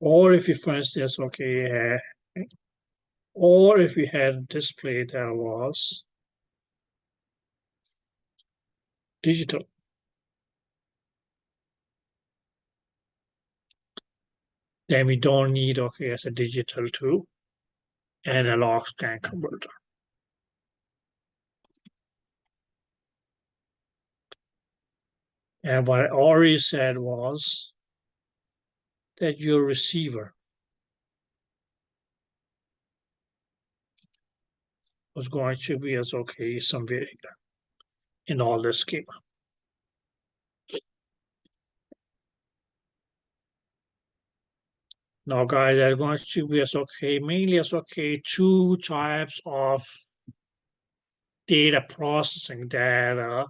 Or if you, for instance, okay, or if you had a display that was digital, then we don't need, okay, as a digital to analog scan converter. And what I already said was that your receiver was going to be as okay somewhere here in all this schema. Now, guys, there are going to be as okay, mainly as okay, two types of data processing data.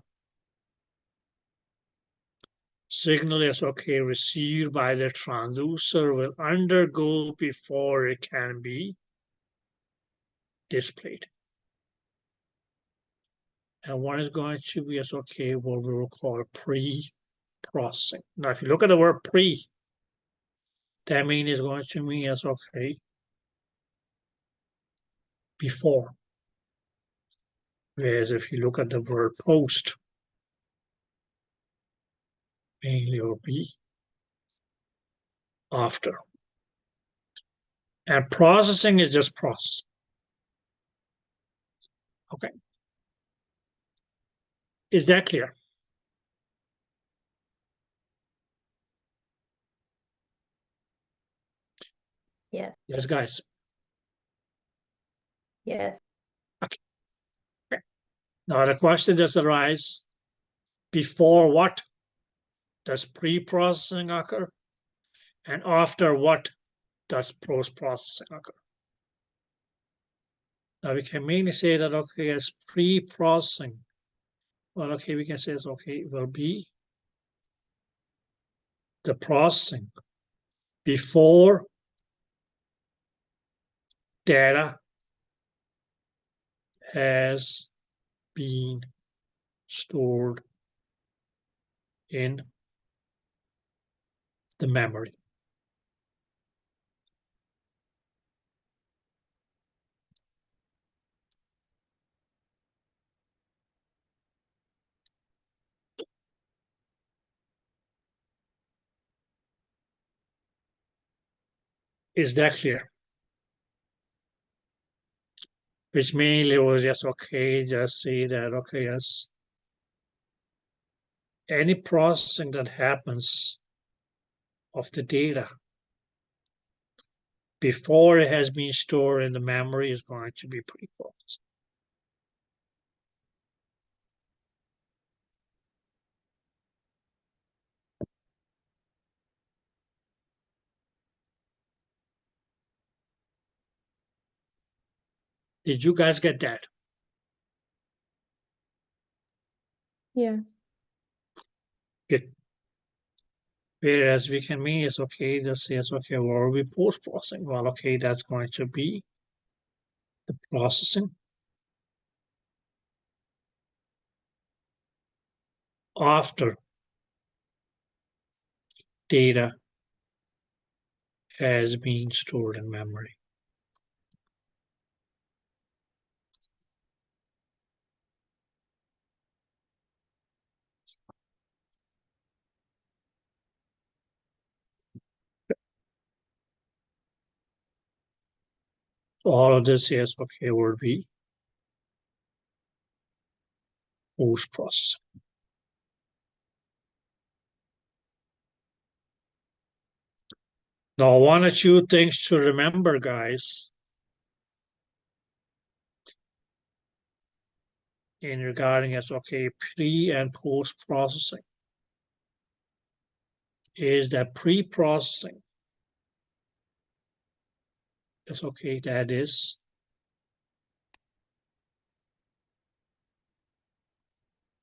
Signal is okay received by the transducer will undergo before it can be displayed. And one is going to be as okay what we will call pre-processing. Now, if you look at the word pre, that means it's going to mean as okay before. Whereas if you look at the word post, mainly will be after. And processing is just processing. Okay. Is that clear? Yes. Yes, guys. Yes. Now the question does arise, before what does pre-processing occur? And after what does post-processing occur? Now we can mainly say that, okay, as pre-processing, well, okay, we can say it's okay, it will be the processing before data has been stored in the memory. Is that clear? Which mainly was just okay, just say that, okay, yes, any processing that happens of the data before it has been stored in the memory is going to be pre-processed. Did you guys get that? Yeah. Whereas we can mean is okay, this says okay, what will be post-processing? Well, okay, that's going to be the processing after data has been stored in memory. So all of this is okay, will be post-processing. Now, one or two things to remember, guys, in regarding as okay, pre and post-processing, is that pre-processing is okay, that is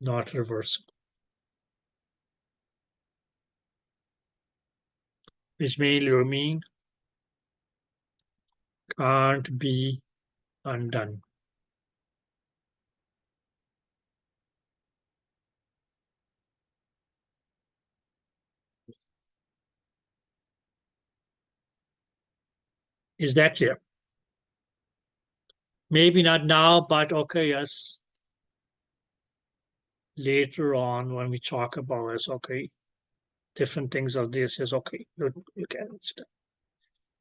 not reversible. Which mean can't be undone. Is that clear? Maybe not now, but okay, yes. Later on, when we talk about this, okay, different things of this is okay. You can understand.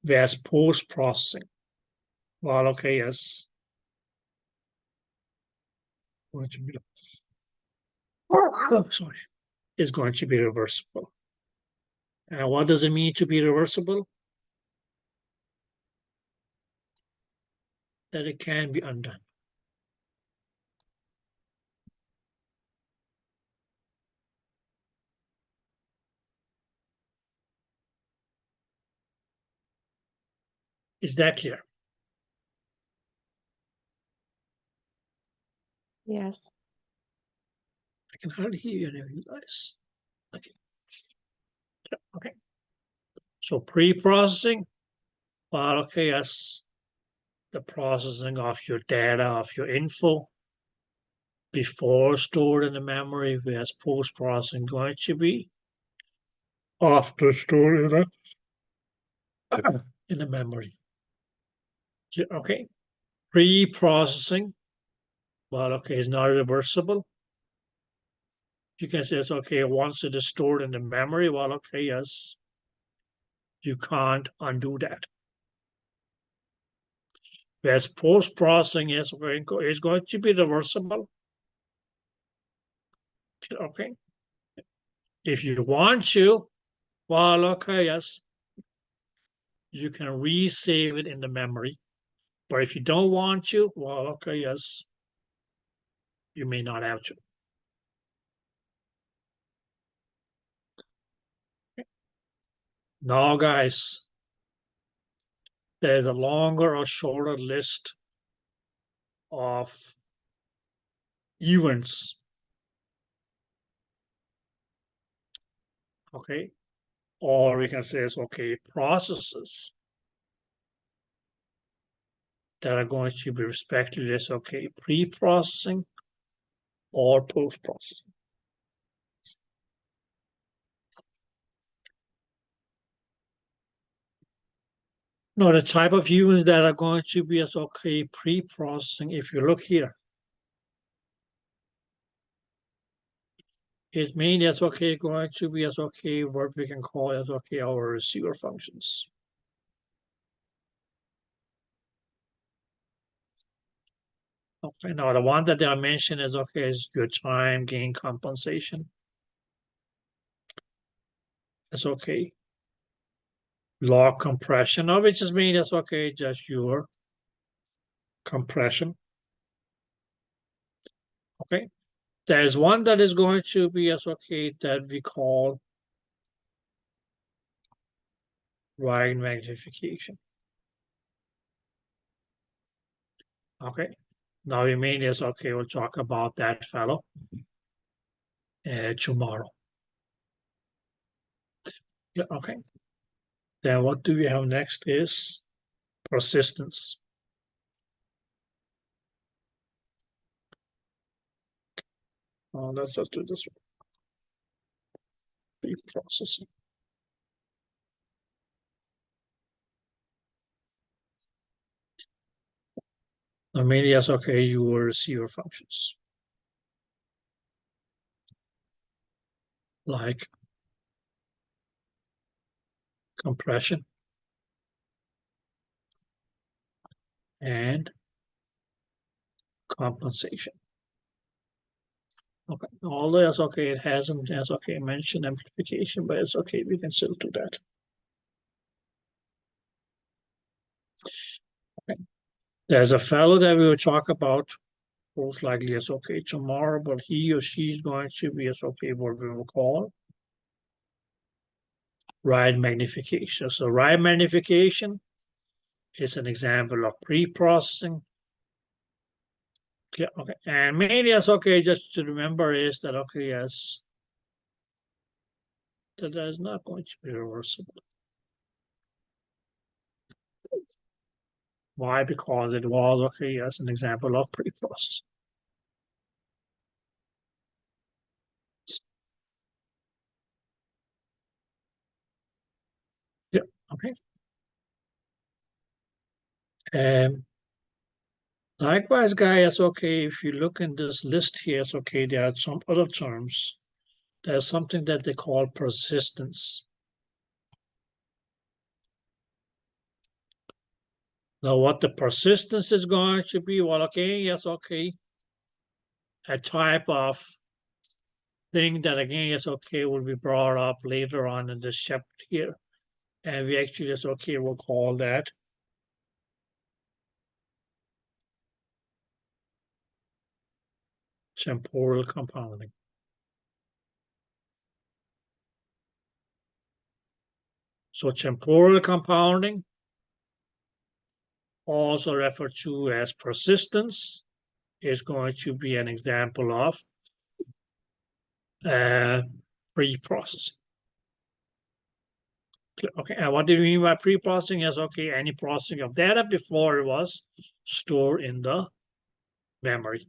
Whereas post-processing, well, okay, yes. Going to be, oh, sorry, is going to be reversible. And what does it mean to be reversible? That it can be undone. Is that clear? Yes. I can hardly hear you guys. Okay. Okay. So pre-processing, well, okay, yes, the processing of your data, of your info, before stored in the memory, whereas post-processing going to be after stored in the memory. Okay. Pre-processing, well, okay, is not reversible. You can say it's okay once it is stored in the memory. Well, okay, yes, you can't undo that. Whereas post-processing is going to be reversible. Okay. If you want to, well, okay, yes, you can resave it in the memory. But if you don't want to, well, okay, yes, you may not have to. Now, guys, there's a longer or shorter list of events. Okay. Or we can say it's okay, processes that are going to be respectively as okay, pre-processing or post-processing. Now, the type of events that are going to be as okay, pre-processing, if you look here, it means as okay, going to be as okay, what we can call as okay, our receiver functions. Okay, now the one that I mentioned is okay, is your time gain compensation. It's okay. Log compression, of which is mean that's okay, just your compression. Okay. There's one that is going to be as okay that we call wide magnification. Okay. Now we mean is okay, we'll talk about that fellow tomorrow. Yeah, okay. Then what do we have next is persistence. Let's just do this one. Preprocessing. I mean, yes, okay, your receiver functions. Like compression and compensation. Okay, although that's okay, it hasn't, that's okay, mentioned amplification, but it's okay, we can still do that. Okay. There's a fellow that we will talk about, most likely it's okay tomorrow, but he or she is going to be as okay what we will call ride magnification. So ride magnification is an example of pre-processing. Okay, and mainly as okay, just to remember is that okay, yes, that is not going to be reversible. Why? Because it was okay as an example of pre-processing. Yeah, okay. Likewise, guys, okay, if you look in this list here, it's okay, there are some other terms. There's something that they call persistence. Now, what the persistence is going to be, well, okay, yes, okay, a type of thing that, again, yes, okay, will be brought up later on in this chapter here. And we actually, yes, okay, we'll call that temporal compounding. So temporal compounding, also referred to as persistence, is going to be an example of pre-processing. Okay, and what do we mean by pre-processing? Is okay, any processing of data before it was stored in the memory.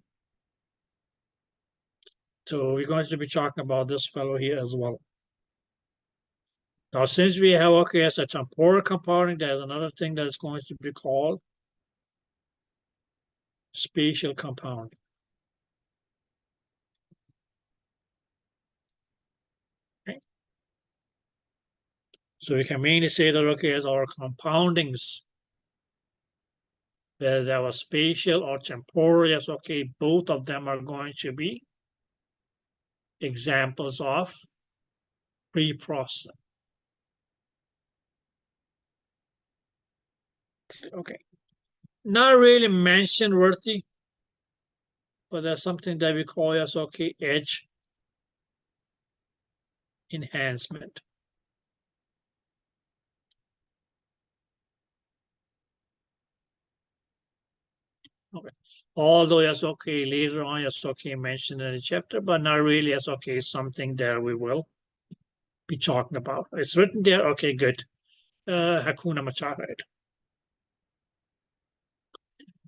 So we're going to be talking about this fellow here as well. Now, since we have okay as a temporal compounding, there's another thing that is going to be called spatial compounding. Okay. So we can mainly say that okay, as our compoundings, whether they were spatial or temporal, yes, okay, both of them are going to be examples of pre-processing. Okay, not really mention worthy, but there's something that we call as okay, edge enhancement. Okay, although yes, okay, later on yes, okay, mentioned in the chapter, but not really yes, okay, something that we will be talking about. It's written there. Okay, good. Hakuna Matata.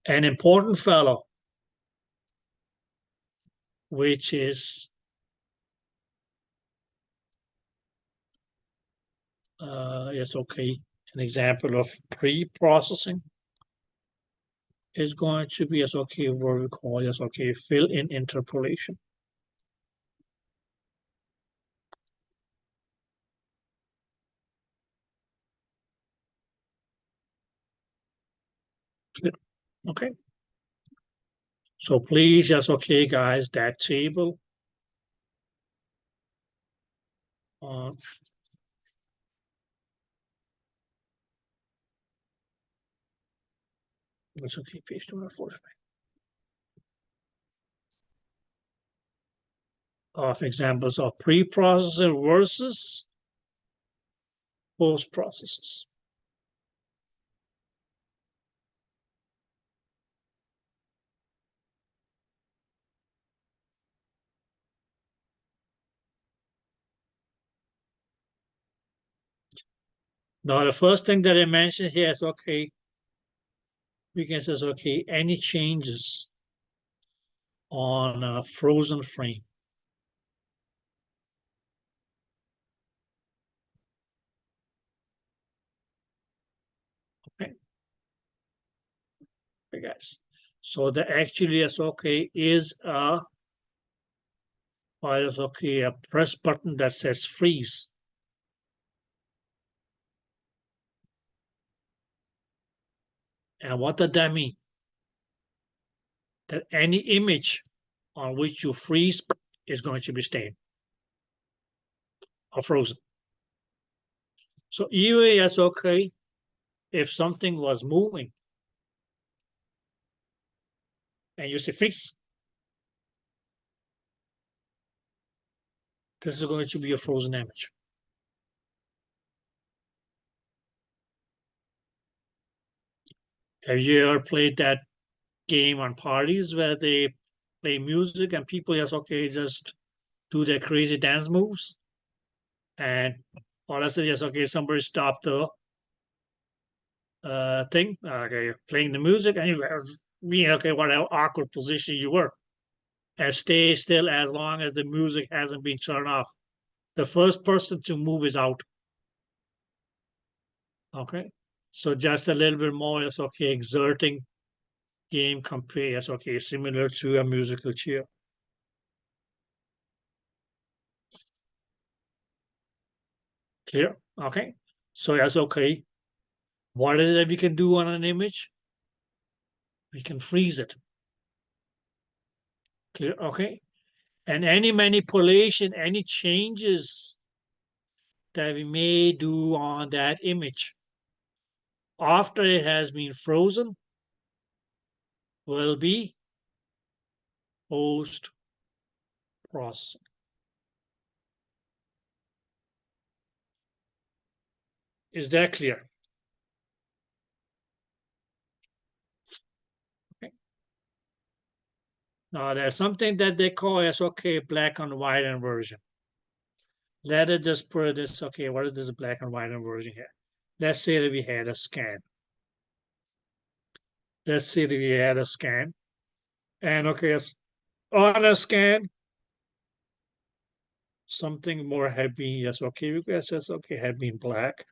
An important fellow, which is yes, okay, an example of pre-processing is going to be yes, okay, what we call yes, okay, fill-in interpolation. Okay. So please, yes, okay, guys, that table it's okay, page 245. Of examples of pre-processing versus post-processes. Now, the first thing that I mentioned here is, okay, we can say, okay, any changes on a frozen frame. Okay. Okay, guys. So the actually is okay is a press button that says freeze. And what does that mean? That any image on which you freeze is going to be stained or frozen. So even it's okay if something was moving and you say freeze, this is going to be a frozen image. Have you ever played that game on parties where they play music and people just okay just do their crazy dance moves? And all I said is okay, somebody stop the thing, okay, playing the music, and you being okay, whatever awkward position you were, and stay still as long as the music hasn't been turned off. The first person to move is out. Okay, so just a little bit more is okay, exerting game compares okay, similar to a musical chair. Clear? Okay, so that's okay. What is it that we can do on an image? We can freeze it. Clear? Okay. And any manipulation, any changes that we may do on that image after it has been frozen will be post-processing. Is that clear? Okay. Now there's something that they call as okay, black and white inversion. Let us just put this, okay, what is this black and white inversion here? Let's say that we had a scan. Let's say that we had a scan. And okay, on a scan, something more had been, yes, okay, we can say, okay, had been black.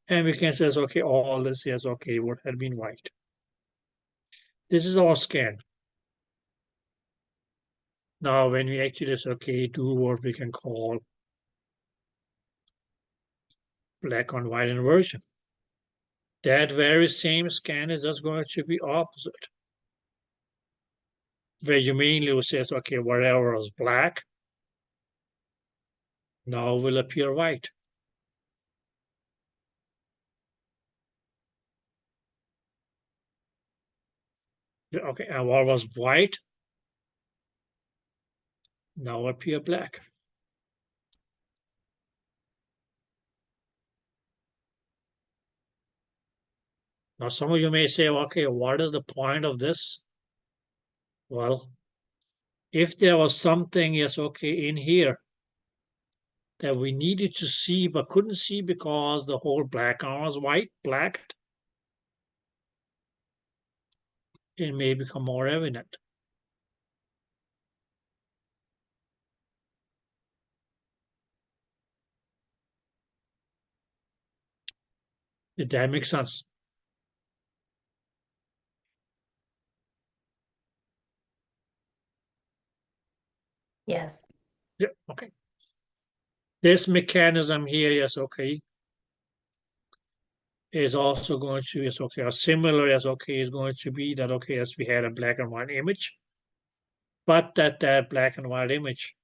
And we can say, okay, all this, yes, okay, what had been white. This is our scan. Now, when we actually say, okay, do what we can call black and white inversion, that very same scan is just going to be opposite. Where you mainly will say, okay, whatever was black now will appear white. Okay, and what was white now appear black. Now, some of you may say, okay, what is the point of this? Well, if there was something, yes, okay, in here that we needed to see but couldn't see because the whole background was white, blacked, it may become more evident. Did that make sense? Yes. Yeah, okay. This mechanism here, yes, okay, is also going to, yes, okay, or similar as okay is going to be that okay, as we had a black and white image, but that black and white image,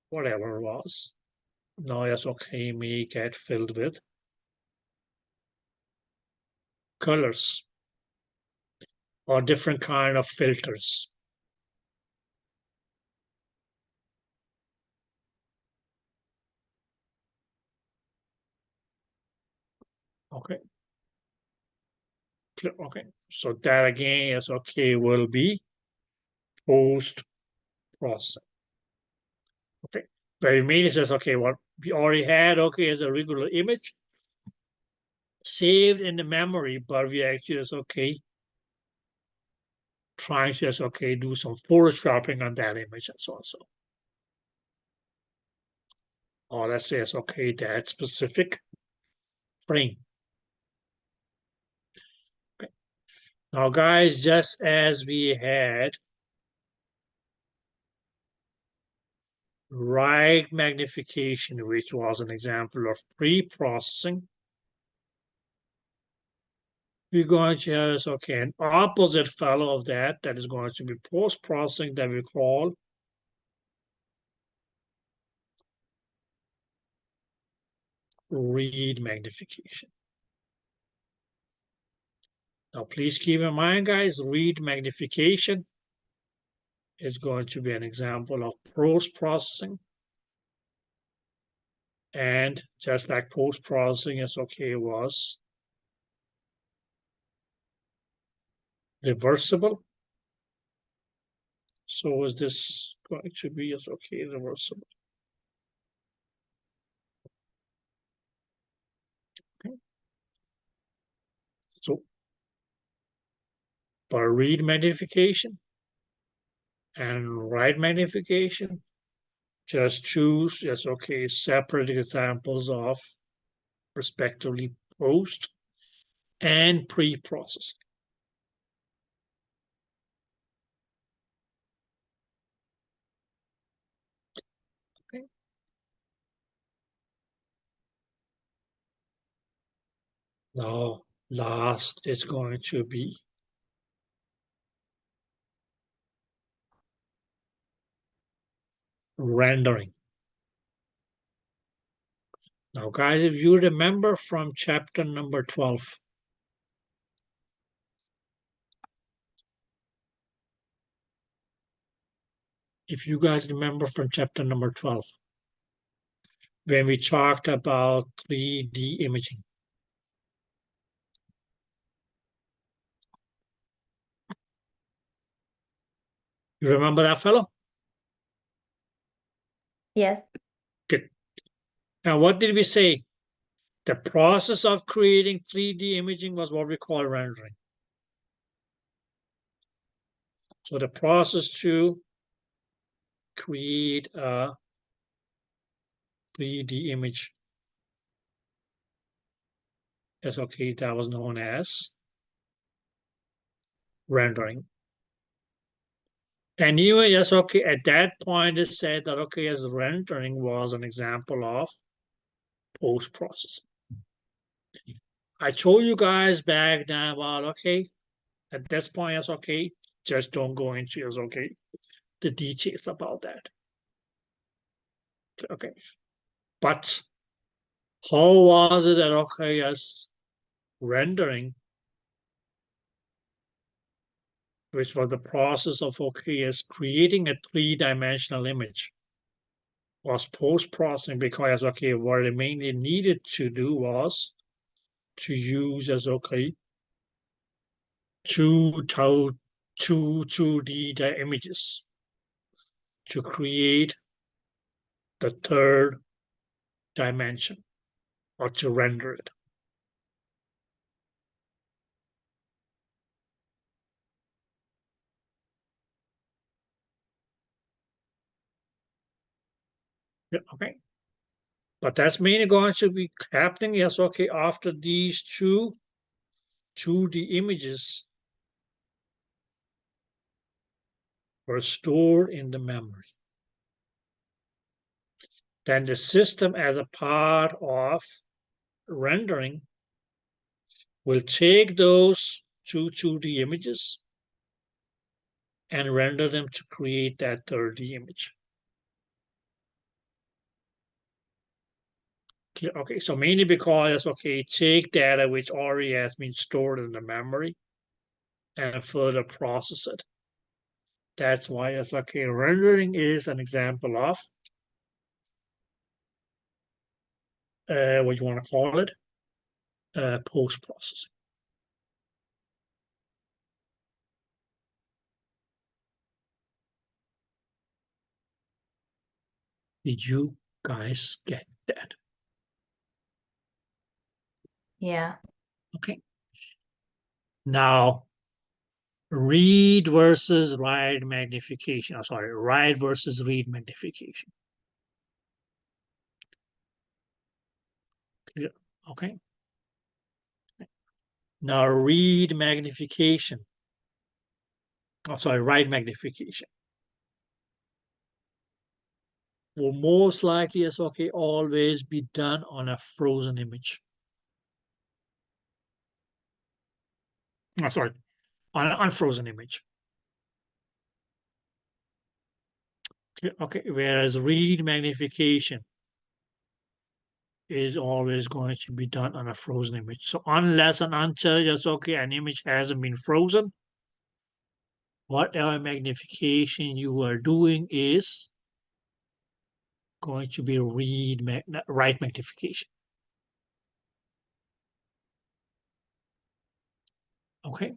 whatever it was, now yes, okay, may get filled with colors or different kind of filters. Okay. Okay. So that again is okay, will be post processing. Okay. But it means says, okay, what we already had, okay, as a regular image saved in the memory, but we actually just, okay, trying to just, okay, do some photoshopping on that image and so on. So, or let's say it's okay, that specific frame. Okay. Now, guys, just as we had right magnification, which was an example of pre-processing, we're going to have, okay, an opposite fellow of that, that is going to be post-processing, that we call read magnification. Now, please keep in mind, guys, read magnification is going to be an example of post-processing. And just like post-processing is okay, was reversible. So is this going to be as okay, reversible? Okay. So for read magnification and write magnification, just choose, yes, okay, separate examples of respectively post and pre-processing. Okay. Now, last is going to be rendering. Now, guys, if you remember from chapter number 12, if you guys remember from chapter number 12, when we talked about 3D imaging. You remember that, fellow? Yes. Good. Now, what did we say? The process of creating 3D imaging was what we call rendering. So the process to create a 3D image is okay, that was known as rendering. And even, yes, okay, at that point it said that, okay, as rendering was an example of post-processing. I told you guys back then about, okay, at this point, it's okay, just don't go into, it's okay, the details about that. Okay, but how was it that, okay, as rendering, which was the process of, okay, as creating a three-dimensional image, was post-processing, because, okay, what it mainly needed to do was to use as, okay, 2D images to create the third dimension, or to render it. Yeah, okay. But that's mainly going to be happening, yes, okay, after these 2D images were stored in the memory. Then the system, as a part of rendering, will take those 2D images and render them to create that 3D image. Okay, so mainly because, okay, take data which already has been stored in the memory and further process it. That's why it's okay. Rendering is an example of what you want to call it, post-processing. Did you guys get that? Yeah. Okay. Now, read versus write magnification. Oh, sorry, write versus read magnification. Clear? Okay. Now, read magnification. Oh, sorry, write magnification. Will most likely, as okay, always be done on a frozen image. Oh, sorry, on an unfrozen image. Okay, whereas read magnification is always going to be done on a frozen image. So unless and until just okay, an image hasn't been frozen, whatever magnification you are doing is going to be write magnification. Okay.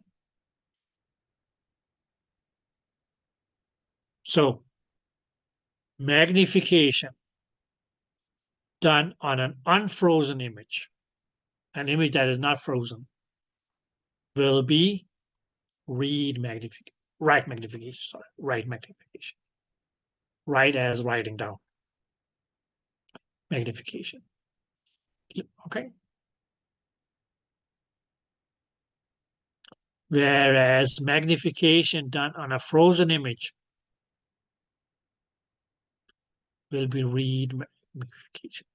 So magnification done on an unfrozen image, an image that is not frozen, will be write magnification, sorry, write magnification. Write as writing down. Magnification. Okay. Whereas magnification done on a frozen image will be read magnification.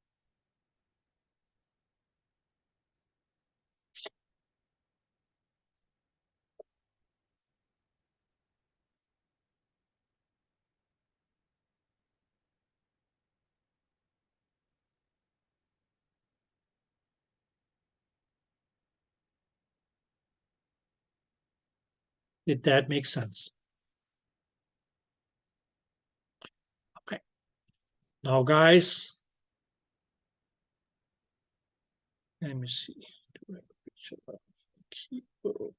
Did that make sense? Okay. Now, guys, let me see. Do I have a picture of the keyboard?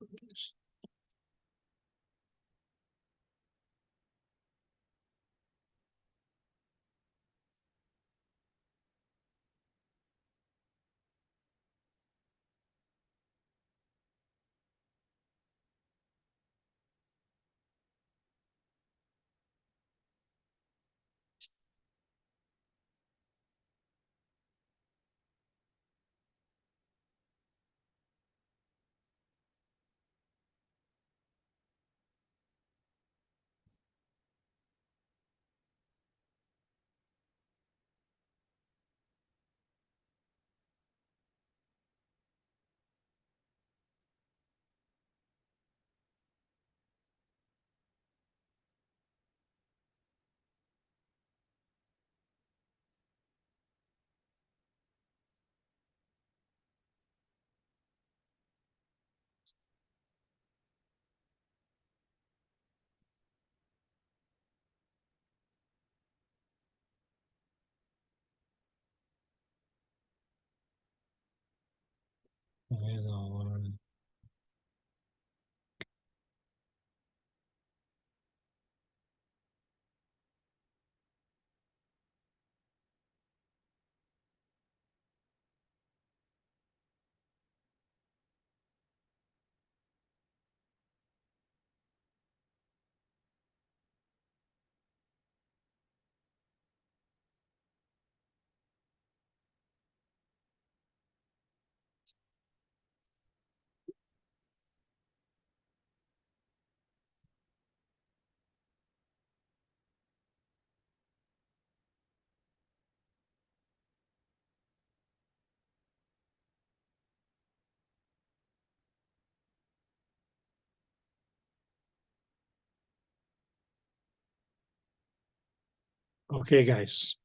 Okay, guys.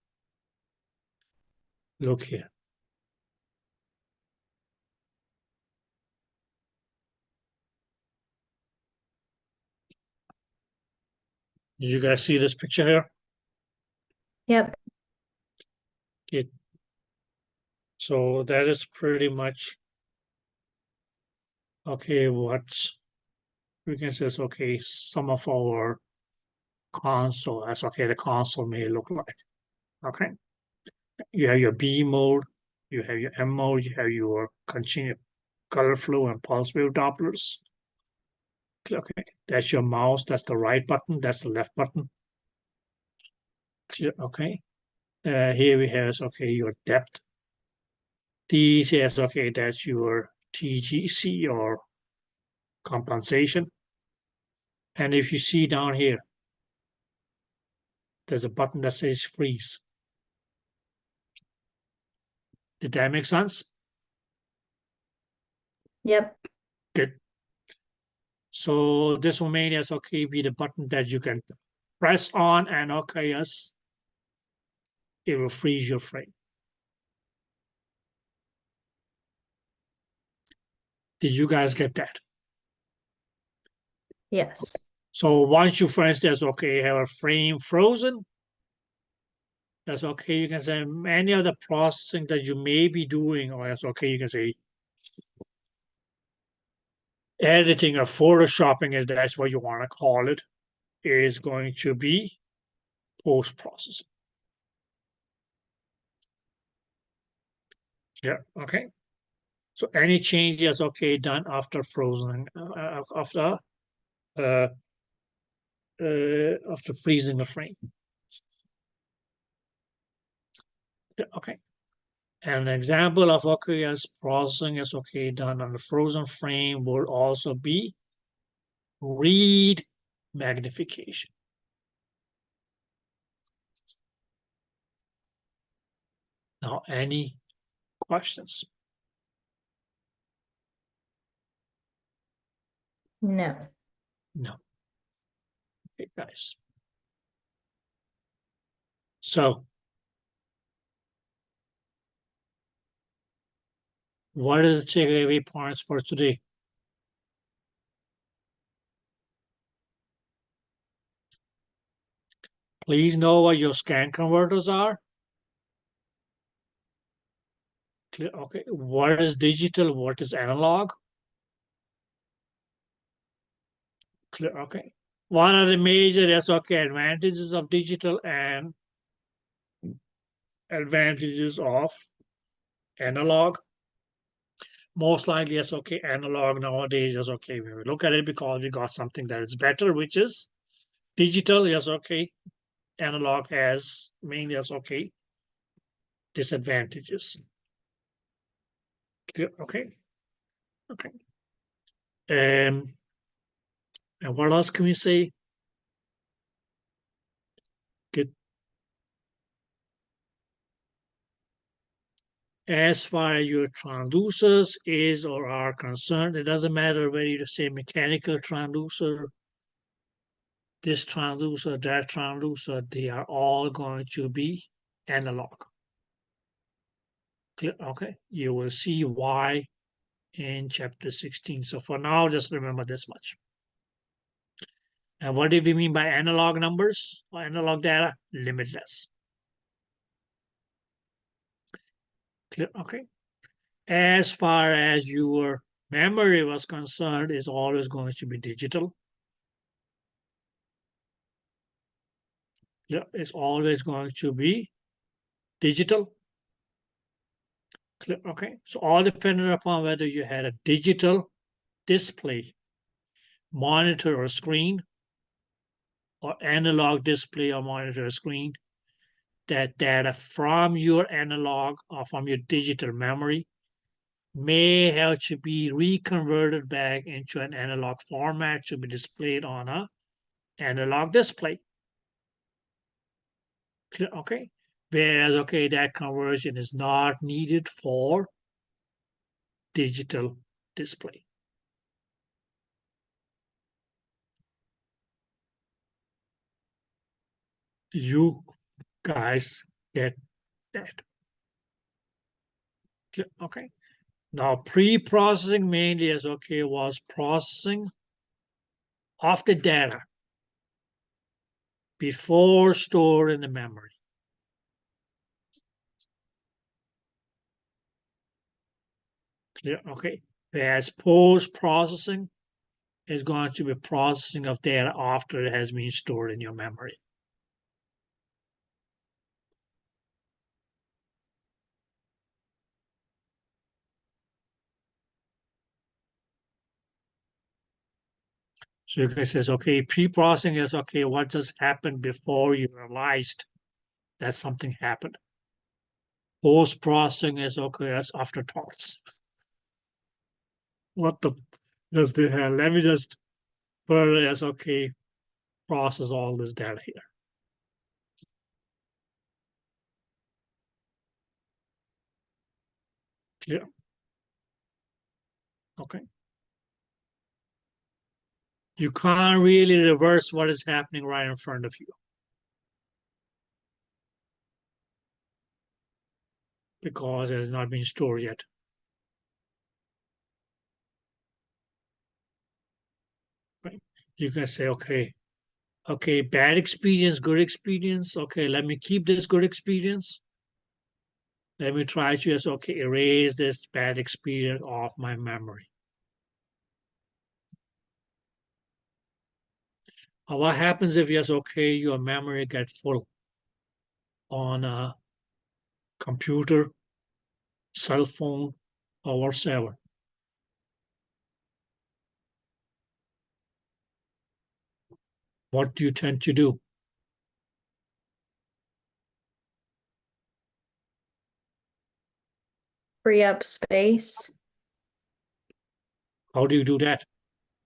Look here. Did you guys see this picture here? Yep. Okay. So that is pretty much okay what we can say is okay, some of our console, that's okay, the console may look like. Okay. You have your B mode, you have your M mode, you have your continuous color flow and pulse wave Dopplers. Okay, that's your mouse, that's the right button, that's the left button. Okay. Here we have, okay, your depth. These is, okay, that's your TGC or compensation. And if you see down here, there's a button that says freeze. Did that make sense? Yep. Good. So this will mean is, okay, be the button that you can press on and, okay, yes, it will freeze your frame. Did you guys get that? Yes. So once you, for instance, okay, have a frame frozen, that's okay. You can say any of the processing that you may be doing, or that's okay. You can say editing or photoshopping, if that's what you want to call it, is going to be post-processing. Yeah, okay. So any changes, okay, done after frozen, after freezing the frame. Yeah, okay. And an example of, okay, as processing is, okay, done on the frozen frame would also be read magnification. Now, any questions? No. No. Okay, guys. So, what are the takeaway points for today? Please know what your scan converters are. Okay, what is digital? What is analog? Clear. Okay. One of the major advantages of digital and advantages of analog. Most likely, analog nowadays is okay. We look at it because we got something that is better, which is digital. Yes, okay. Analog has mainly disadvantages. Okay. Okay. And what else can we say? Good. As far as your transducers is or are concerned, it doesn't matter whether you say mechanical transducer, this transducer, that transducer, they are all going to be analog. Okay, you will see why in chapter 16. So for now, just remember this much. And what do we mean by analog numbers or analog data? Limitless. Clear? Okay. As far as your memory was concerned, is always going to be digital. Yeah, it's always going to be digital. Clear? Okay. So all dependent upon whether you had a digital display, monitor or screen, or analog display or monitor or screen, that data from your analog or from your digital memory may have to be reconverted back into an analog format to be displayed on a analog display. Okay. Whereas, okay, that conversion is not needed for digital display. Did you guys get that? Okay. Now, pre-processing mainly is was processing of the data before stored in the memory. Clear? Okay. Whereas post-processing is going to be processing of data after it has been stored in your memory. So you can say, okay, pre-processing is okay, what just happened before you realized that something happened. Post-processing is okay, as afterthoughts. What the does they have? Let me just put it as okay, process all this data here. Clear? Okay. You can't really reverse what is happening right in front of you. Because it has not been stored yet. Right? You can say, okay, bad experience, good experience. Okay, let me keep this good experience. Let me try to just, okay, erase this bad experience off my memory. What happens if, yes, okay, your memory gets full on a computer, cell phone, or whatsoever? What do you tend to do? Free up space, How do you do that?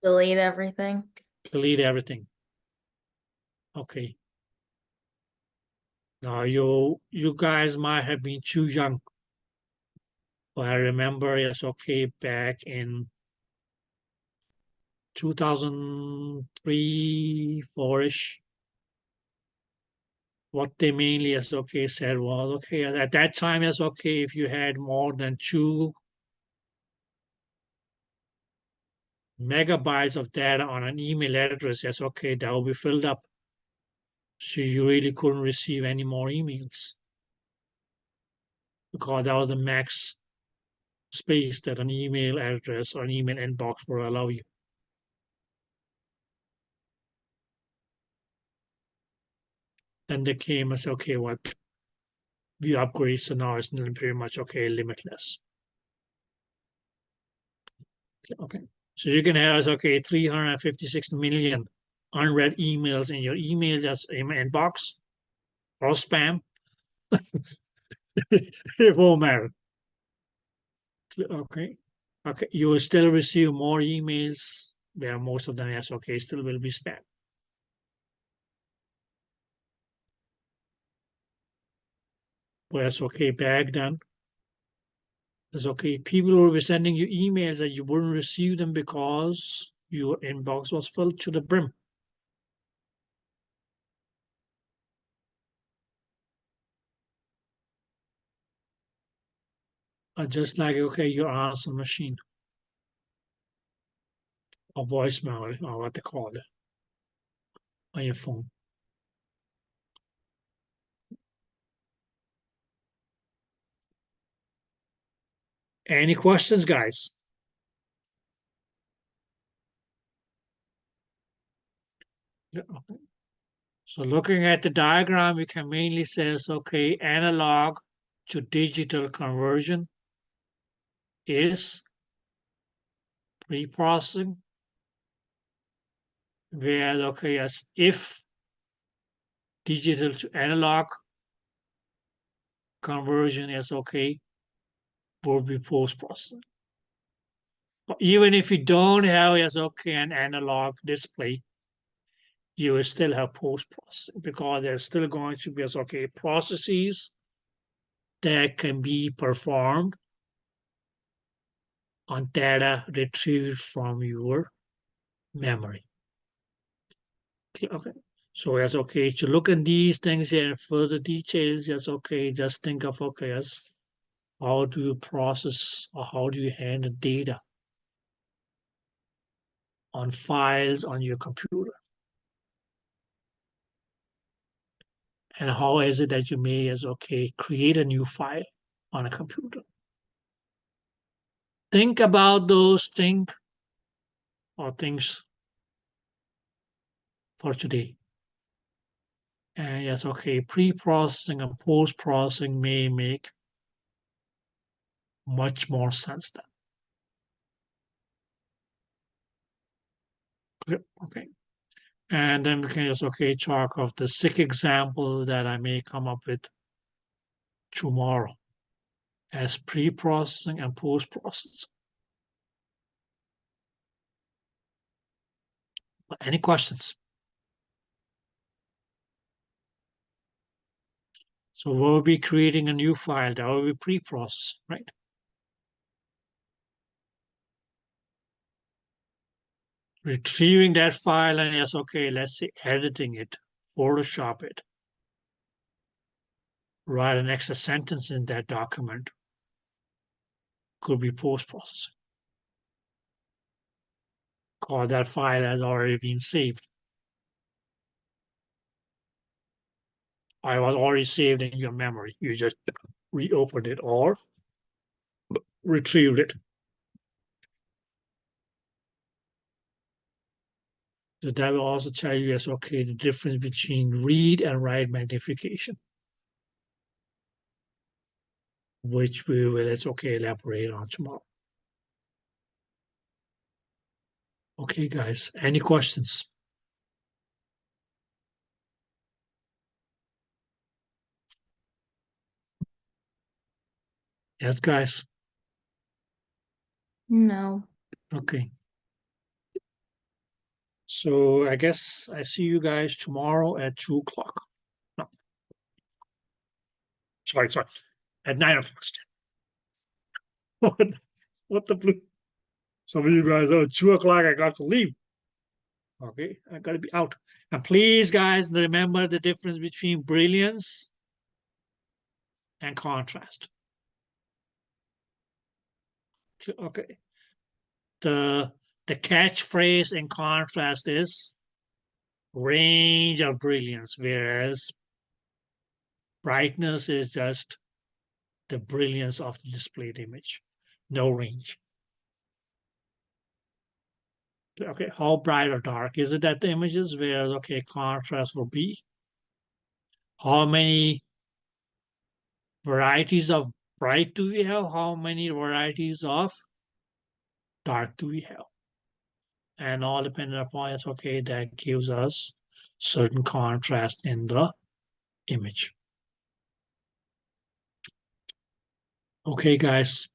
delete everything. Delete everything. Okay. Now you guys might have been too young. But I remember, yes, okay, back in 2003, 4-ish, what they mainly, yes, okay, said was, okay, at that time, yes, okay, if you had more than 2 megabytes of data on an email address, yes, okay, that will be filled up. So you really couldn't receive any more emails because that was the max space that an email address or an email inbox will allow you. Then they came and said, okay, what we upgrade, so now it's pretty much okay, limitless. Okay, so you can have, okay, 356 million unread emails in your email just inbox or spam. It won't matter. Okay, you will still receive more emails where most of them, yes, okay, still will be spam. Whereas, okay, back then, it's okay, people will be sending you emails and you wouldn't receive them because your inbox was filled to the brim. Just like, okay, your answer machine or voicemail or what they call it on your phone. Any questions, guys? Yeah, okay. So looking at the diagram, we can mainly say, okay, analog to digital conversion is pre-processing, where, okay, as if digital to analog conversion is okay, will be post-processing. Even if you don't have, yes, okay, an analog display, you will still have post-processing because there's still going to be, yes, okay, processes that can be performed on data retrieved from your memory. Okay, so yes, okay, to look at these things here in further details, yes, okay, just think of, okay, as how do you process or how do you handle data on files on your computer? And how is it that you may, as okay, create a new file on a computer? Think about those things or things for today. And yes, okay, pre-processing and post-processing may make much more sense then. Yep, okay. And then we can just, chalk off the sick example that I may come up with tomorrow as pre-processing and post-processing. Any questions? So we'll be creating a new file that will be pre-processed, right? Retrieving that file and yes, let's say editing it, Photoshop it, write an extra sentence in that document, could be post-processing. Or that file has already been saved. I was already saved in your memory. You just reopened it or retrieved it. So that will also tell you, yes, the difference between read and write magnification, which we will, elaborate on tomorrow. Okay, guys, any questions? Yes, guys. No. Okay. So I guess I see you guys tomorrow at 2 o'clock. No. Sorry. At 9 o'clock. What the blue? Some of you guys, 2 o'clock, I got to leave. Okay, I gotta be out. And please, guys, remember the difference between brilliance and contrast. Okay. The catchphrase in contrast is range of brilliance, whereas brightness is just the brilliance of the displayed image, no range. Okay, how bright or dark is it that the images? Whereas, contrast will be how many varieties of bright do we have? How many varieties of dark do we have? And all dependent upon it, that gives us certain contrast in the image. Okay, guys.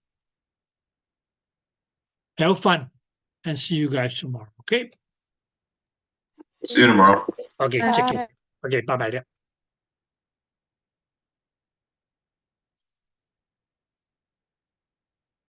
Have fun and see you guys tomorrow. Okay. See you tomorrow. Okay, check it. Okay, bye-bye.